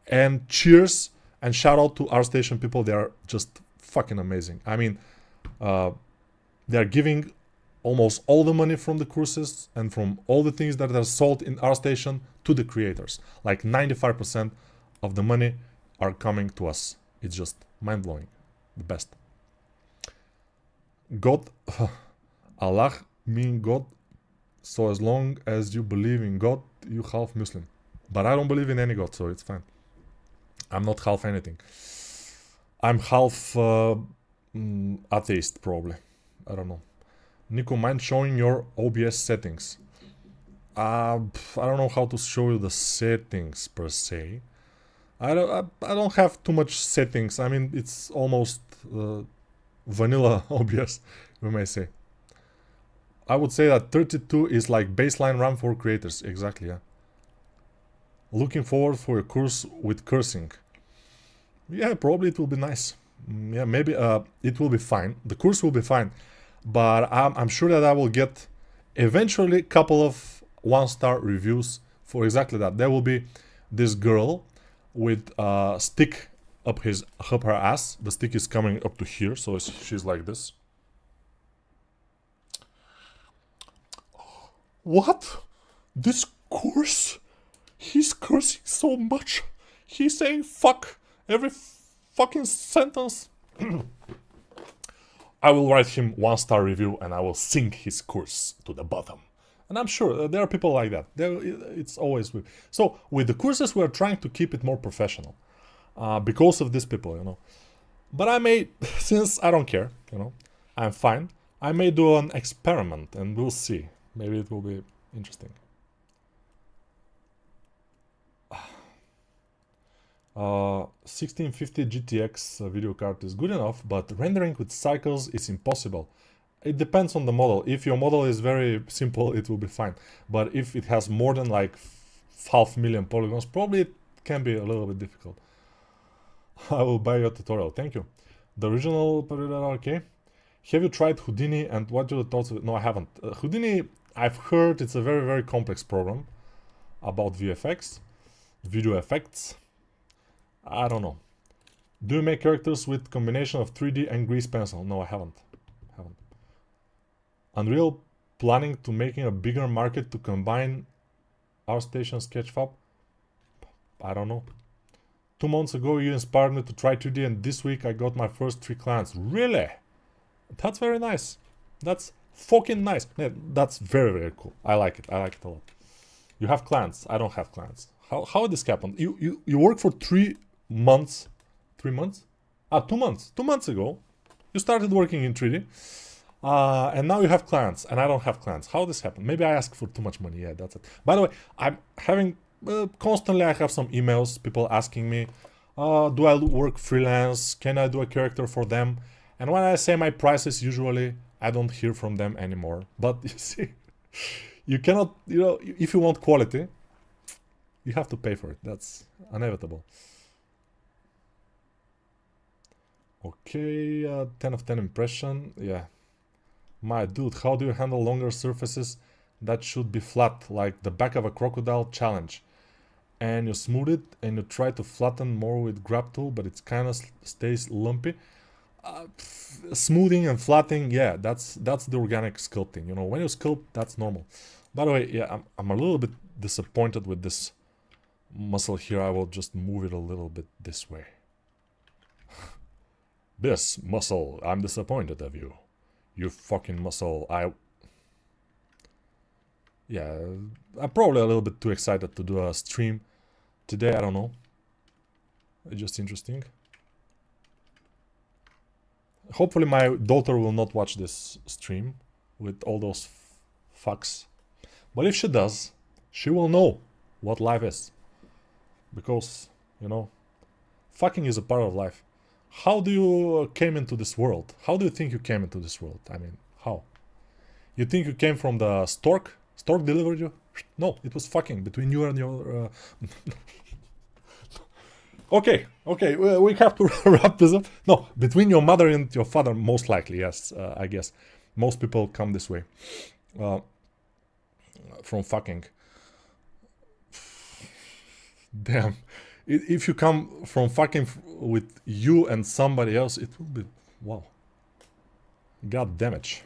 And cheers and shout out to ArtStation people. They are just fucking amazing. I mean, they're giving almost all the money from the courses and from all the things that are sold in ArtStation to the creators. Like 95% of the money are coming to us. It's just mind-blowing. The best. God, Allah mean God, so as long as you believe in God, you half Muslim. But I don't believe in any God, so it's fine. I'm not half anything. I'm half atheist, probably. I don't know. Nico, mind showing your OBS settings? I don't know how to show you the settings per se. I don't have too much settings. I mean, it's almost vanilla OBS, we may say. I would say that 32 is like baseline RAM for creators. Exactly, yeah. Looking forward for a course with cursing. Yeah, probably it will be nice. Yeah, maybe it will be fine. The course will be fine. But I'm sure that I will get eventually a couple of one-star reviews for exactly that. There will be this girl with a stick up her ass. The stick is coming up to here, so she's like this. What? This course? He's cursing so much. He's saying fuck every fucking sentence. I will write him one-star review and I will sink his course to the bottom. And I'm sure there are people like that. It's always... So, with the courses, we're trying to keep it more professional. Because of these people, you know. But I may, since I don't care, you know, I'm fine. I may do an experiment and we'll see. Maybe it will be interesting. 1650 GTX video card is good enough, but rendering with cycles is impossible. It depends on the model. If your model is very simple, it will be fine. But if it has more than like 500,000 polygons, probably it can be a little bit difficult. I will buy your tutorial. Thank you. The original okay. Have you tried Houdini and what are your thoughts of it? No, I haven't. Houdini, I've heard it's a very, very complex program about VFX, video effects. I don't know. Do you make characters with combination of 3D and grease pencil? No, I haven't. Unreal planning to making a bigger market to combine ArtStation, Sketchfab? I don't know. 2 months ago you inspired me to try 2D and this week I got my first 3 clients. Really? That's very nice. That's fucking nice. Yeah, that's very, very cool. I like it. I like it a lot. You have clients. I don't have clients. How did this happen? You work for 3 months. 3 months? 2 months. 2 months ago, you started working in 3D. And now you have clients, and I don't have clients. How this happened? Maybe I asked for too much money. Yeah, that's it. By the way, I'm having constantly. I have some emails, people asking me, "Do I work freelance? Can I do a character for them?" And when I say my prices, usually I don't hear from them anymore. But you see, you cannot. You know, if you want quality, you have to pay for it. That's inevitable. Okay, 10 of 10 impression. Yeah. My dude, how do you handle longer surfaces that should be flat, like the back of a crocodile challenge? And you smooth it and you try to flatten more with grab tool, but it kind of stays lumpy. Smoothing and flattening, yeah, that's the organic sculpting. You know, when you sculpt, that's normal. By the way, yeah, I'm a little bit disappointed with this muscle here. I will just move it a little bit this way. This muscle, I'm disappointed of you. You fucking muscle. Yeah, I'm probably a little bit too excited to do a stream today. I don't know. It's just interesting. Hopefully my daughter will not watch this stream with all those fucks. But if she does, she will know what life is. Because, you know, fucking is a part of life. How do you came into this world? How do you think you came into this world? I mean, how? You think you came from the stork? Stork delivered you? No, it was fucking between you and your... Okay, we have to wrap this up. No, between your mother and your father, most likely, yes, I guess. Most people come this way. From fucking. Damn. If you come from fucking with you and somebody else, it will be... Wow. God damage.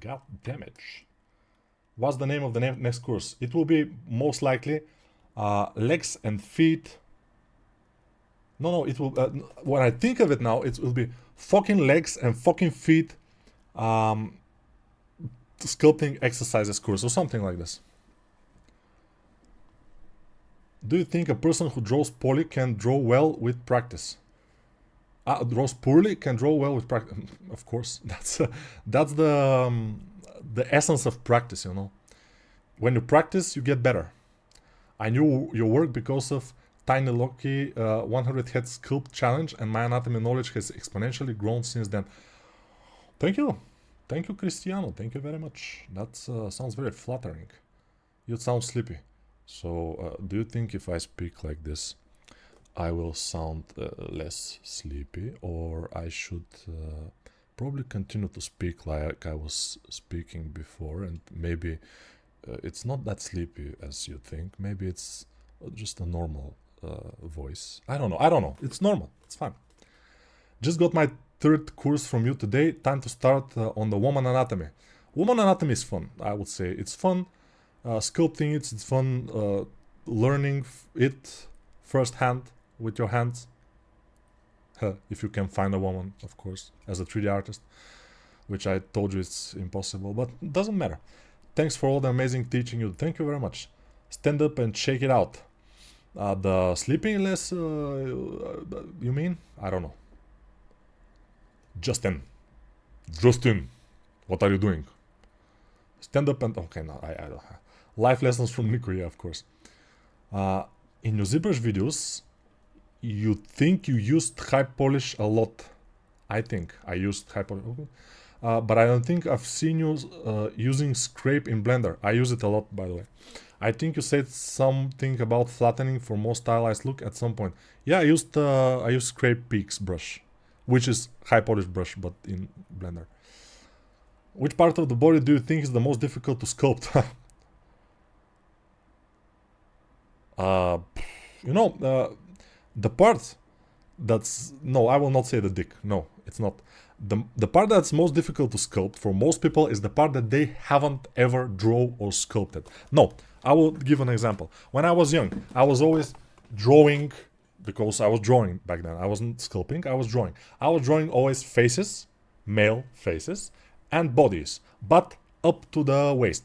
God damage. What's the name of the next course? It will be most likely legs and feet. No, it will... when I think of it now, it will be fucking legs and fucking feet sculpting exercises course or something like this. Do you think a person who draws poorly can draw well with practice? Draws poorly can draw well with practice. Of course, that's the essence of practice. You know, when you practice, you get better. I knew your work because of Tiny Loki 100 Head Sculpt Challenge, and my anatomy knowledge has exponentially grown since then. Thank you, Cristiano. Thank you very much. That sounds very flattering. You sound sleepy. So, do you think if I speak like this, I will sound less sleepy, or I should probably continue to speak like I was speaking before, and maybe it's not that sleepy as you think. Maybe it's just a normal voice. I don't know. It's normal. It's fine. Just got my 3rd course from you today. Time to start on the woman anatomy. Woman anatomy is fun, I would say. It's fun. Sculpting it's fun, learning it firsthand with your hands, if you can find a woman, of course, as a 3D artist, which I told you it's impossible, but it doesn't matter. Thanks for all the amazing teaching you. Thank you very much. Stand up and shake it out. The sleepiness, you mean? I don't know. Justin, what are you doing? Stand up and... Okay, no, I don't have... Life lessons from Nico, yeah, of course. In your ZBrush videos, you think you used high polish a lot. I think I used high polish. Okay. But I don't think I've seen you using scrape in Blender. I use it a lot, by the way. I think you said something about flattening for more stylized look at some point. Yeah, I used scrape peaks brush. which is high polish brush, but in Blender. Which part of the body do you think is the most difficult to sculpt? The part that's... No, I will not say the dick. No, it's not. The part that's most difficult to sculpt for most people is the part that they haven't ever drawn or sculpted. No, I will give an example. When I was young, I was always drawing, because I was drawing back then. I wasn't sculpting, I was drawing. I was drawing always faces, male faces, and bodies, but up to the waist.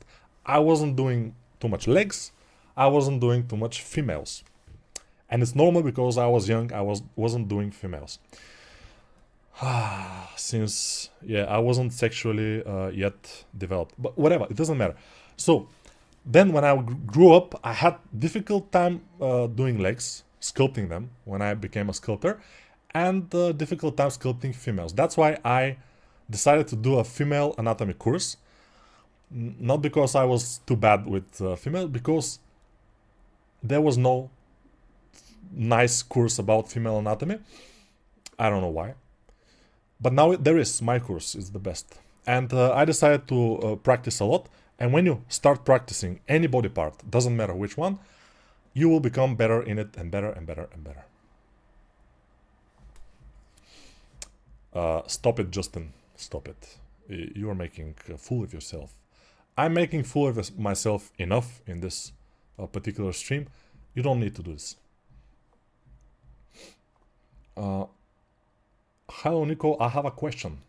I wasn't doing too much legs, I wasn't doing too much females. And it's normal because I was young, I wasn't doing females. Since, yeah, I wasn't sexually yet developed. But whatever, it doesn't matter. So, then when I grew up, I had difficult time doing legs, sculpting them, when I became a sculptor, and difficult time sculpting females. That's why I decided to do a female anatomy course. Not because I was too bad with female, because there was no nice course about female anatomy. I don't know why. But now there is. My course is the best. And I decided to practice a lot. And when you start practicing any body part, doesn't matter which one, you will become better in it, and better and better and better. Stop it, Justin. Stop it. You are making a fool of yourself. I'm making fool of myself enough in this particular stream. You don't need to do this. Hello, Nico. I have a question.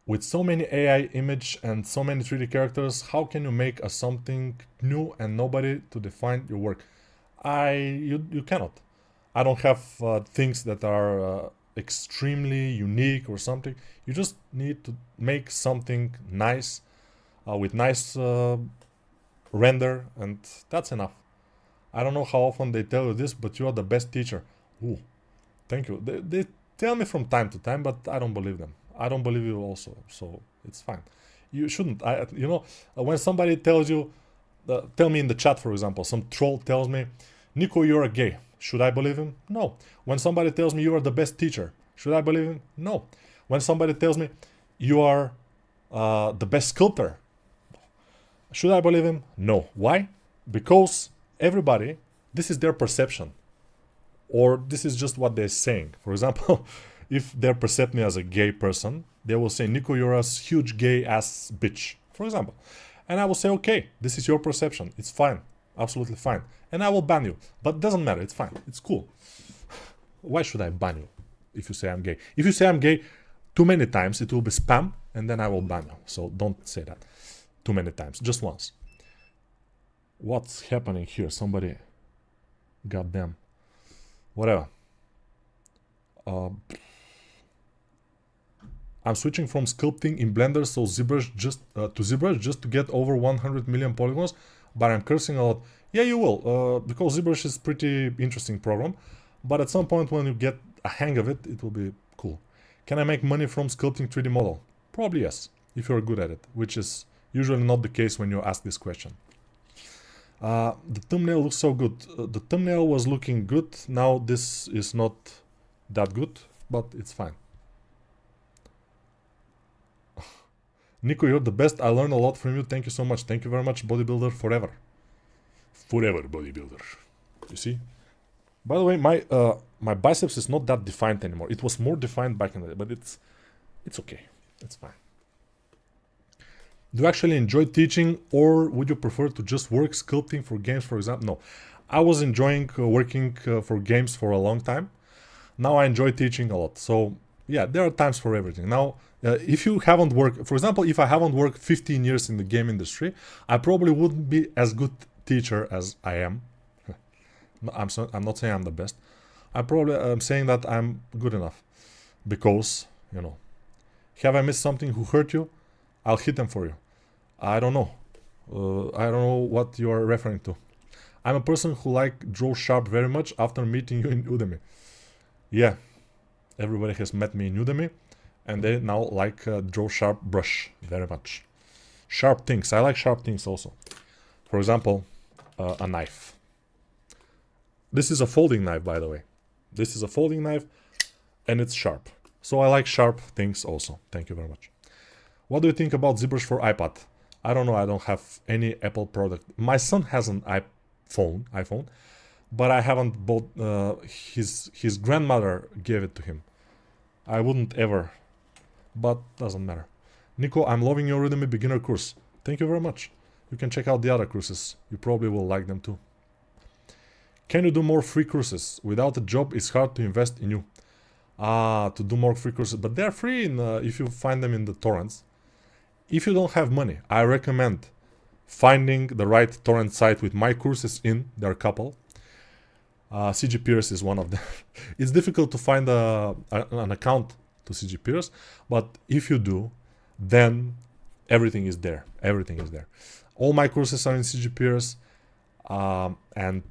With so many AI image and so many 3D characters, how can you make something new and nobody to define your work? You cannot. I don't have things that are extremely unique or something. You just need to make something nice with nice render, and that's enough. I don't know how often they tell you this, but you are the best teacher. Ooh, thank you. They tell me from time to time, but I don't believe them. I don't believe you also, so it's fine. You shouldn't. When somebody tells you, tell me in the chat, for example, some troll tells me, Nico, you're a gay. Should I believe him? No. When somebody tells me you are the best teacher, should I believe him? No. When somebody tells me you are the best sculptor, should I believe him? No. Why? Because everybody, this is their perception. Or this is just what they're saying. For example, if they perceive me as a gay person, they will say, Nico, you're a huge gay ass bitch, for example. And I will say, okay, this is your perception. It's fine. Absolutely fine. And I will ban you. But it doesn't matter. It's fine. It's cool. Why should I ban you if you say I'm gay? If you say I'm gay too many times, it will be spam, and then I will ban you. So don't say that too many times. Just once. What's happening here? Somebody... Goddamn. Whatever. I'm switching from sculpting in Blender to ZBrush just to get over 100 million polygons, but I'm cursing a lot. Yeah, you will, because ZBrush is pretty interesting program, but at some point when you get a hang of it, it will be cool. Can I make money from sculpting 3D model? Probably yes, if you're good at it, which is usually not the case when you ask this question. The thumbnail looks so good. The thumbnail was looking good. Now this is not that good, but it's fine. Nico, you're the best. I learned a lot from you. Thank you so much. Thank you very much, bodybuilder forever. Forever, bodybuilder. You see? By the way, my biceps is not that defined anymore. It was more defined back in the day, but it's okay. It's fine. Do you actually enjoy teaching, or would you prefer to just work sculpting for games, for example? No. I was enjoying working for games for a long time. Now I enjoy teaching a lot. So, yeah, there are times for everything. Now, if you haven't worked, for example, if I haven't worked 15 years in the game industry, I probably wouldn't be as good teacher as I am. I'm not saying I'm the best. I'm saying that I'm good enough. Because, you know, have I missed something who hurt you? I'll hit them for you. I don't know. I don't know what you are referring to. I'm a person who draw sharp very much after meeting you in UDEMY. Yeah, everybody has met me in UDEMY, and they now draw sharp brush very much. Sharp things. I like sharp things also. For example, a knife. This is a folding knife, by the way. This is a folding knife, and it's sharp. So I like sharp things also. Thank you very much. What do you think about ZBrush for iPad? I don't know. I don't have any Apple product. My son has an iPhone, but I haven't bought. His grandmother gave it to him. I wouldn't ever, but doesn't matter. Nico, I'm loving your Udemy beginner course. Thank you very much. You can check out the other courses. You probably will like them too. Can you do more free courses? Without a job, it's hard to invest in you. To do more free courses, but they're free if you find them in the torrents. If you don't have money, I recommend finding the right torrent site with my courses in. There are a couple. CG Peers is one of them. It's difficult to find an account to CG Peers, but if you do, then everything is there. Everything is there. All my courses are in CG Peers, and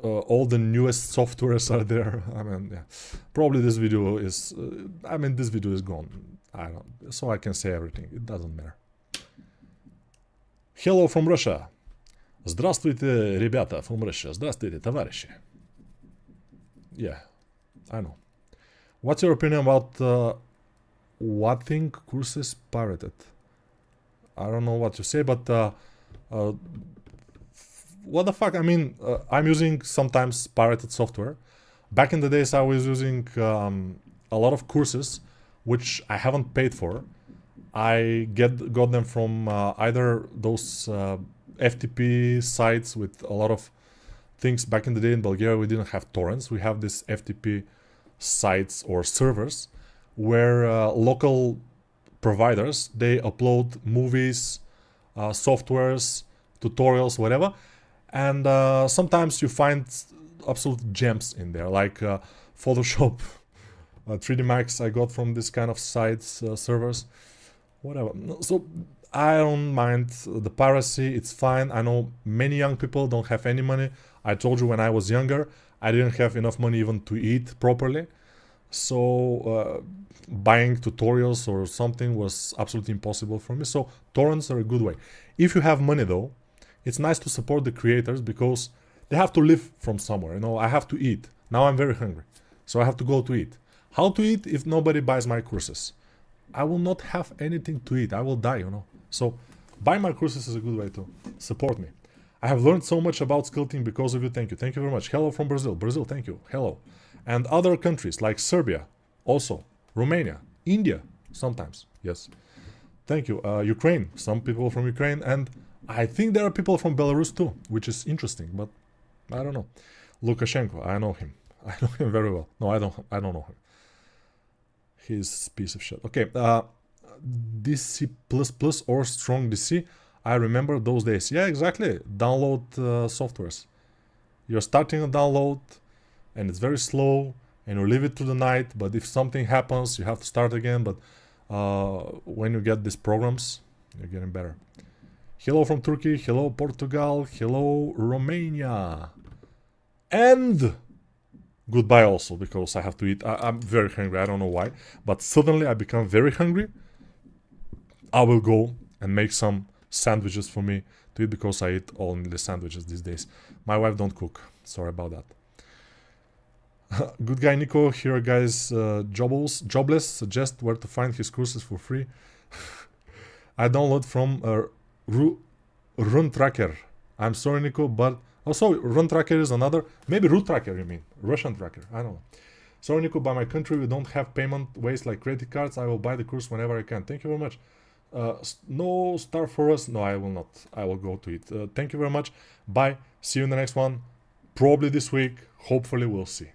all the newest softwares are there. I mean, yeah. Probably this video is. This video is gone. So I can say everything. It doesn't matter. Hello from Russia. Здравствуйте, ребята from Russia. Здравствуйте, товарищи. Yeah, I know. What's your opinion about what thing courses pirated? I don't know what to say, but what the fuck? I'm using sometimes pirated software. Back in the days, I was using a lot of courses which I haven't paid for. I got them from either those FTP sites with a lot of things. Back in the day in Bulgaria, we didn't have torrents. We have these FTP sites or servers where local providers, they upload movies, softwares, tutorials, whatever. And sometimes you find absolute gems in there, like Photoshop, 3D Max I got from this kind of sites, servers, whatever. So I don't mind the piracy, it's fine. I know many young people don't have any money. I told you when I was younger, I didn't have enough money even to eat properly. So buying tutorials or something was absolutely impossible for me. So torrents are a good way. If you have money though, it's nice to support the creators because they have to live from somewhere. You know, I have to eat. Now I'm very hungry, so I have to go to eat. How to eat if nobody buys my courses? I will not have anything to eat. I will die, you know. So buying my courses is a good way to support me. I have learned so much about sculpting because of you. Thank you. Thank you very much. Hello from Brazil. Brazil, thank you. Hello. And other countries like Serbia, also. Romania, India, sometimes. Yes. Thank you. Ukraine, some people from Ukraine. And I think there are people from Belarus too, which is interesting, but I don't know. Lukashenko, I know him. I know him very well. No, I don't know him. He's a piece of shit. Okay, DC++ or strong DC. I remember those days. Yeah, exactly. Download softwares. You're starting a download and it's very slow and you leave it to the night, but if something happens, you have to start again. But when you get these programs, you're getting better. Hello from Turkey. Hello, Portugal. Hello, Romania. And goodbye also, because I have to eat. I'm very hungry. I don't know why. But suddenly I become very hungry. I will go and make some sandwiches for me to eat because I eat only the sandwiches these days. My wife don't cook. Sorry about that. Good guy Nico. Here guys, jobless. Suggest where to find his courses for free. I download from Run Tracker. I'm sorry Nico, but also Run Tracker is another. Maybe Root Tracker you mean. Russian Tracker. I don't know. Sorry Nico, by my country we don't have payment ways like credit cards. I will buy the course whenever I can. Thank you very much. No star for us. No, I will not. I will go to it. Thank you very much. Bye. See you in the next one. Probably this week. Hopefully we'll see.